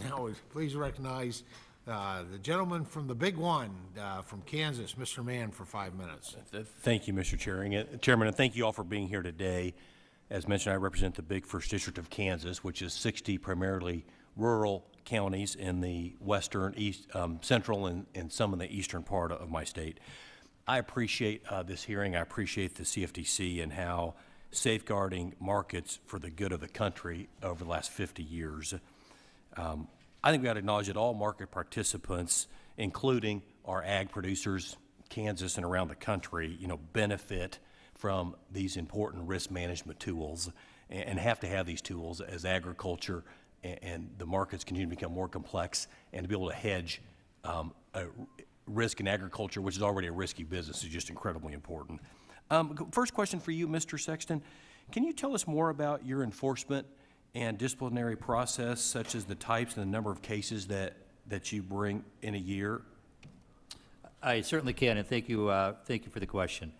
now, please recognize the gentleman from the big one, from Kansas, Mr. Mann, for 5 minutes. Thank you, Mr. Chairman, and thank you all for being here today. As mentioned, I represent the big 1st District of Kansas, which is 60 primarily rural counties in the western, central, and some in the eastern part of my state. I appreciate this hearing. I appreciate the CFTC and how safeguarding markets for the good of the country over the last 50 years. I think we got to acknowledge that all market participants, including our ag producers, Kansas and around the country, benefit from these important risk management tools and have to have these tools as agriculture and the markets continue to become more complex, and to be able to hedge risk in agriculture, which is already a risky business, is just incredibly important. First question for you, Mr. Sexton. Can you tell us more about your enforcement and disciplinary process, such as the types and the number of cases that you bring in a year? I certainly can, and thank you for the question.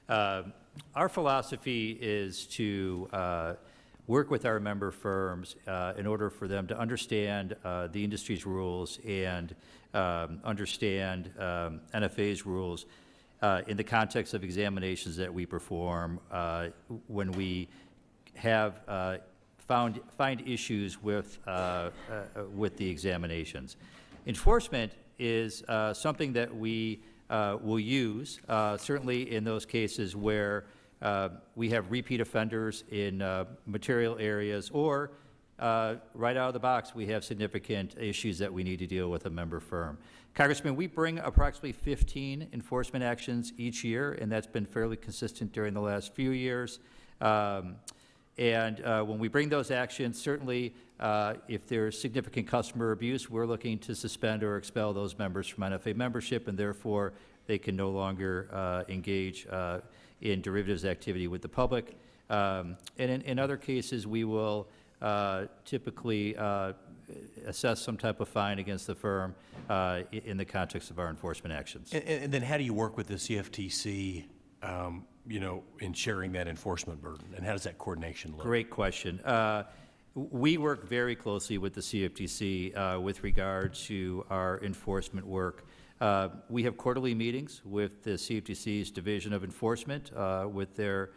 Our philosophy is to work with our member firms in order for them to understand the industry's rules and understand NFA's rules in the context of examinations that we perform when we have find issues with the examinations. Enforcement is something that we will use, certainly in those cases where we have repeat offenders in material areas, or right out of the box, we have significant issues that we need to deal with a member firm. Congressman, we bring approximately 15 enforcement actions each year, and that's been fairly consistent during the last few years. When we bring those actions, certainly if there's significant customer abuse, we're looking to suspend or expel those members from NFA membership, and therefore they can no longer engage in derivatives activity with the public. And in other cases, we will typically assess some type of fine against the firm in the context of our enforcement actions. And then how do you work with the CFTC, in sharing that enforcement burden, and how does that coordination look? Great question. We work very closely with the CFTC with regard to our enforcement work. We have quarterly meetings with the CFTC's Division of Enforcement, with their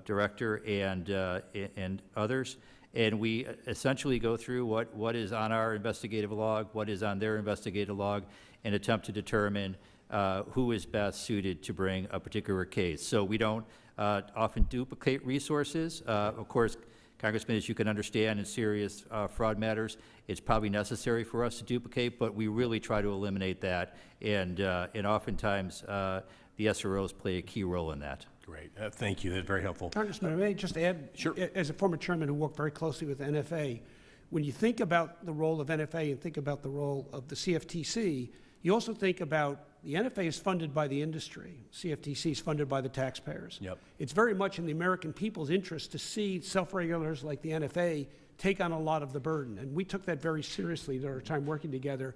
director and others, and we essentially go through what is on our investigative log, what is on their investigative log, and attempt to determine who is best suited to bring a particular case. So we don't often duplicate resources. Of course, Congressman, as you can understand, in serious fraud matters, it's probably necessary for us to duplicate, but we really try to eliminate that, and oftentimes the SROs play a key role in that. Great. Thank you. That's very helpful. Congressman, I may just add, Sure. As a former chairman who worked very closely with NFA, when you think about the role of NFA and think about the role of the CFTC, you also think about the NFA is funded by the industry. CFTC is funded by the taxpayers. Yep. It's very much in the American people's interest to see self-regulators like the NFA take on a lot of the burden. And we took that very seriously during our time working together.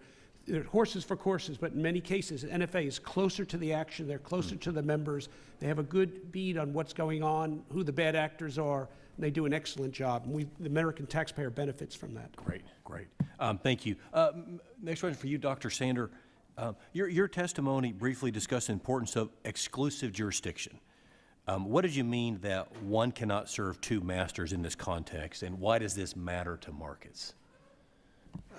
They're horses for courses, but in many cases, NFA is closer to the action. They're closer to the members. They have a good bead on what's going on, who the bad actors are, and they do an excellent job. And the American taxpayer benefits from that. Great. Thank you. Next question for you, Dr. Sandor. Your testimony briefly discussed the importance of exclusive jurisdiction. What did you mean that one cannot serve two masters in this context, and why does this matter to markets?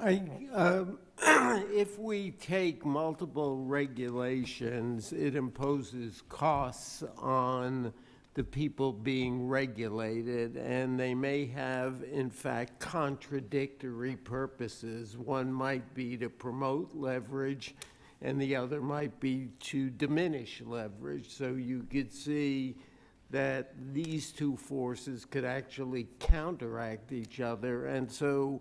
If we take multiple regulations, it imposes costs on the people being regulated, and they may have, in fact, contradictory purposes. One might be to promote leverage, and the other might be to diminish leverage. So you could see that these two forces could actually counteract each other. And so,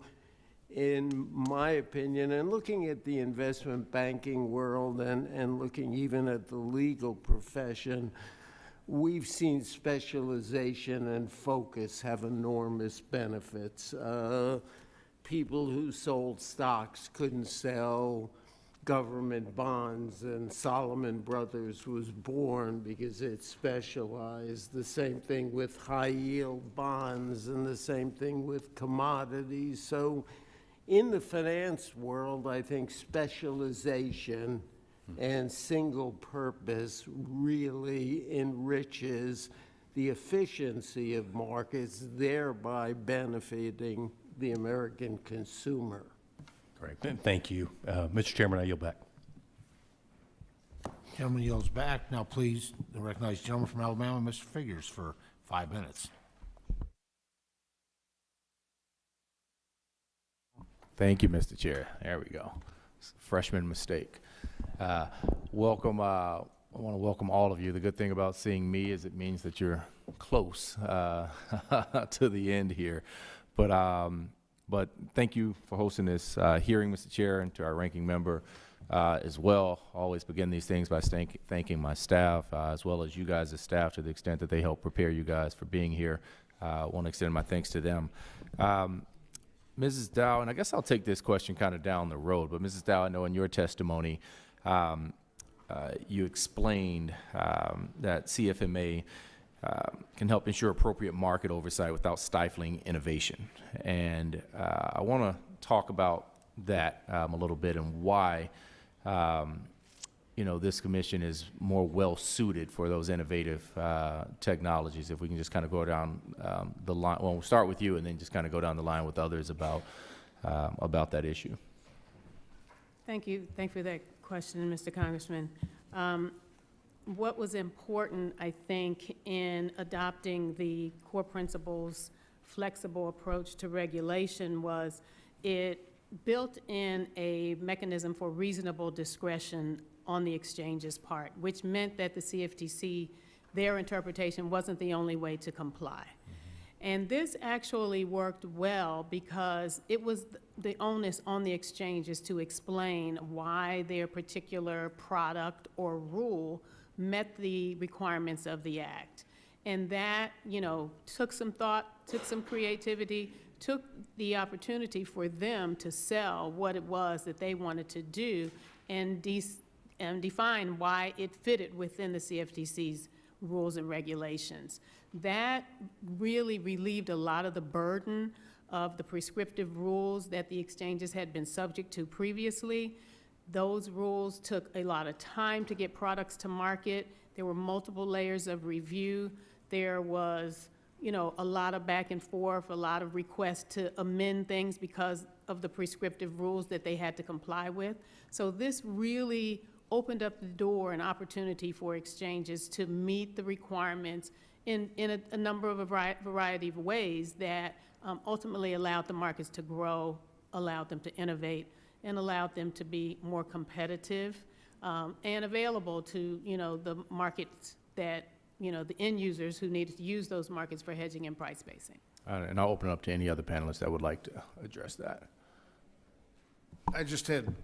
in my opinion, and looking at the investment banking world and looking even at the legal profession, we've seen specialization and focus have enormous benefits. People who sold stocks couldn't sell government bonds, and Solomon Brothers was born because it specialized. The same thing with high-yield bonds and the same thing with commodities. So in the finance world, I think specialization and single purpose really enriches the efficiency of markets, thereby benefiting the American consumer. Correct. Thank you. Mr. Chairman, I yield back. Gentleman yields back. Now please recognize the gentleman from Alabama, Mr. Figures, for 5 minutes. Thank you, Mr. Chair. There we go. Freshman mistake. Welcome. I want to welcome all of you. The good thing about seeing me is it means that you're close to the end here. But thank you for hosting this hearing, Mr. Chair, and to our ranking member as well. Always begin these things by thanking my staff, as well as you guys as staff, to the extent that they help prepare you guys for being here. I want to extend my thanks to them. Mrs. Dow, and I guess I'll take this question kind of down the road, but Mrs. Dow, I know in your testimony, you explained that CFMA can help ensure appropriate market oversight without stifling innovation. And I want to talk about that a little bit and why, this commission is more well-suited for those innovative technologies. If we can just kind of go down the line, well, we'll start with you and then just kind of go down the line with others about that issue. Thank you. Thank you for that question, Mr. Congressman. What was important, I think, in adopting the core principles flexible approach to regulation was it built in a mechanism for reasonable discretion on the exchange's part, which meant that the CFTC, their interpretation wasn't the only way to comply. And this actually worked well because it was the onus on the exchanges to explain why their particular product or rule met the requirements of the Act. And that, took some thought, took some creativity, took the opportunity for them to sell what it was that they wanted to do and define why it fitted within the CFTC's rules and regulations. That really relieved a lot of the burden of the prescriptive rules that the exchanges had been subject to previously. Those rules took a lot of time to get products to market. There were multiple layers of review. There was, a lot of back and forth, a lot of requests to amend things because of the prescriptive rules that they had to comply with. So this really opened up the door and opportunity for exchanges to meet the requirements in a number of a variety of ways that ultimately allowed the markets to grow, allowed them to innovate, and allowed them to be more competitive and available to, the markets that, the end users who needed to use those markets for hedging and price spacing. And I'll open it up to any other panelists that would like to address that. I just had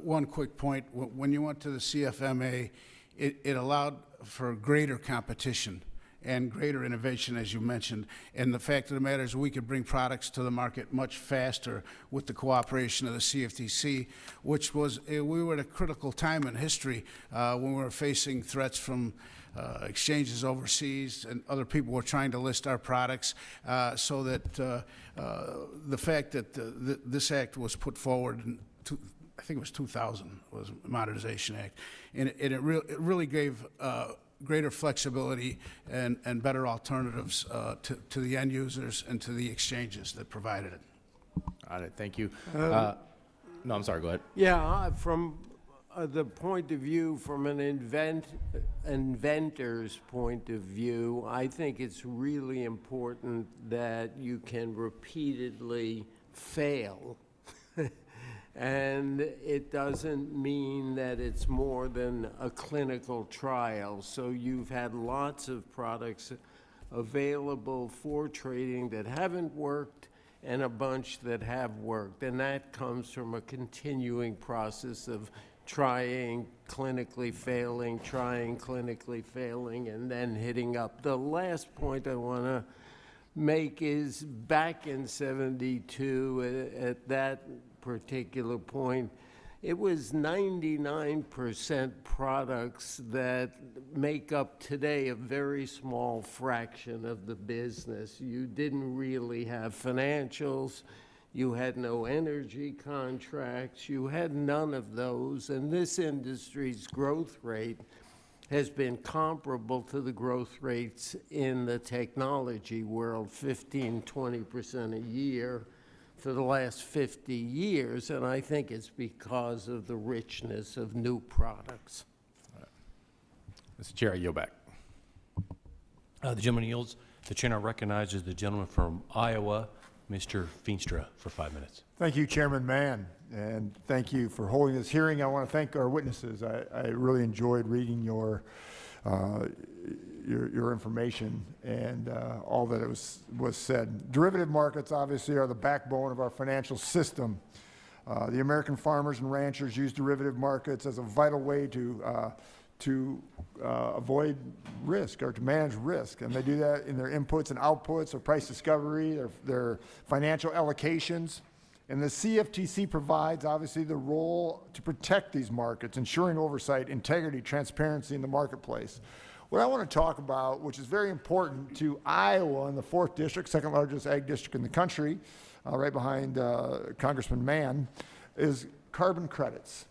one quick point. When you went to the CFMA, it allowed for greater competition and greater innovation, as you mentioned. And the fact of the matter is we could bring products to the market much faster with the cooperation of the CFTC, which was, we were at a critical time in history when we were facing threats from exchanges overseas, and other people were trying to list our products, so that the fact that this act was put forward in I think it was 2000, was the Modernization Act, and it really gave greater flexibility and better alternatives to the end users and to the exchanges that provided it. All right, thank you. No, I'm sorry, go ahead. Yeah, from the point of view, from an inventor's point of view, I think it's really important that you can repeatedly fail. And it doesn't mean that it's more than a clinical trial. So you've had lots of products available for trading that haven't worked and a bunch that have worked. And that comes from a continuing process of trying, clinically failing, and then hitting up. The last point I want to make is back in '72, at that particular point, it was 99% products that make up today a very small fraction of the business. You didn't really have financials. You had no energy contracts. You had none of those. And this industry's growth rate has been comparable to the growth rates in the technology world, 15, 20% a year for the last 50 years. And I think it's because of the richness of new products. Mr. Chair, I yield back. The gentleman yields. The chair now recognizes the gentleman from Iowa, Mr. Feenstra, for 5 minutes. Thank you, Chairman Mann, and thank you for holding this hearing. I want to thank our witnesses. I really enjoyed reading your information and all that was said. Derivative markets obviously are the backbone of our financial system. The American farmers and ranchers use derivative markets as a vital way to avoid risk or to manage risk. And they do that in their inputs and outputs, their price discovery, their financial allocations. And the CFTC provides, obviously, the role to protect these markets, ensuring oversight, integrity, transparency in the marketplace. What I want to talk about, which is very important to Iowa in the 4th District, second largest ag district in the country, right behind Congressman Mann, is carbon credits.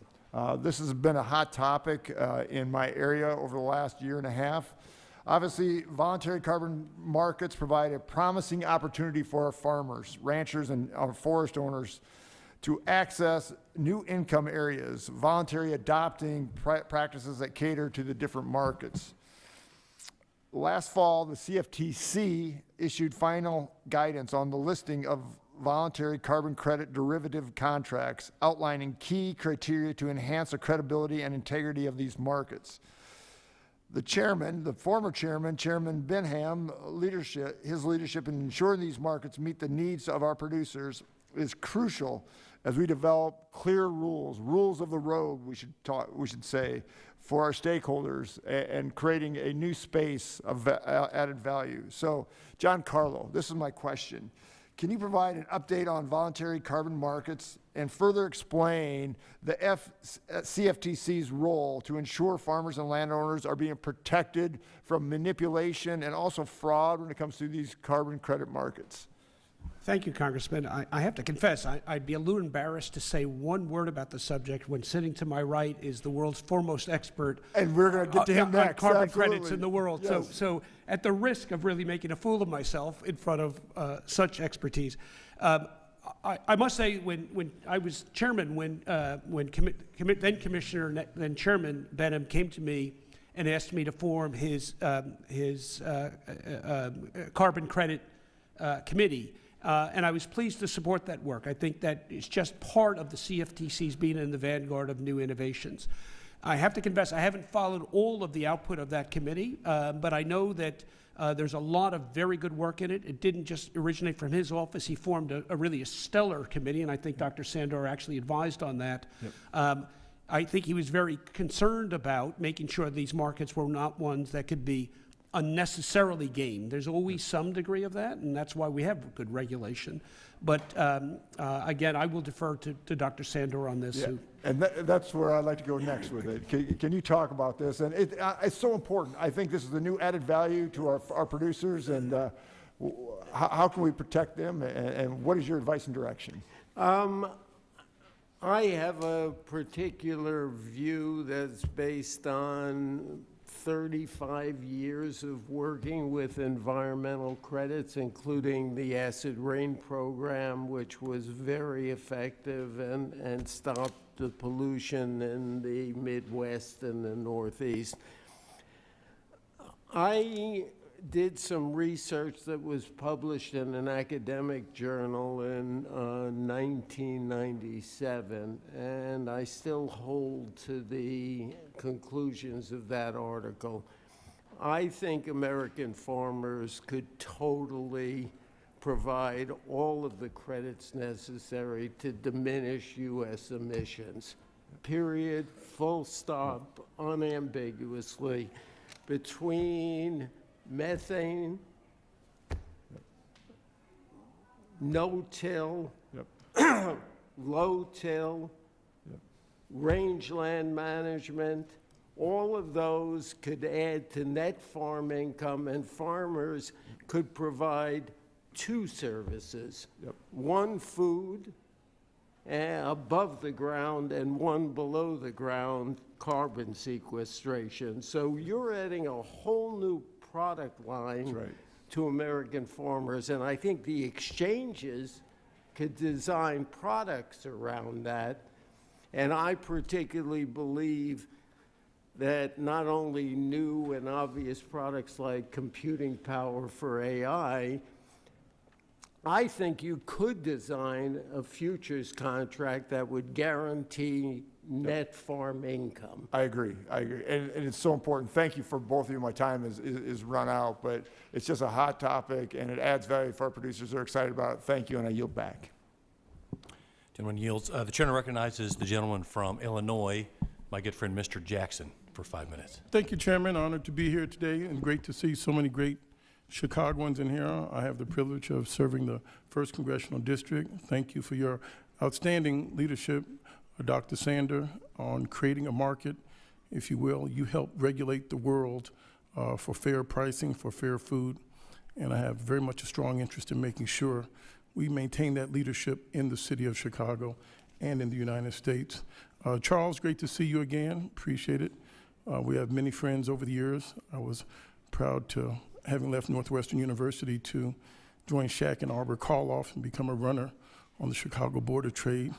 This has been a hot topic in my area over the last year and a half. Obviously, voluntary carbon markets provide a promising opportunity for our farmers, ranchers, and our forest owners to access new income areas, voluntary adopting practices that cater to the different markets. Last fall, the CFTC issued final guidance on the listing of voluntary carbon credit derivative contracts, outlining key criteria to enhance the credibility and integrity of these markets. The chairman, the former chairman, Chairman Benham, his leadership in ensuring these markets meet the needs of our producers is crucial as we develop clear rules of the road, we should say, for our stakeholders and creating a new space of added value. So, Giancarlo, this is my question. Can you provide an update on voluntary carbon markets and further explain the CFTC's role to ensure farmers and landowners are being protected from manipulation and also fraud when it comes to these carbon credit markets? Thank you, Congressman. I have to confess, I'd be a little embarrassed to say one word about the subject when sitting to my right is the world's foremost expert. And we're going to get to him next. On carbon Absolutely. credits in the world. Yes. So at the risk of really making a fool of myself in front of such expertise, I must say when I was chairman, when then Commissioner, then Chairman Benham came to me and asked me to form his carbon credit committee. And I was pleased to support that work. I think that it's just part of the CFTC's being in the vanguard of new innovations. I have to confess, I haven't followed all of the output of that committee, but I know that there's a lot of very good work in it. It didn't just originate from his office. He formed a really stellar committee, and I think Dr. Sandor actually advised on that. Yep. I think he was very concerned about making sure these markets were not ones that could be unnecessarily gamed. There's always some degree of that, and that's why we have good regulation. But again, I will defer to Dr. Sandor on this. Yeah. And that's where I'd like to go next with it. Can you talk about this? And it's so important. I think this is a new added value to our producers, and how can we protect them, and what is your advice and direction? I have a particular view that's based on 35 years of working with environmental credits, including the acid rain program, which was very effective and stopped the pollution in the Midwest and the Northeast. I did some research that was published in an academic journal in 1997, and I still hold to the conclusions of that article. I think American farmers could totally provide all of the credits necessary to diminish U.S. emissions. Period, full stop, unambiguously, between methane, no-till, low-till, rangeland management, all of those could add to net farm income, and farmers could provide two services. One, food above the ground, and one below the ground, carbon sequestration. So you're adding a whole new product line to American farmers, and I think the exchanges could design products around that. And I particularly believe that not only new and obvious products like computing power for AI, I think you could design a futures contract that would guarantee net farm income. I agree. And it's so important. Thank you for both of you. My time is run out, but it's just a hot topic, and it adds value for our producers. They're excited about it. Thank you, and I yield back. Gentleman yields. The chairman recognizes the gentleman from Illinois, my good friend Mr. Jackson, for 5 minutes. Thank you, Chairman. Honored to be here today, and great to see so many great Chicagoans in here. I have the privilege of serving the 1st Congressional District. Thank you for your outstanding leadership, Dr. Sandor, on creating a market, if you will. You help regulate the world for fair pricing, for fair food, and I have very much a strong interest in making sure we maintain that leadership in the city of Chicago and in the United States. Charles, great to see you again. Appreciate it. We have many friends over the years. I was proud to, having left Northwestern University, to join Shaq and Arbor Karloff and become a runner on the Chicago Board of Trade.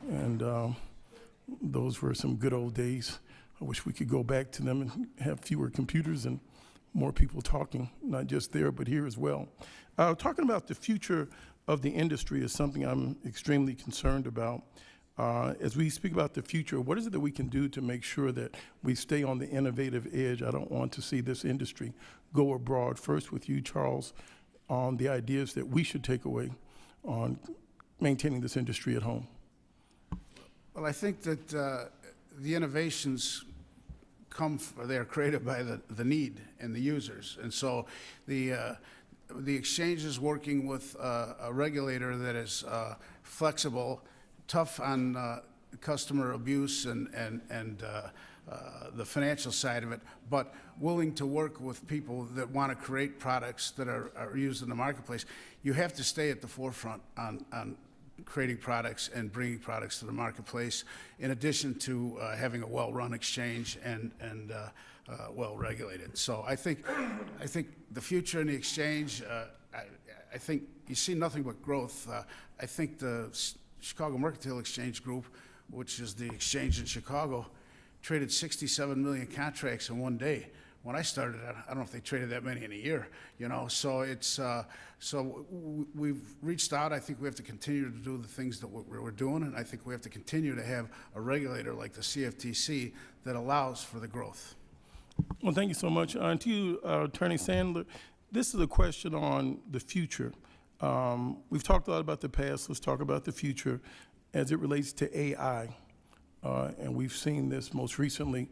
And those were some good old days. I wish we could go back to them and have fewer computers and more people talking, not just there, but here as well. Talking about the future of the industry is something I'm extremely concerned about. As we speak about the future, what is it that we can do to make sure that we stay on the innovative edge? I don't want to see this industry go abroad. First with you, Charles, on the ideas that we should take away on maintaining this industry at home. Well, I think that the innovations they're created by the need and the users. And so the exchange is working with a regulator that is flexible, tough on customer abuse and the financial side of it, but willing to work with people that want to create products that are used in the marketplace. You have to stay at the forefront on creating products and bringing products to the marketplace, in addition to having a well-run exchange and well-regulated. So I think the future in the exchange, I think you see nothing but growth. I think the Chicago Mercantile Exchange Group, which is the exchange in Chicago, traded 67 million contracts in one day. When I started, I don't know if they traded that many in a year, you know. So it's so we've reached out. I think we have to continue to do the things that we're doing, and I think we have to continue to have a regulator like the CFTC that allows for the growth. Well, thank you so much. To you, Attorney Sandler, this is a question on the future. We've talked a lot about the past. Let's talk about the future as it relates to AI. And we've seen this most recently,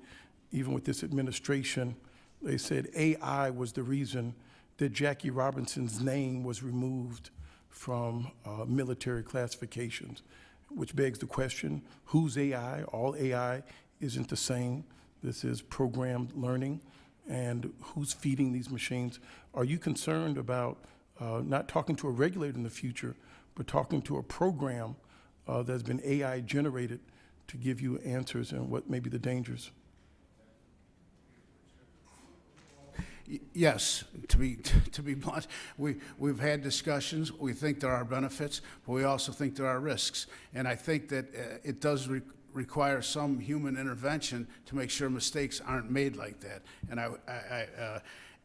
even with this administration. They said AI was the reason that Jackie Robinson's name was removed from military classifications, which begs the question, who's AI? All AI isn't the same. This is programmed learning, and who's feeding these machines? Are you concerned about not talking to a regulator in the future, but talking to a program that's been AI generated to give you answers, and what may be the dangers? Yes, to be blunt, we've had discussions. We think there are benefits, but we also think there are risks. And I think that it does require some human intervention to make sure mistakes aren't made like that. And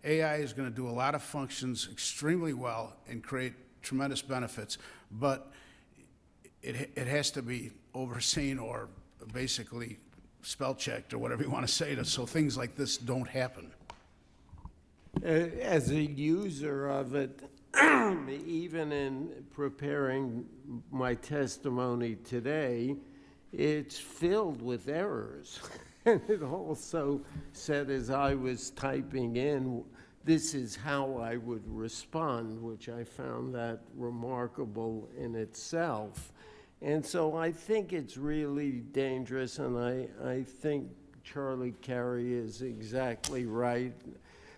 AI is going to do a lot of functions extremely well and create tremendous benefits, but it has to be overseen or basically spell checked or whatever you want to say, so things like this don't happen. As a user of it, even in preparing my testimony today, it's filled with errors. And it also said, as I was typing in, this is how I would respond, which I found that remarkable in itself. And so I think it's really dangerous, and I think Charlie Carey is exactly right.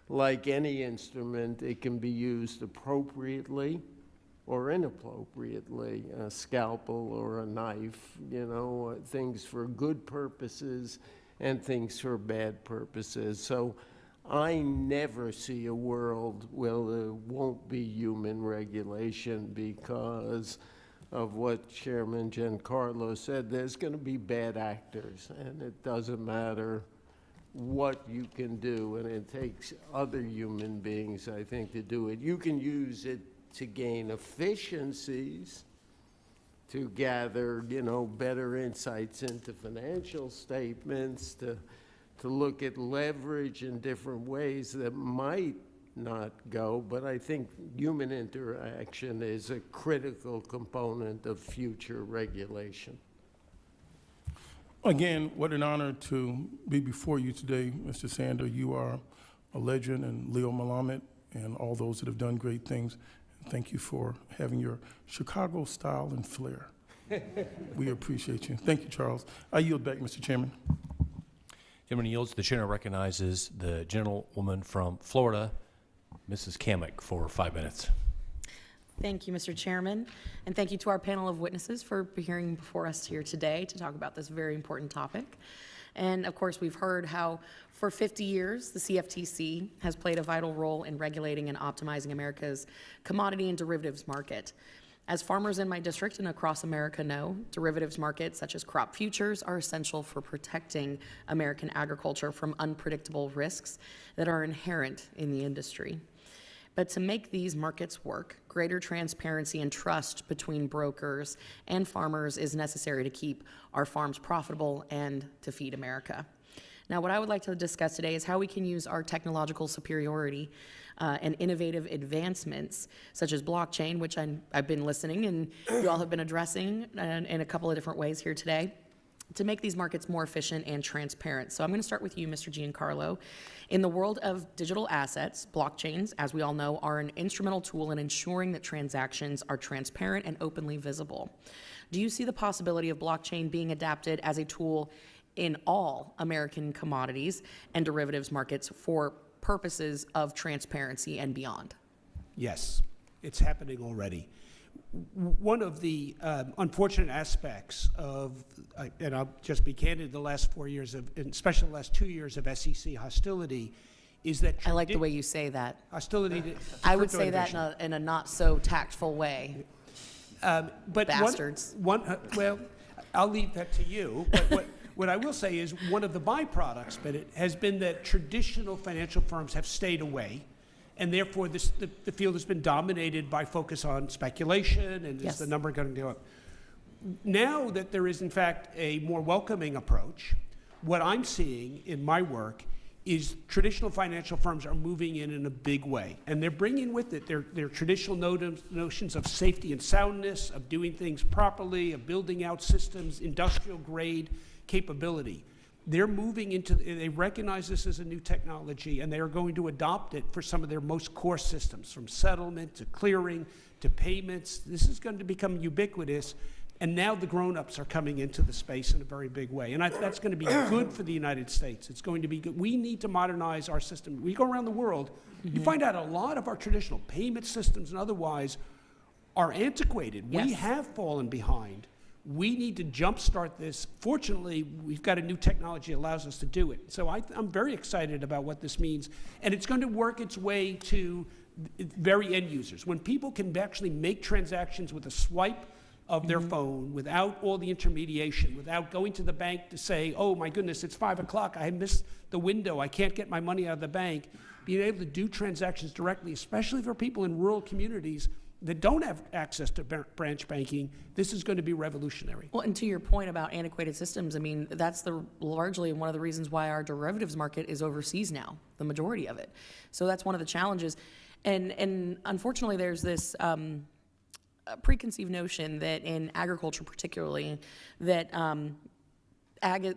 Like any instrument, it can be used appropriately or inappropriately, a scalpel or a knife, things for good purposes and things for bad purposes. So I never see a world where there won't be human regulation because of what Chairman Giancarlo said. There's going to be bad actors, and it doesn't matter what you can do, and it takes other human beings, I think, to do it. You can use it to gain efficiencies, to gather, better insights into financial statements, to look at leverage in different ways that might not go, but I think human interaction is a critical component of future regulation. Again, what an honor to be before you today, Mr. Sandor. You are a legend, and Leo Malamet and all those that have done great things. Thank you for having your Chicago style and flair. We appreciate you. Thank you, Charles. I yield back, Mr. Chairman. Gentleman yields. The chair recognizes the gentlewoman from Florida, Mrs. Kamek, for 5 minutes. Thank you, Mr. Chairman, and thank you to our panel of witnesses for appearing before us here today to talk about this very important topic. And of course, we've heard how for 50 years, the CFTC has played a vital role in regulating and optimizing America's commodity and derivatives market. As farmers in my district and across America know, derivatives markets such as crop futures are essential for protecting American agriculture from unpredictable risks that are inherent in the industry. But to make these markets work, greater transparency and trust between brokers and farmers is necessary to keep our farms profitable and to feed America. Now, what I would like to discuss today is how we can use our technological superiority and innovative advancements, such as blockchain, which I've been listening and you all have been addressing in a couple of different ways here today, to make these markets more efficient and transparent. So I'm going to start with you, Mr. Giancarlo. In the world of digital assets, blockchains, as we all know, are an instrumental tool in ensuring that transactions are transparent and openly visible. Do you see the possibility of blockchain being adapted as a tool in all American commodities and derivatives markets for purposes of transparency and beyond? Yes, it's happening already. One of the unfortunate aspects of, and I'll just be candid, the last 4 years of, and especially the last 2 years of SEC hostility, is that I like the way you say that. Hostility to I would crypto say that innovation. in a not so tactful way. But Bastards. Well, I'll leave that to you. But what I will say is one of the byproducts, but it has been that traditional financial firms have stayed away, and therefore the field has been dominated by focus on speculation, and is the number going to go up? Now that there is, in fact, a more welcoming approach, what I'm seeing in my work is traditional financial firms are moving in a big way, and they're bringing with it their traditional notions of safety and soundness, of doing things properly, of building out systems, industrial grade capability. They're moving into, they recognize this as a new technology, and they are going to adopt it for some of their most core systems, from settlement to clearing to payments. This is going to become ubiquitous, and now the grown-ups are coming into the space in a very big way. And that's going to be good for the United States. It's going to be good. We need to modernize our system. We go around the world, you find out a lot of our traditional payment systems and otherwise are antiquated. Yes. We have fallen behind. We need to jumpstart this. Fortunately, we've got a new technology that allows us to do it. So I'm very excited about what this means. And it's going to work its way to very end users. When people can actually make transactions with a swipe of their phone without all the intermediation, without going to the bank to say, oh my goodness, it's 5 o'clock, I missed the window, I can't get my money out of the bank. Being able to do transactions directly, especially for people in rural communities that don't have access to branch banking, this is going to be revolutionary. Well, and to your point about antiquated systems, I mean, that's largely one of the reasons why our derivatives market is overseas now, the majority of it. So that's one of the challenges. And unfortunately, there's this preconceived notion that in agriculture particularly, that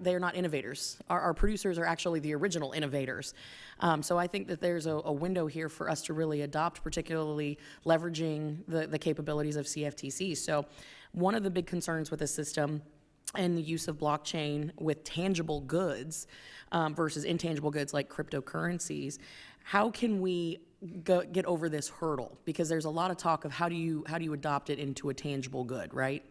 they're not innovators. Our producers are actually the original innovators. So I think that there's a window here for us to really adopt, particularly leveraging the capabilities of CFTC. So One of the big concerns with the system and the use of blockchain with tangible goods versus intangible goods like cryptocurrencies, how can we get over this hurdle? Because there's a lot of talk of how do you adopt it into a tangible good, right?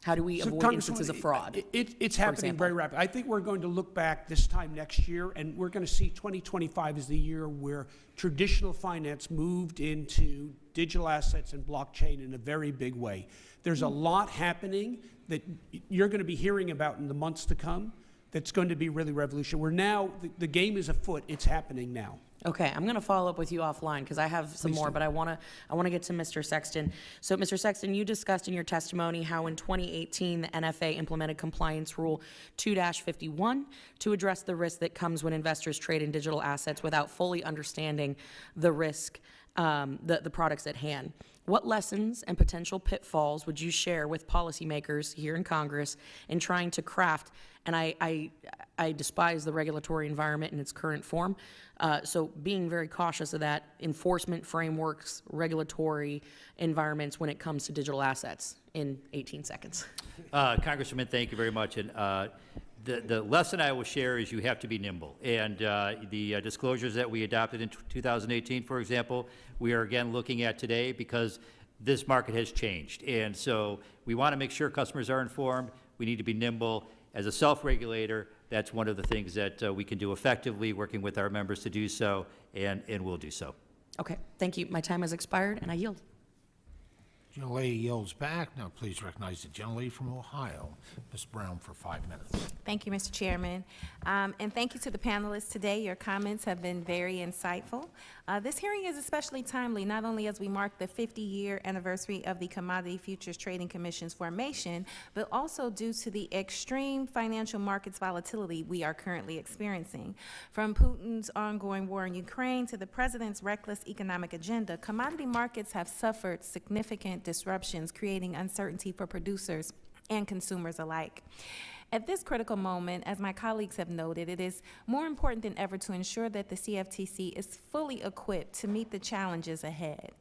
How do we So, avoid instances of fraud? It's for happening example? very rapidly. I think we're going to look back this time next year, and we're going to see 2025 as the year where traditional finance moved into digital assets and blockchain in a very big way. There's a lot happening that you're going to be hearing about in the months to come that's going to be really revolutionary. We're now, the game is afoot. It's happening now. Okay, I'm going to follow up with you offline because I have some Please more, do. but I want to get to Mr. Sexton. So, Mr. Sexton, you discussed in your testimony how in 2018 the NFA implemented Compliance Rule 2-51 to address the risk that comes when investors trade in digital assets without fully understanding the risk, the products at hand. What lessons and potential pitfalls would you share with policymakers here in Congress in trying to craft, and I despise the regulatory environment in its current form, so being very cautious of that, enforcement frameworks, regulatory environments when it comes to digital assets in 18 seconds. Congresswoman, thank you very much. And the lesson I will share is you have to be nimble. And the disclosures that we adopted in 2018, for example, we are again looking at today because this market has changed. And so we want to make sure customers are informed. We need to be nimble. As a self-regulator, that's one of the things that we can do effectively, working with our members to do so, and we'll do so. Okay, thank you. My time has expired, and I yield. Gentlelady yields back. Now please recognize the gentlelady from Ohio, Ms. Brown, for 5 minutes. Thank you, Mr. Chairman. And thank you to the panelists today. Your comments have been very insightful. This hearing is especially timely, not only as we mark the 50-year anniversary of the Commodity Futures Trading Commission's formation, but also due to the extreme financial markets volatility we are currently experiencing. From Putin's ongoing war in Ukraine to the president's reckless economic agenda, commodity markets have suffered significant disruptions, creating uncertainty for producers and consumers alike. At this critical moment, as my colleagues have noted, it is more important than ever to ensure that the CFTC is fully equipped to meet the challenges ahead.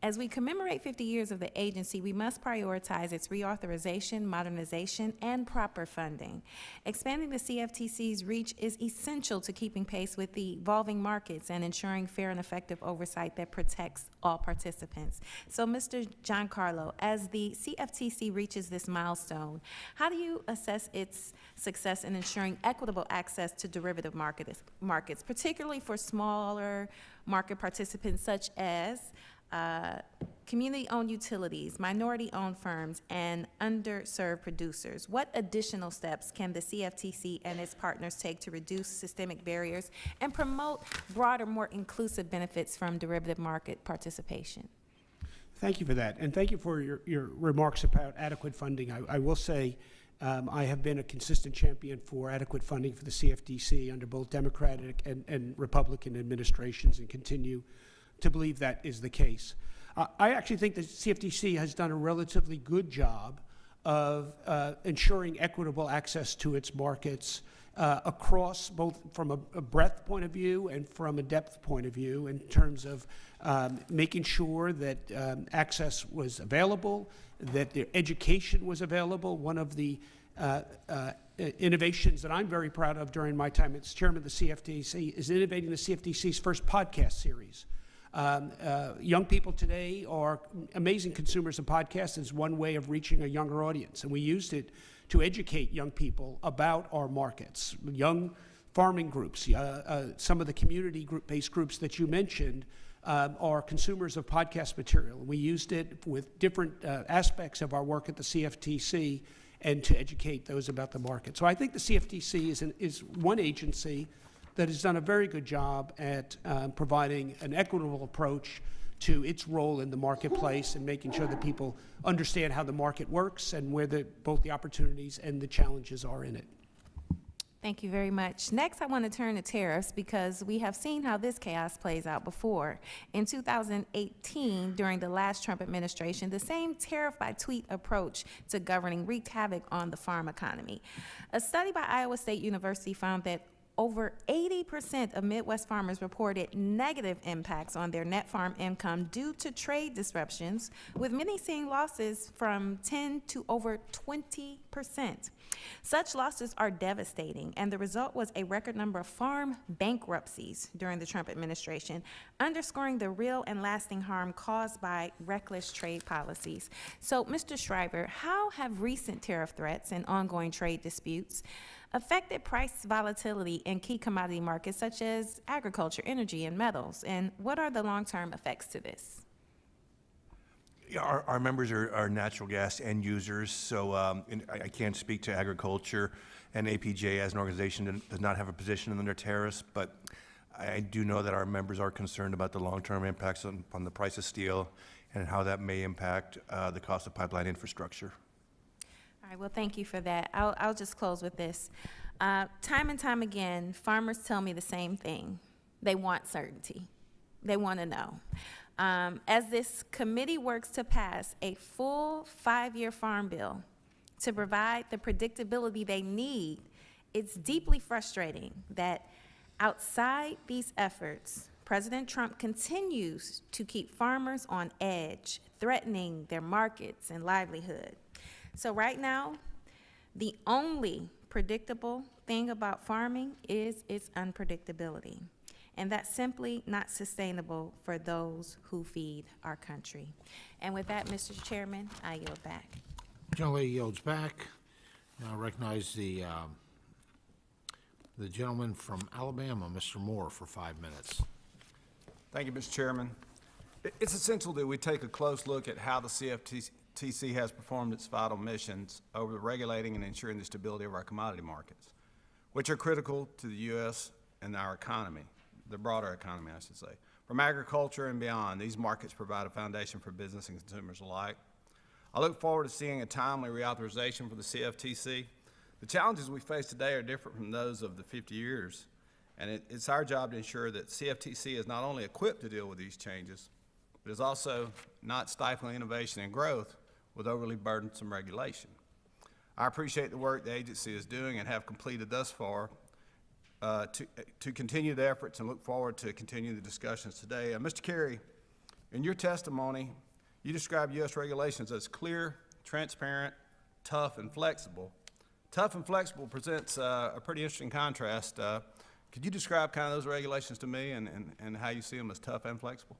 As we commemorate 50 years of the agency, we must prioritize its reauthorization, modernization, and proper funding. Expanding the CFTC's reach is essential to keeping pace with the evolving markets and ensuring fair and effective oversight that protects all participants. So, Mr. Giancarlo, as the CFTC reaches this milestone, how do you assess its success in ensuring equitable access to derivative markets, particularly for smaller market participants such as community-owned utilities, minority-owned firms, and underserved producers? What additional steps can the CFTC and its partners take to reduce systemic barriers and promote broader, more inclusive benefits from derivative market participation? Thank you for that, and thank you for your remarks about adequate funding. I will say I have been a consistent champion for adequate funding for the CFTC under both Democratic and Republican administrations, and continue to believe that is the case. I actually think the CFTC has done a relatively good job of ensuring equitable access to its markets across both from a breadth point of view and from a depth point of view, in terms of making sure that access was available, that their education was available. One of the innovations that I'm very proud of during my time as chairman of the CFTC is innovating the CFTC's first podcast series. Young people today are amazing consumers of podcasts as one way of reaching a younger audience, and we used it to educate young people about our markets. Young farming groups, some of the community-based groups that you mentioned are consumers of podcast material. We used it with different aspects of our work at the CFTC and to educate those about the market. So I think the CFTC is one agency that has done a very good job at providing an equitable approach to its role in the marketplace and making sure that people understand how the market works and where both the opportunities and the challenges are in it. Thank you very much. Next, I want to turn to tariffs because we have seen how this chaos plays out before. In 2018, during the last Trump administration, the same tariff-by-tweet approach to governing wreaked havoc on the farm economy. A study by Iowa State University found that over 80% of Midwest farmers reported negative impacts on their net farm income due to trade disruptions, with many seeing losses from 10 to over 20%. Such losses are devastating, and the result was a record number of farm bankruptcies during the Trump administration, underscoring the real and lasting harm caused by reckless trade policies. So, Mr. Schryver, how have recent tariff threats and ongoing trade disputes affected price volatility in key commodity markets such as agriculture, energy, and metals? And what are the long-term effects to this? Yeah, our members are natural gas end users, so I can't speak to agriculture, and APJ as an organization does not have a position on their tariffs, but I do know that our members are concerned about the long-term impacts on the price of steel and how that may impact the cost of pipeline infrastructure. All right, well, thank you for that. I'll just close with this. Time and time again, farmers tell me the same thing. They want certainty. They want to know. As this committee works to pass a full 5-year farm bill to provide the predictability they need, it's deeply frustrating that outside these efforts, President Trump continues to keep farmers on edge, threatening their markets and livelihood. So right now, the only predictable thing about farming is its unpredictability. And that's simply not sustainable for those who feed our country. And with that, Mr. Chairman, I yield back. Gentlelady yields back. Now I recognize the gentleman from Alabama, Mr. Moore, for 5 minutes. Thank you, Mr. Chairman. It's essential that we take a close look at how the CFTC has performed its vital missions over regulating and ensuring the stability of our commodity markets, which are critical to the U.S. and our economy. The broader economy, I should say. From agriculture and beyond, these markets provide a foundation for business and consumers alike. I look forward to seeing a timely reauthorization for the CFTC. The challenges we face today are different from those of the 50 years, and it's our job to ensure that CFTC is not only equipped to deal with these changes, but is also not stifling innovation and growth with overly burdensome regulation. I appreciate the work the agency is doing and have completed thus far, to continue the efforts and look forward to continue the discussions today. Mr. Carey, in your testimony, you described U.S. regulations as clear, transparent, tough, and flexible. Tough and flexible presents a pretty interesting contrast. Could you describe kind of those regulations to me and how you see them as tough and flexible?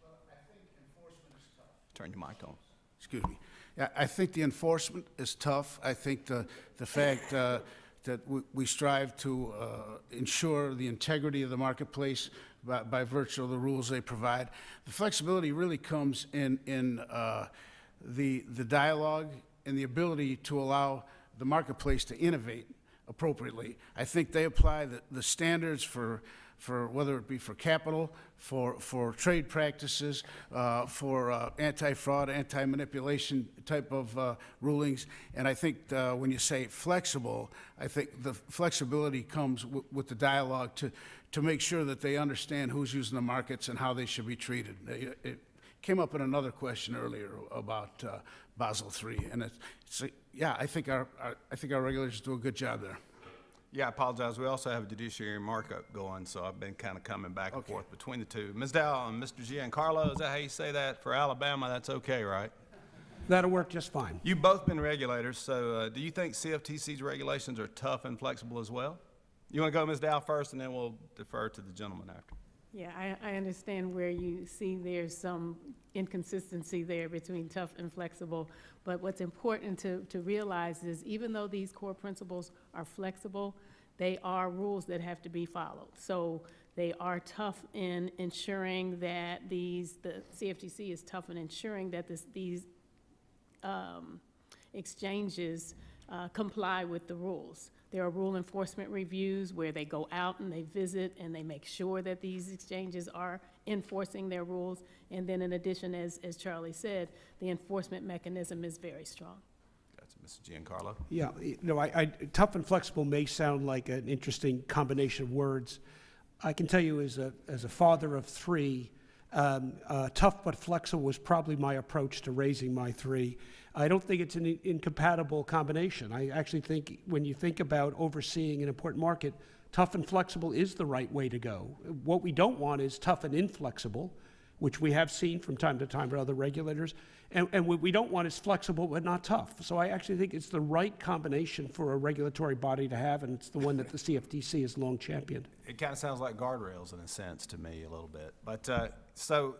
Well, I think enforcement is tough. Turn your mic on. Excuse me. Yeah, I think the enforcement is tough. I think the fact that we strive to ensure the integrity of the marketplace by virtue of the rules they provide. The flexibility really comes in the dialogue and the ability to allow the marketplace to innovate appropriately. I think they apply the standards for whether it be for capital, for trade practices, for anti-fraud, anti-manipulation type of rulings. And I think when you say flexible, I think the flexibility comes with the dialogue to make sure that they understand who's using the markets and how they should be treated. It came up in another question earlier about Basel III, and yeah, I think our regulators do a good job there. Yeah, I apologize. We also have a judiciary markup going, so I've been kind of coming back and forth between the two. Ms. Dow and Mr. Giancarlo, is that how you say that? For Alabama, that's okay, right? That'll work just fine. You've both been regulators, so do you think CFTC's regulations are tough and flexible as well? You want to go, Ms. Dow, first, and then we'll defer to the gentleman after. Yeah, I understand where you see there's some inconsistency there between tough and flexible, but what's important to realize is even though these core principles are flexible, they are rules that have to be followed. So they are tough in ensuring that the CFTC is tough in ensuring that these exchanges comply with the rules. There are rule enforcement reviews where they go out and they visit and they make sure that these exchanges are enforcing their rules. And then in addition, as Charlie said, the enforcement mechanism is very strong. That's Mr. Giancarlo. Yeah, tough and flexible may sound like an interesting combination of words. I can tell you as a father of three, tough but flexible was probably my approach to raising my three. I don't think it's an incompatible combination. I actually think when you think about overseeing an important market, Tough and flexible is the right way to go. What we don't want is tough and inflexible, which we have seen from time to time with other regulators. And what we don't want is flexible but not tough. So I actually think it's the right combination for a regulatory body to have, and it's the one that the CFTC has long championed. It kind of sounds like guardrails in a sense to me a little bit. But so,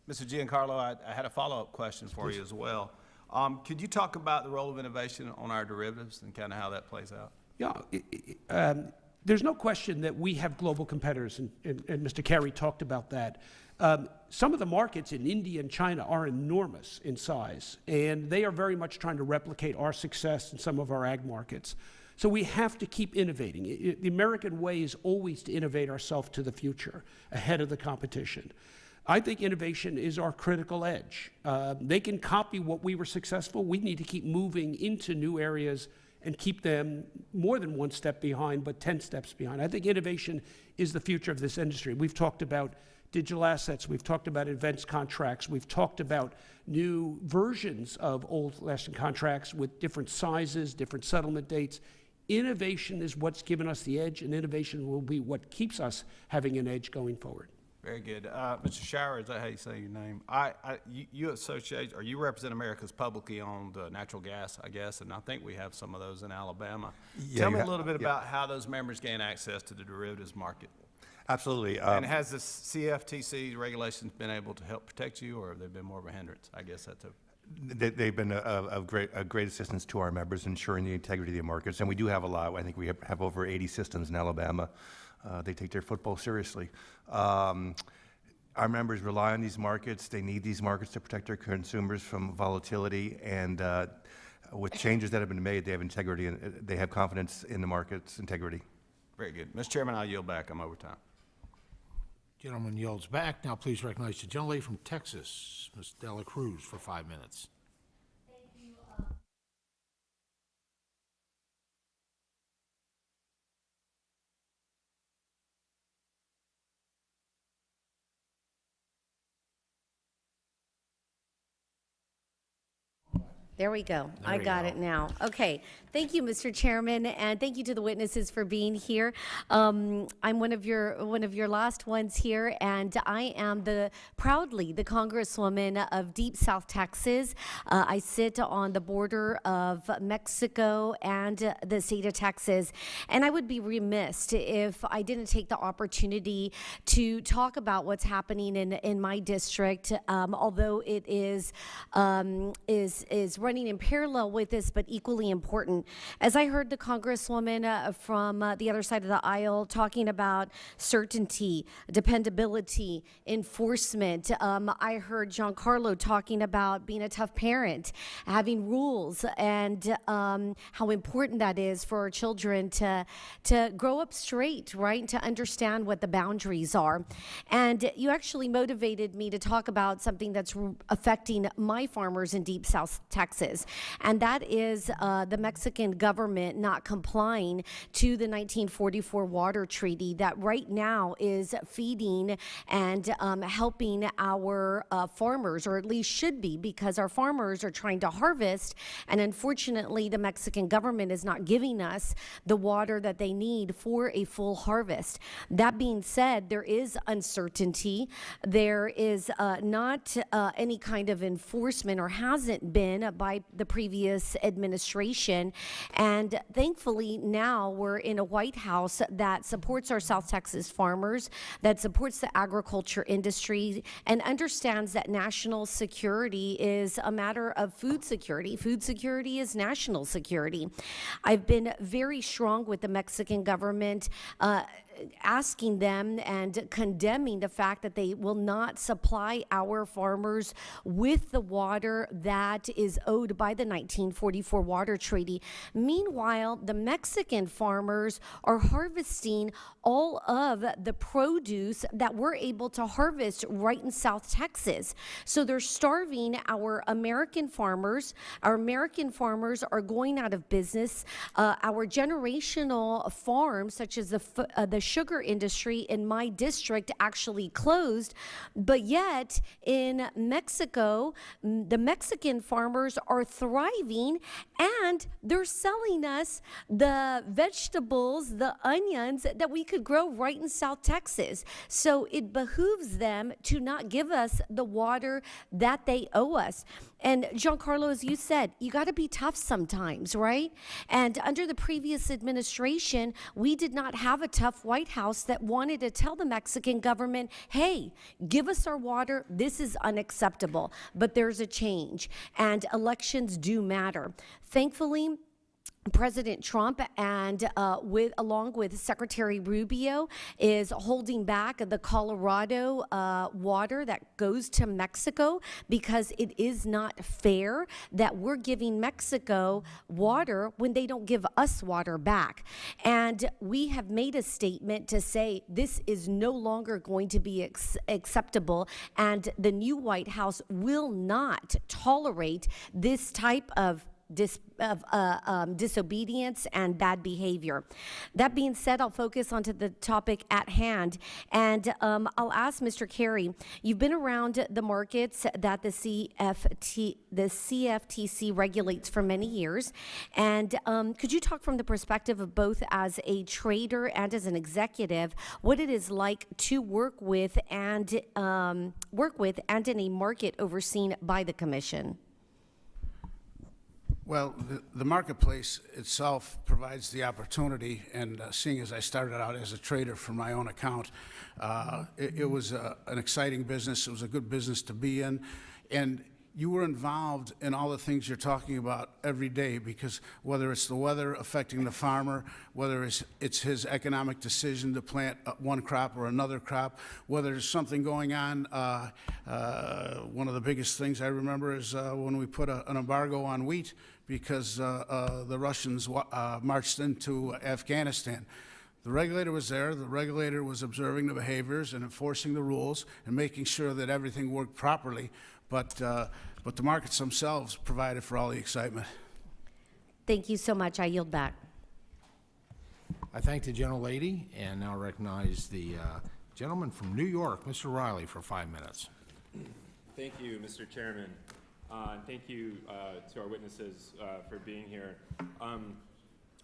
Mr. Giancarlo, I had a follow-up question for you as well. Could you talk about the role of innovation on our derivatives and kind of how that plays out? Yeah, there's no question that we have global competitors, and Mr. Carey talked about that. Some of the markets in India and China are enormous in size, and they are very much trying to replicate our success in some of our ag markets. So we have to keep innovating. The American way is always to innovate ourselves to the future, ahead of the competition. I think innovation is our critical edge. They can copy what we were successful. We need to keep moving into new areas and keep them more than one step behind, but 10 steps behind. I think innovation is the future of this industry. We've talked about digital assets, we've talked about events contracts, we've talked about new versions of old-lasting contracts with different sizes, different settlement dates. Innovation is what's given us the edge, and innovation will be what keeps us having an edge going forward. Very good. Mr. Schryver, is that how you say your name? You associate, or you represent America's publicly owned natural gas, I guess, and I think we have some of those in Alabama. Tell me a little bit about how those members gain access to the derivatives market. Absolutely. And has the CFTC regulations been able to help protect you, or have they been more of a hindrance? I guess that's They've been a great assistance to our members, ensuring the integrity of the markets, and we do have a lot. I think we have over 80 systems in Alabama. They take their football seriously. Our members rely on these markets. They need these markets to protect their consumers from volatility, and with changes that have been made, they have integrity, and they have confidence in the market's integrity. Very good. Mr. Chairman, I'll yield back. I'm over time. Gentleman yields back. Now please recognize the gentlelady from Texas, Ms. Dela Cruz, for 5 minutes. There we go. I got it now. Okay. Thank you, Mr. Chairman, and thank you to the witnesses for being here. I'm one of your last ones here, and I am proudly the Congresswoman of Deep South Texas. I sit on the border of Mexico and the state of Texas, and I would be remiss if I didn't take the opportunity to talk about what's happening in my district, although it is running in parallel with this, but equally important. As I heard the Congresswoman from the other side of the aisle talking about certainty, dependability, enforcement, I heard Giancarlo talking about being a tough parent, having rules, and how important that is for our children to grow up straight, right, and to understand what the boundaries are. And you actually motivated me to talk about something that's affecting my farmers in Deep South Texas. And that is the Mexican government not complying to the 1944 water treaty that right now is feeding and helping our farmers, or at least should be, because our farmers are trying to harvest, and unfortunately the Mexican government is not giving us the water that they need for a full harvest. That being said, there is uncertainty. There is not any kind of enforcement, or hasn't been, by the previous administration. And thankfully now we're in a White House that supports our South Texas farmers, that supports the agriculture industry, and understands that national security is a matter of food security. Food security is national security. I've been very strong with the Mexican government, asking them and condemning the fact that they will not supply our farmers with the water that is owed by the 1944 water treaty. Meanwhile, the Mexican farmers are harvesting all of the produce that we're able to harvest right in South Texas. So they're starving our American farmers. Our American farmers are going out of business. Our generational farms, such as the sugar industry in my district actually closed, but yet in Mexico, the Mexican farmers are thriving and they're selling us the vegetables, the onions that we could grow right in South Texas. So it behooves them to not give us the water that they owe us. And Giancarlo, as you said, you got to be tough sometimes, right? And under the previous administration, we did not have a tough White House that wanted to tell the Mexican government, hey, give us our water. This is unacceptable. But there's a change, and elections do matter. Thankfully, President Trump and along with Secretary Rubio is holding back the Colorado water that goes to Mexico, because it is not fair that we're giving Mexico water when they don't give us water back. And we have made a statement to say this is no longer going to be acceptable, and the new White House will not tolerate this type of disobedience and bad behavior. That being said, I'll focus onto the topic at hand, and I'll ask Mr. Carey, you've been around the markets that the CFTC regulates for many years, and could you talk from the perspective of both as a trader and as an executive, what it is like to work with and in a market overseen by the Commission? Well, the marketplace itself provides the opportunity, and seeing as I started out as a trader for my own account, it was an exciting business. It was a good business to be in, and you were involved in all the things you're talking about every day, because whether it's the weather affecting the farmer, whether it's his economic decision to plant one crop or another crop, whether there's something going on, one of the biggest things I remember is when we put an embargo on wheat because the Russians marched into Afghanistan. The regulator was there. The regulator was observing the behaviors and enforcing the rules and making sure that everything worked properly. But the markets themselves provided for all the excitement. Thank you so much. I yield back. I thank the gentlelady, and now recognize the gentleman from New York, Mr. Riley, for 5 minutes. Thank you, Mr. Chairman. And thank you to our witnesses for being here.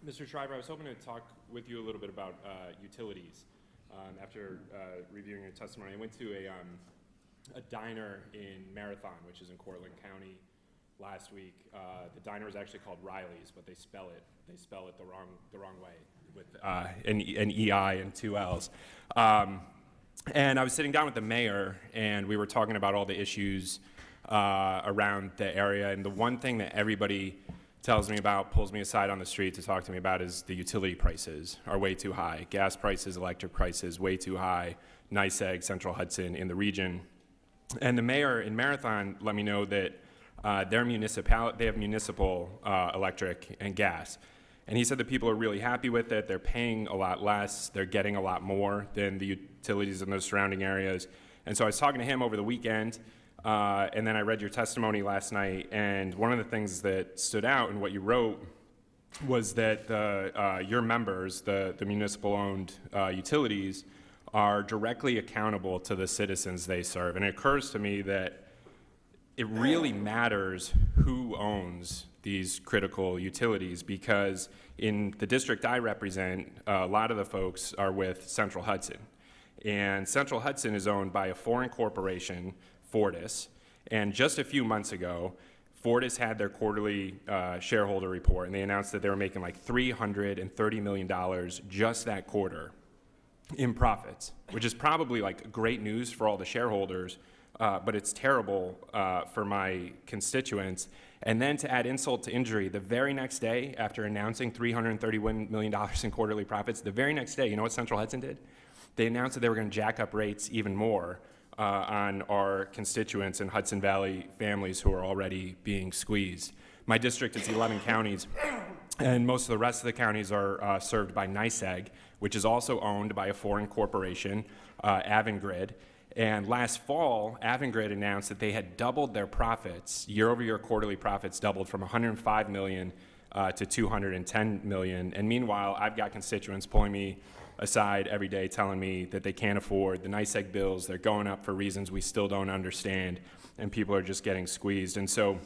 Mr. Schryver, I was hoping to talk with you a little bit about utilities. After reviewing your testimony, I went to a diner in Marathon, which is in Cortland County, last week. The diner is actually called Riley's, but they spell it the wrong way with an EI and 2 L's. And I was sitting down with the mayor, and we were talking about all the issues around the area. And the one thing that everybody tells me about, pulls me aside on the street to talk to me about, is the utility prices are way too high. Gas prices, electric prices, way too high. NYSEG, Central Hudson in the region. And the mayor in Marathon let me know that they have municipal electric and gas. And he said that people are really happy with it. They're paying a lot less. They're getting a lot more than the utilities in those surrounding areas. And so I was talking to him over the weekend, and then I read your testimony last night. And one of the things that stood out in what you wrote was that your members, the municipal-owned utilities, are directly accountable to the citizens they serve. And it occurs to me that it really matters who owns these critical utilities, because in the district I represent, a lot of the folks are with Central Hudson. And Central Hudson is owned by a foreign corporation, Fortis. And just a few months ago, Fortis had their quarterly shareholder report, and they announced that they were making like $330 million just that quarter in profits, which is probably like great news for all the shareholders, but it's terrible for my constituents. And then to add insult to injury, the very next day after announcing $331 million in quarterly profits, the very next day, you know what Central Hudson did? They announced that they were going to jack up rates even more on our constituents and Hudson Valley families who are already being squeezed. My district is 11 counties, and most of the rest of the counties are served by NYSEG, which is also owned by a foreign corporation, Avangrid. And last fall, Avangrid announced that they had doubled their profits, year-over-year quarterly profits doubled from $105 million to $210 million. And meanwhile, I've got constituents pulling me aside every day telling me that they can't afford the NICEAG bills. They're going up for reasons we still don't understand, and people are just getting squeezed. And so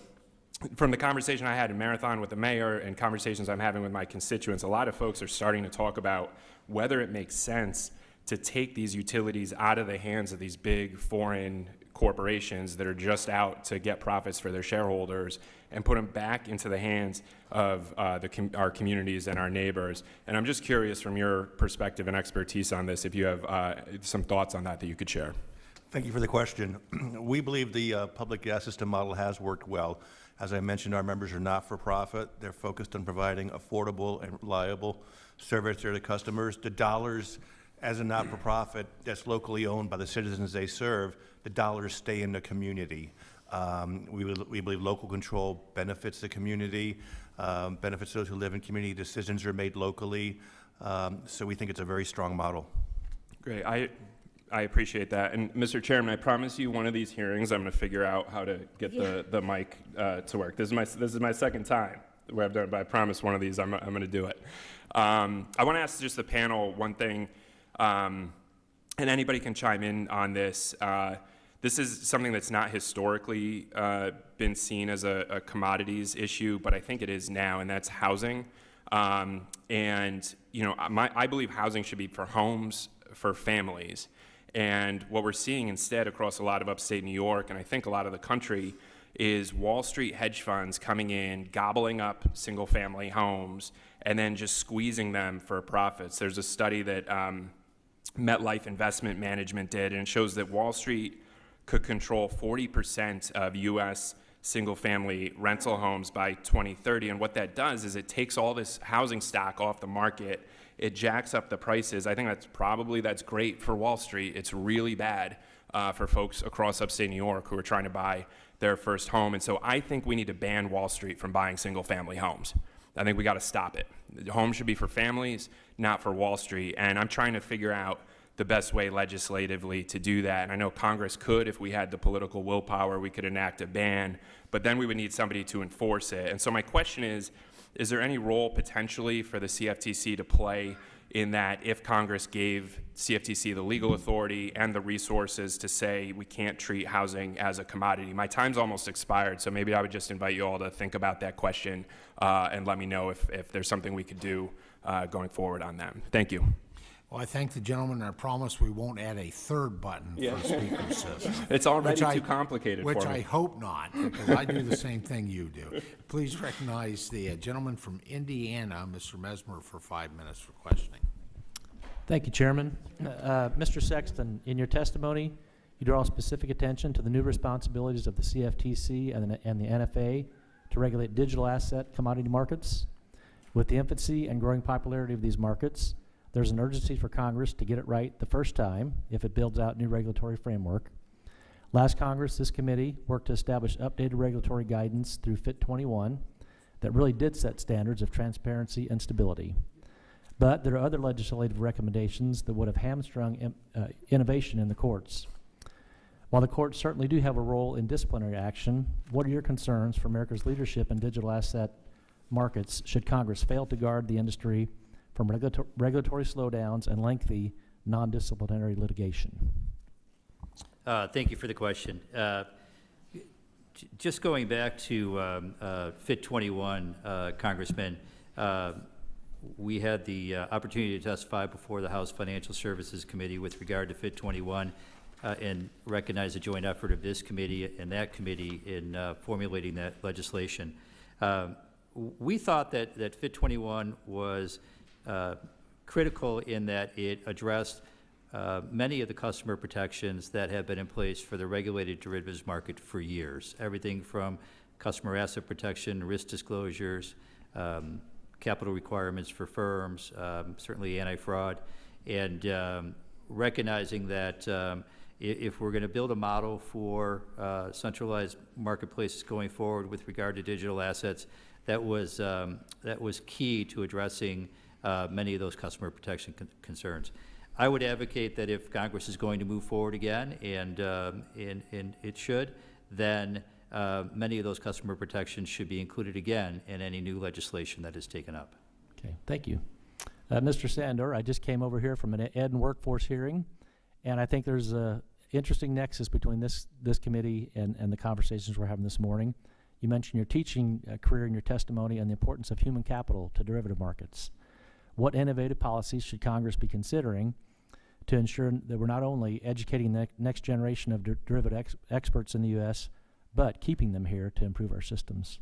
from the conversation I had in Marathon with the mayor and conversations I'm having with my constituents, a lot of folks are starting to talk about whether it makes sense to take these utilities out of the hands of these big foreign corporations that are just out to get profits for their shareholders and put them back into the hands of our communities and our neighbors. And I'm just curious from your perspective and expertise on this, if you have some thoughts on that you could share. Thank you for the question. We believe the public gas system model has worked well. As I mentioned, our members are not-for-profit. They're focused on providing affordable and reliable service to their customers. The dollars, as a not-for-profit that's locally owned by the citizens they serve, the dollars stay in the community. We believe local control benefits the community, benefits those who live in community. Decisions are made locally. So we think it's a very strong model. Great. I appreciate that. And Mr. Chairman, I promise you one of these hearings I'm going to figure out how to get the mic to work. This is my second time where I've done it, but I promise one of these I'm going to do it. I want to ask just the panel one thing, and anybody can chime in on this. This is something that's not historically been seen as a commodities issue, but I think it is now, and that's housing. And I believe housing should be for homes, for families. And what we're seeing instead across a lot of upstate New York, and I think a lot of the country, is Wall Street hedge funds coming in, gobbling up single-family homes, and then just squeezing them for profits. There's a study that MetLife Investment Management did, and it shows that Wall Street could control 40% of U.S. single-family rental homes by 2030. And what that does is it takes all this housing stock off the market. It jacks up the prices. I think that's great for Wall Street. It's really bad for folks across upstate New York who are trying to buy their first home. And so I think we need to ban Wall Street from buying single-family homes. I think we got to stop it. The home should be for families, not for Wall Street. And I'm trying to figure out the best way legislatively to do that. And I know Congress could, if we had the political willpower, we could enact a ban, but then we would need somebody to enforce it. And so my question is there any role potentially for the CFTC to play in that if Congress gave CFTC the legal authority and the resources to say we can't treat housing as a commodity? My time's almost expired, so maybe I would just invite you all to think about that question and let me know if there's something we could do going forward on that. Thank you. Well, I thank the gentleman, and I promise we won't add a third button for the speaker system. It's already too complicated for me. Which I hope not, because I do the same thing you do. Please recognize the gentleman from Indiana, Mr. Mesmer, for 5 minutes for questioning. Thank you, Chairman. Mr. Sexton, in your testimony, you draw specific attention to the new responsibilities of the CFTC and the NFA to regulate digital asset commodity markets. With the infancy and growing popularity of these markets, there's an urgency for Congress to get it right the first time if it builds out new regulatory framework. Last Congress, this committee worked to establish updated regulatory guidance through FIT 21 that really did set standards of transparency and stability. But there are other legislative recommendations that would have hamstrung innovation in the courts. While the courts certainly do have a role in disciplinary action, what are your concerns for America's leadership in digital asset markets should Congress fail to guard the industry from regulatory slowdowns and lengthy non-disciplinary litigation? Thank you for the question. Just going back to FIT 21, Congressman, we had the opportunity to testify before the House Financial Services Committee with regard to FIT 21 and recognize the joint effort of this committee and that committee in formulating that legislation. We thought that FIT 21 was critical in that it addressed many of the customer protections that have been in place for the regulated derivatives market for years. Everything from customer asset protection, risk disclosures, capital requirements for firms, certainly anti-fraud, and recognizing that if we're going to build a model for centralized marketplaces going forward with regard to digital assets, that was key to addressing many of those customer protection concerns. I would advocate that if Congress is going to move forward again, and it should, then many of those customer protections should be included again in any new legislation that is taken up. Okay, thank you. Mr. Sandor, I just came over here from an ed and workforce hearing, and I think there's a interesting nexus between this committee and the conversations we're having this morning. You mentioned your teaching career in your testimony and the importance of human capital to derivative markets. What innovative policies should Congress be considering to ensure that we're not only educating the next generation of derivative experts in the U.S., but keeping them here to improve our systems?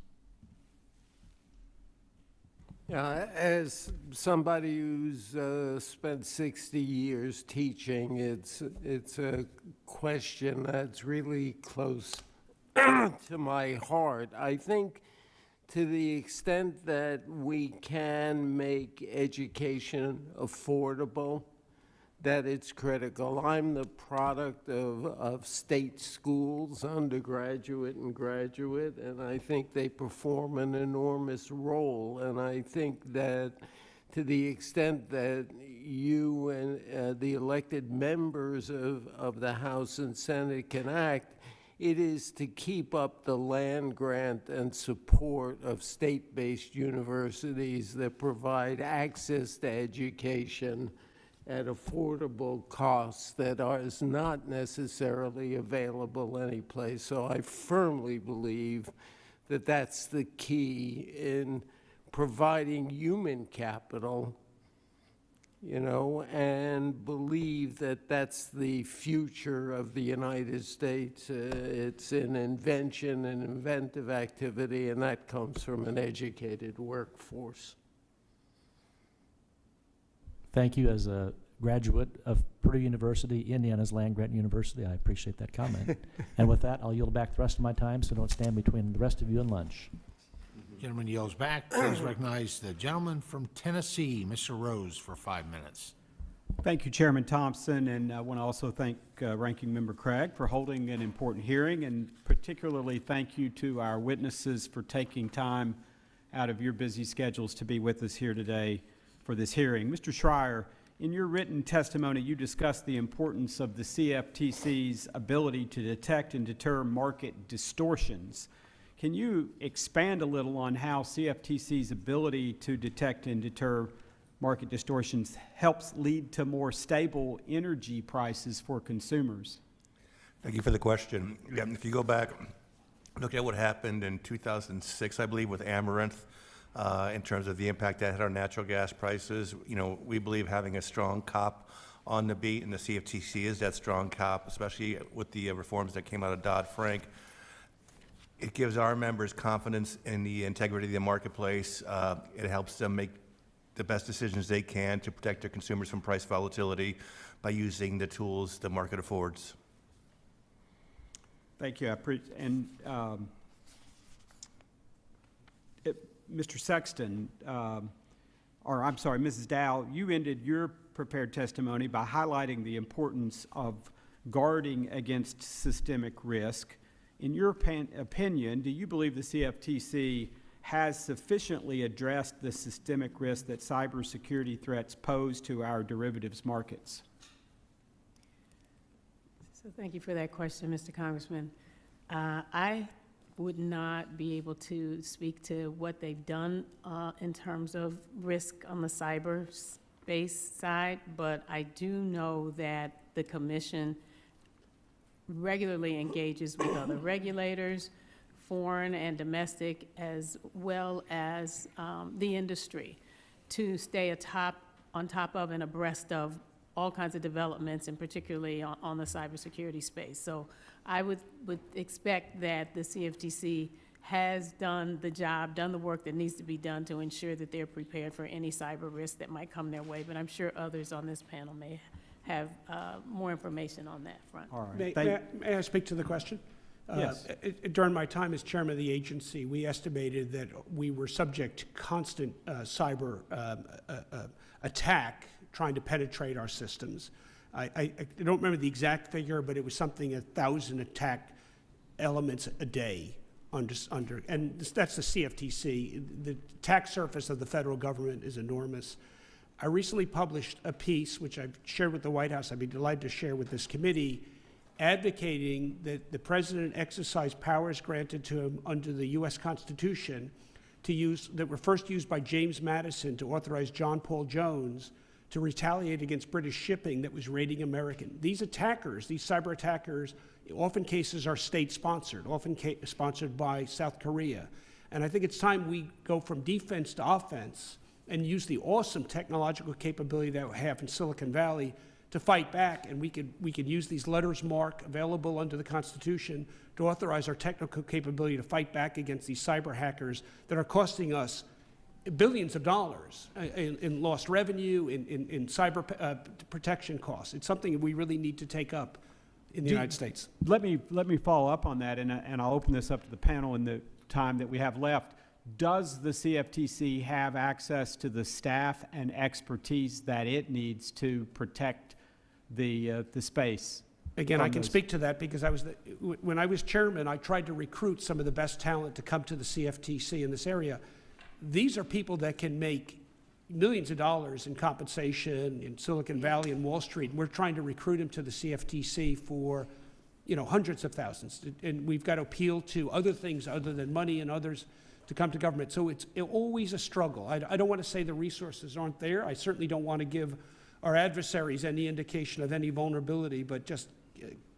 Yeah, as somebody who's spent 60 years teaching, it's a question that's really close to my heart. I think to the extent that we can make education affordable, that it's critical. I'm the product of state schools, undergraduate and graduate, and I think they perform an enormous role. And I think that to the extent that you and the elected members of the House and Senate can act, it is to keep up the land grant and support of state-based universities that provide access to education at affordable costs that is not necessarily available anyplace. So I firmly believe that that's the key in providing human capital, you know, and believe that that's the future of the United States. It's an invention and inventive activity, and that comes from an educated workforce. Thank you. As a graduate of Purdue University, Indiana's land-grant university, I appreciate that comment. And with that, I'll yield back the rest of my time, so don't stand between the rest of you and lunch. Gentleman yields back. Please recognize the gentleman from Tennessee, Mr. Rose, for 5 minutes. Thank you, Chairman Thompson, and I want to also thank Ranking Member Craig for holding an important hearing, and particularly thank you to our witnesses for taking time out of your busy schedules to be with us here today for this hearing. Mr. Schryver, in your written testimony, you discussed the importance of the CFTC's ability to detect and deter market distortions. Can you expand a little on how CFTC's ability to detect and deter market distortions helps lead to more stable energy prices for consumers? Thank you for the question. Yeah, if you go back, look at what happened in 2006, I believe, with Amaranth, in terms of the impact that had on natural gas prices. You know, we believe having a strong cop on the beat, and the CFTC is that strong cop, especially with the reforms that came out of Dodd-Frank. It gives our members confidence in the integrity of the marketplace. It helps them make the best decisions they can to protect their consumers from price volatility by using the tools the market affords. Thank you. Mr. Sexton, or I'm sorry, Mrs. Dow, you ended your prepared testimony by highlighting the importance of guarding against systemic risk. In your opinion, do you believe the CFTC has sufficiently addressed the systemic risk that cybersecurity threats pose to our derivatives markets? So thank you for that question, Mr. Congressman. I would not be able to speak to what they've done in terms of risk on the cyberspace side, but I do know that the Commission regularly engages with other regulators, foreign and domestic, as well as the industry, to stay on top of and abreast of all kinds of developments, and particularly on the cybersecurity space. So I would expect that the CFTC has done the job, done the work that needs to be done to ensure that they're prepared for any cyber risk that might come their way. But I'm sure others on this panel may have more information on that front. All right. May I speak to the question? Yes. During my time as chairman of the agency, we estimated that we were subject to constant cyber attack trying to penetrate our systems. I don't remember the exact figure, but it was something 1,000 attack elements a day and that's the CFTC. The attack surface of the federal government is enormous. I recently published a piece, which I've shared with the White House, I'd be delighted to share with this committee, advocating that the president exercise powers granted to him under the U.S. Constitution that were first used by James Madison to authorize John Paul Jones to retaliate against British shipping that was raiding American. These attackers, these cyber attackers, often cases are state-sponsored, often sponsored by South Korea. And I think it's time we go from defense to offense and use the awesome technological capability that we have in Silicon Valley to fight back, and we could use these letters mark available under the Constitution to authorize our technical capability to fight back against these cyber hackers that are costing us billions of dollars in lost revenue, in cyber protection costs. It's something we really need to take up in the United States. Let me follow up on that, and I'll open this up to the panel in the time that we have left. Does the CFTC have access to the staff and expertise that it needs to protect the space? Again, I can speak to that because when I was chairman, I tried to recruit some of the best talent to come to the CFTC in this area. These are people that can make millions of dollars in compensation in Silicon Valley and Wall Street. And we're trying to recruit them to the CFTC for, hundreds of thousands. And we've got to appeal to other things other than money and others to come to government. So it's always a struggle. I don't want to say the resources aren't there. I certainly don't want to give our adversaries any indication of any vulnerability, but just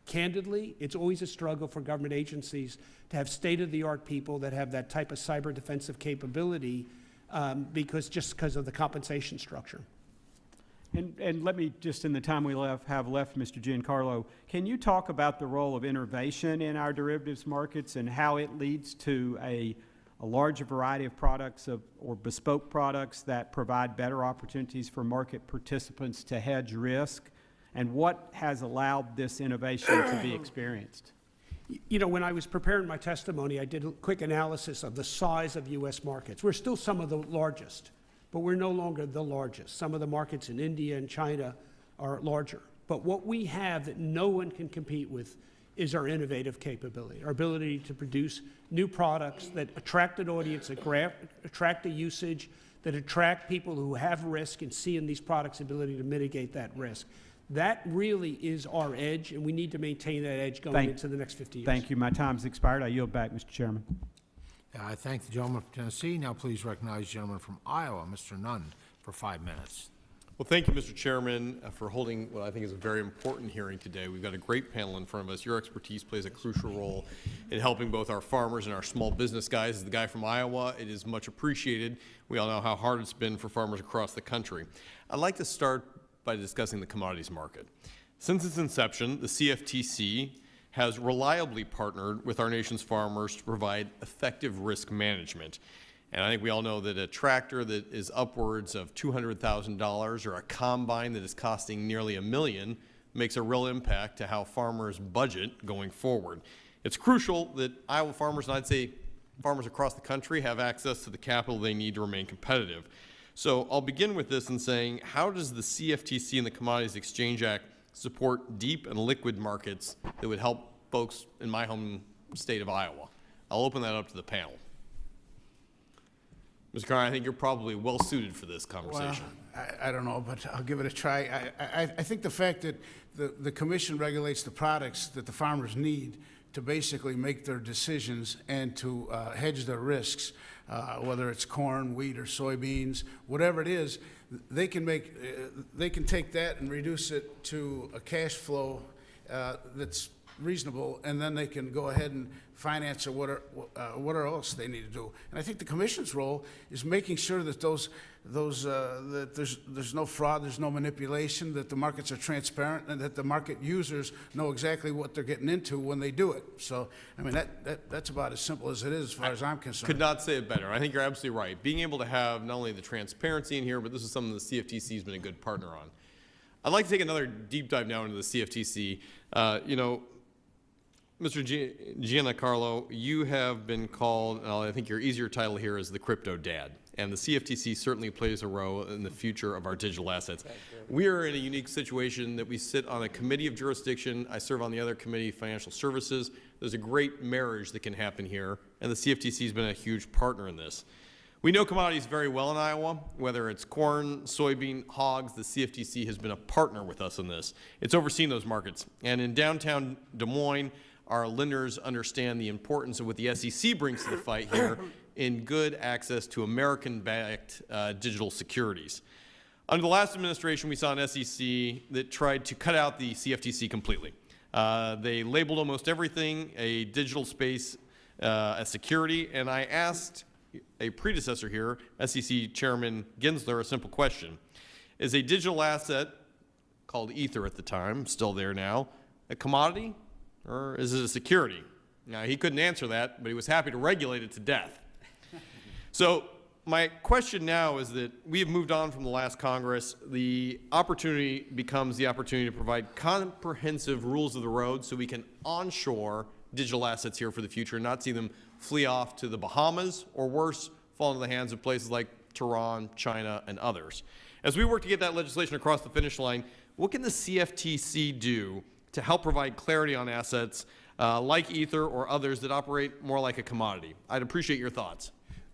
candidly, it's always a struggle for government agencies to have state-of-the-art people that have that type of cyber defensive capability because of the compensation structure. And let me, just in the time we have left, Mr. Giancarlo, can you talk about the role of innovation in our derivatives markets and how it leads to a larger variety of products or bespoke products that provide better opportunities for market participants to hedge risk, and what has allowed this innovation to be experienced? When I was preparing my testimony, I did a quick analysis of the size of U.S. markets. We're still some of the largest, but we're no longer the largest. Some of the markets in India and China are larger. But what we have that no one can compete with is our innovative capability, our ability to produce new products that attract an audience, attract a usage, that attract people who have risk and see in these products ability to mitigate that risk. That really is our edge, and we need to maintain that edge going into the next 50 years. Thank you. My time's expired. I yield back, Mr. Chairman. I thank the gentleman from Tennessee. Now please recognize the gentleman from Iowa, Mr. Nunn, for 5 minutes. Well, thank you, Mr. Chairman, for holding what I think is a very important hearing today. We've got a great panel in front of us. Your expertise plays a crucial role in helping both our farmers and our small business guys. As the guy from Iowa, it is much appreciated. We all know how hard it's been for farmers across the country. I'd like to start by discussing the commodities market. Since its inception, the CFTC has reliably partnered with our nation's farmers to provide effective risk management. And I think we all know that a tractor that is upwards of $200,000 or a combine that is costing nearly $1 million makes a real impact to how farmers budget going forward. It's crucial that Iowa farmers, and I'd say farmers across the country, have access to the capital they need to remain competitive. So I'll begin with this in saying, how does the CFTC and the Commodities Exchange Act support deep and liquid markets that would help folks in my home state of Iowa? I'll open that up to the panel. Mr. Carey, I think you're probably well suited for this conversation. Well, I don't know, but I'll give it a try. I think the fact that the commission regulates the products that the farmers need to basically make their decisions and to hedge their risks, whether it's corn, wheat, or soybeans, whatever it is, they can take that and reduce it to a cash flow that's reasonable, and then they can go ahead and finance or what else they need to do. And I think the commission's role is making sure that that there's no fraud, there's no manipulation, that the markets are transparent, and that the market users know exactly what they're getting into when they do it. So, I mean, that's about as simple as it is as far as I'm concerned. Could not say it better. I think you're absolutely right. Being able to have not only the transparency in here, but this is something the CFTC has been a good partner on. I'd like to take another deep dive now into the CFTC. Mr. Giancarlo, you have been called, I think your easier title here is the crypto dad, and the CFTC certainly plays a role in the future of our digital assets. We are in a unique situation that we sit on a committee of jurisdiction. I serve on the other committee, financial services. There's a great marriage that can happen here, and the CFTC has been a huge partner in this. We know commodities very well in Iowa, whether it's corn, soybean, hogs. The CFTC has been a partner with us in this. It's overseen those markets. And in downtown Des Moines, our lenders understand the importance of what the SEC brings to the fight here in good access to American-backed digital securities. Under the last administration, we saw an SEC that tried to cut out the CFTC completely. They labeled almost everything a digital space as security, and I asked a predecessor here, SEC Chairman Gensler, a simple question. Is a digital asset, called Ether at the time, still there now, a commodity, or is it a security? Now, he couldn't answer that, but he was happy to regulate it to death. So my question now is that we have moved on from the last Congress. The opportunity becomes the opportunity to provide comprehensive rules of the road so we can onshore digital assets here for the future and not see them flee off to the Bahamas or worse, fall into the hands of places like Tehran, China, and others. As we work to get that legislation across the finish line, what can the CFTC do to help provide clarity on assets like Ether or others that operate more like a commodity? I'd appreciate your thoughts.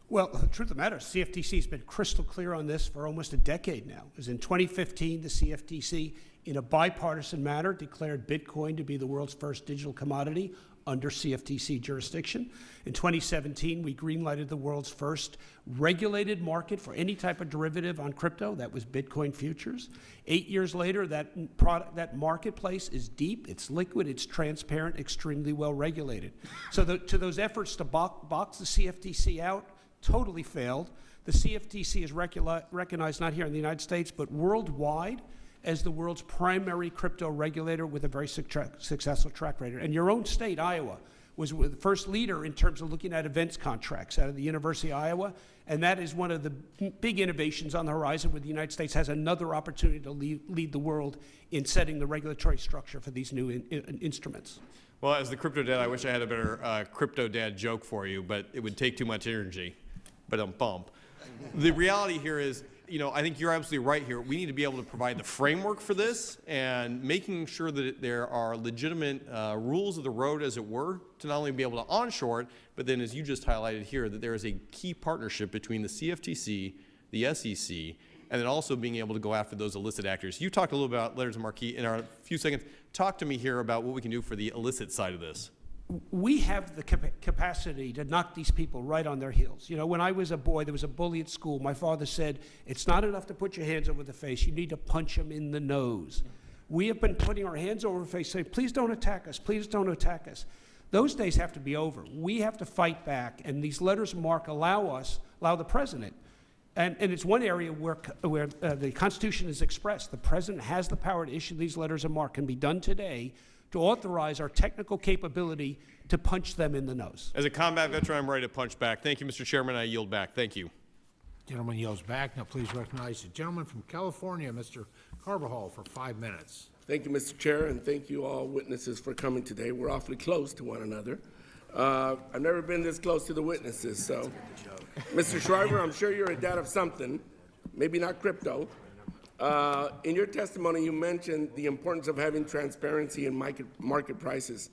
Well, the truth of the matter, CFTC has been crystal clear on this for almost a decade now. As in 2015, the CFTC, in a bipartisan manner, declared Bitcoin to be the world's first digital commodity under CFTC jurisdiction. In 2017, we greenlighted the world's first regulated market for any type of derivative on crypto. That was Bitcoin futures. 8 years later, that marketplace is deep, it's liquid, it's transparent, extremely well regulated. So to those efforts to box the CFTC out, totally failed. The CFTC is recognized not here in the United States, but worldwide as the world's primary crypto regulator with a very successful track record. And your own state, Iowa, was the first leader in terms of looking at events contracts out of the University of Iowa. And that is one of the big innovations on the horizon where the United States has another opportunity to lead the world in setting the regulatory structure for these new instruments. Well, as the crypto dad, I wish I had a better crypto dad joke for you, but it would take too much energy. But bump. The reality here is, I think you're absolutely right here. We need to be able to provide the framework for this and making sure that there are legitimate rules of the road, as it were, to not only be able to onshore it, but then, as you just highlighted here, that there is a key partnership between the CFTC, the SEC, and then also being able to go after those illicit actors. You talked a little about letters of marque in our few seconds. Talk to me here about what we can do for the illicit side of this. We have the capacity to knock these people right on their heels. When I was a boy, there was a bully at school. My father said, it's not enough to put your hands over the face. You need to punch them in the nose. We have been putting our hands over the face, saying, please don't attack us. Please don't attack us. Those days have to be over. We have to fight back. And these letters of marque allow the president. And it's one area where the Constitution is expressed. The president has the power to issue these letters of marque. Can be done today to authorize our technical capability to punch them in the nose. As a combat veteran, I'm ready to punch back. Thank you, Mr. Chairman. I yield back. Thank you. Gentleman yields back. Now please recognize the gentleman from California, Mr. Carvajal, for 5 minutes. Thank you, Mr. Chair, and thank you all witnesses for coming today. We're awfully close to one another. I've never been this close to the witnesses, so. Mr. Schryver, I'm sure you're a dad of something, maybe not crypto. In your testimony, you mentioned the importance of having transparency in market prices,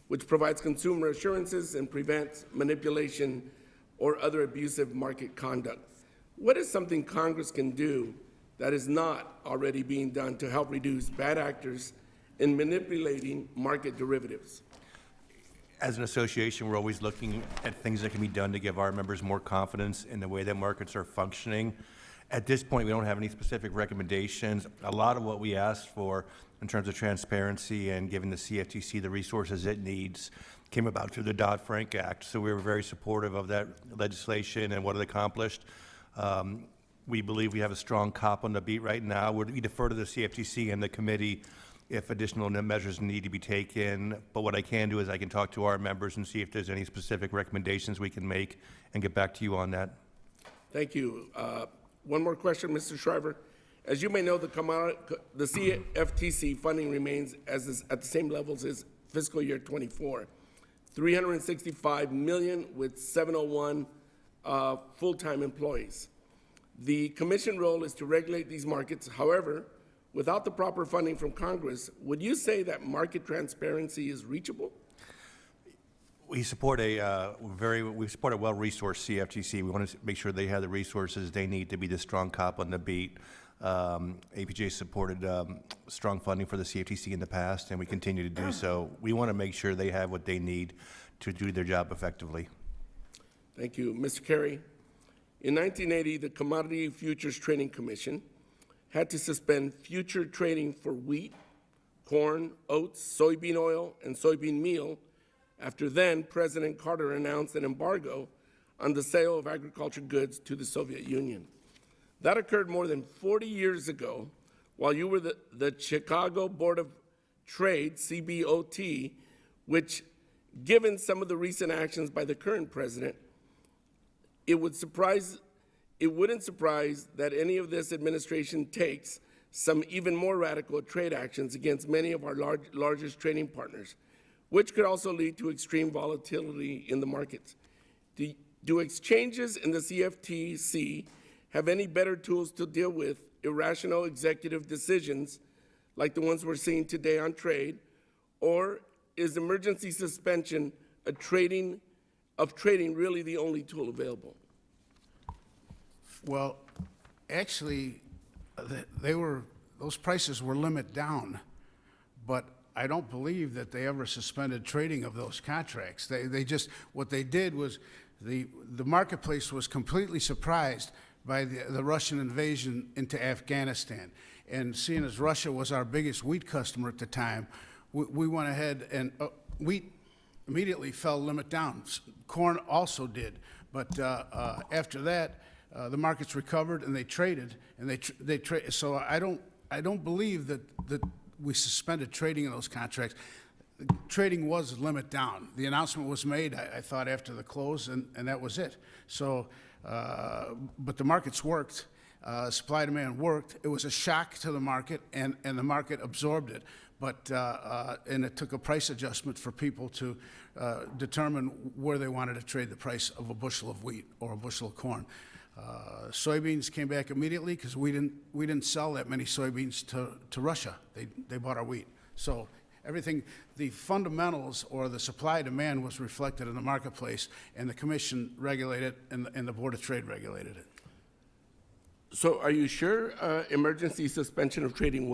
which provides consumer assurances and prevents manipulation or other abusive market conduct. What is something Congress can do that is not already being done to help reduce bad actors in manipulating market derivatives? As an association, we're always looking at things that can be done to give our members more confidence in the way that markets are functioning. At this point, we don't have any specific recommendations. A lot of what we asked for in terms of transparency and giving the CFTC the resources it needs came about through the Dodd-Frank Act. So we were very supportive of that legislation and what it accomplished. We believe we have a strong cop on the beat right now. We defer to the CFTC and the committee if additional measures need to be taken. But what I can do is I can talk to our members and see if there's any specific recommendations we can make and get back to you on that. Thank you. One more question, Mr. Schryver. As you may know, the CFTC funding remains at the same levels as fiscal year 24, $365 million with 701 full-time employees. The commission role is to regulate these markets. However, without the proper funding from Congress, would you say that market transparency is reachable? We support a well-resourced CFTC. We want to make sure they have the resources they need to be the strong cop on the beat. APJ supported strong funding for the CFTC in the past, and we continue to do so. We want to make sure they have what they need to do their job effectively. Thank you. Mr. Carey, in 1980, the Commodity Futures Trading Commission had to suspend future trading for wheat, corn, oats, soybean oil, and soybean meal after then President Carter announced an embargo on the sale of agriculture goods to the Soviet Union. That occurred more than 40 years ago while you were the Chicago Board of Trade, CBOT, which, given some of the recent actions by the current president, it wouldn't surprise that any of this administration takes some even more radical trade actions against many of our largest trading partners, which could also lead to extreme volatility in the markets. Do exchanges in the CFTC have any better tools to deal with irrational executive decisions like the ones we're seeing today on trade, or is emergency suspension of trading really the only tool available? Well, actually, those prices were limit down, but I don't believe that they ever suspended trading of those contracts. They just, what they did was the marketplace was completely surprised by the Russian invasion into Afghanistan. And seeing as Russia was our biggest wheat customer at the time, we went ahead and wheat immediately fell limit down. Corn also did, but after that, the markets recovered and they traded, and so I don't believe that we suspended trading in those contracts. Trading was limit down. The announcement was made, I thought, after the close, and that was it. So, but the markets worked. Supply demand worked. It was a shock to the market, and the market absorbed it. But and it took a price adjustment for people to determine where they wanted to trade the price of a bushel of wheat or a bushel of corn. Soybeans came back immediately because we didn't sell that many soybeans to Russia. They bought our wheat. So everything, the fundamentals or the supply demand was reflected in the marketplace, and the Commission regulated it, and the Board of Trade regulated it. So are you sure emergency suspension of trading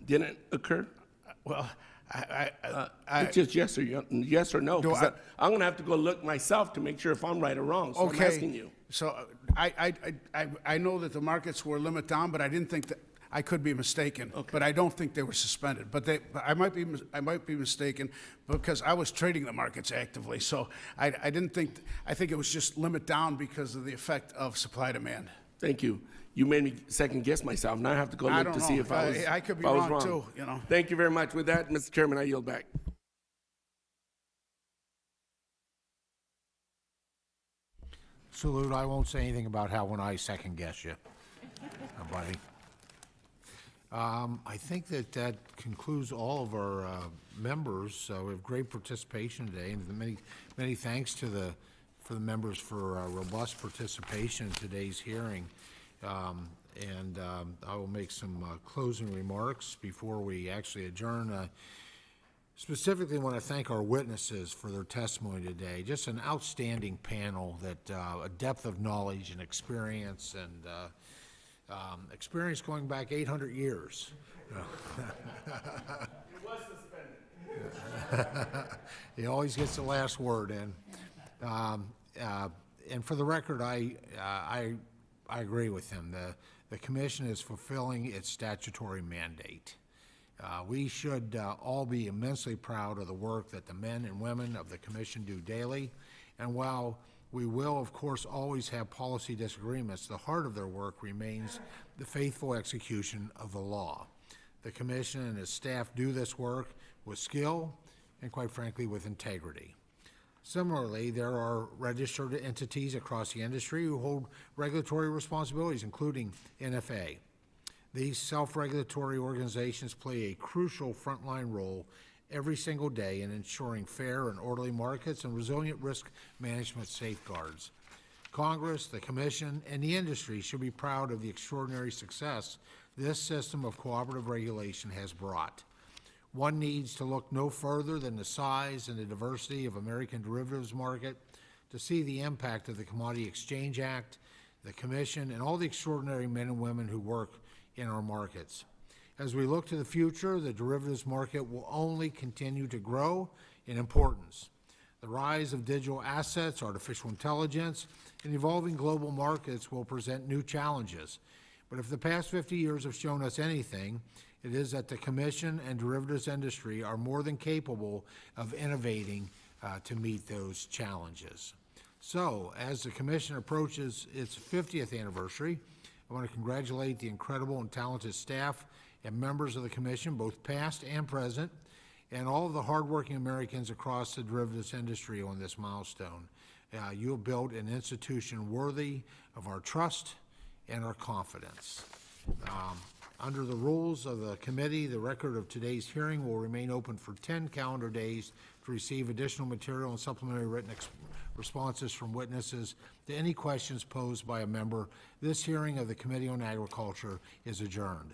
didn't occur? Well, it's just yes or no. I'm going to have to go look myself to make sure if I'm right or wrong. So okay. I'm asking you. So I know that the markets were limit down, but I didn't think that. I could be mistaken, okay. But I don't think they were suspended. But I might be mistaken because I was trading the markets actively. So I didn't think. I think it was just limit down because of the effect of supply demand. Thank you. You made me second guess myself. Now I have to go look to see if I was. I could be wrong too. You know. Thank you very much. With that, Mr. Chairman, I yield back. Salute. I won't say anything about how when I second guess you, buddy. I think that concludes all of our members. We have great participation today, and many thanks to the members for robust participation in today's hearing. I will make some closing remarks before we actually adjourn. Specifically, I want to thank our witnesses for their testimony today. Just an outstanding panel that a depth of knowledge and experience, and experience going back 800 years. It was suspended. He always gets the last word in. And for the record, I agree with him. The Commission is fulfilling its statutory mandate. We should all be immensely proud of the work that the men and women of the Commission do daily. And while we will, of course, always have policy disagreements, the heart of their work remains the faithful execution of the law. The Commission and its staff do this work with skill and, quite frankly, with integrity. Similarly, there are registered entities across the industry who hold regulatory responsibilities, including NFA. These self-regulatory organizations play a crucial frontline role every single day in ensuring fair and orderly markets and resilient risk management safeguards. Congress, the Commission, and the industry should be proud of the extraordinary success this system of cooperative regulation has brought. One needs to look no further than the size and the diversity of American derivatives market to see the impact of the Commodity Exchange Act, the Commission, and all the extraordinary men and women who work in our markets. As we look to the future, the derivatives market will only continue to grow in importance. The rise of digital assets, artificial intelligence, and evolving global markets will present new challenges. But if the past 50 years have shown us anything, it is that the Commission and derivatives industry are more than capable of innovating to meet those challenges. So, as the Commission approaches its 50th anniversary, I want to congratulate the incredible and talented staff and members of the Commission, both past and present, and all of the hardworking Americans across the derivatives industry on this milestone. You have built an institution worthy of our trust and our confidence. Under the rules of the committee, the record of today's hearing will remain open for 10 calendar days to receive additional material and supplementary written responses from witnesses to any questions posed by a member. This hearing of the Committee on Agriculture is adjourned.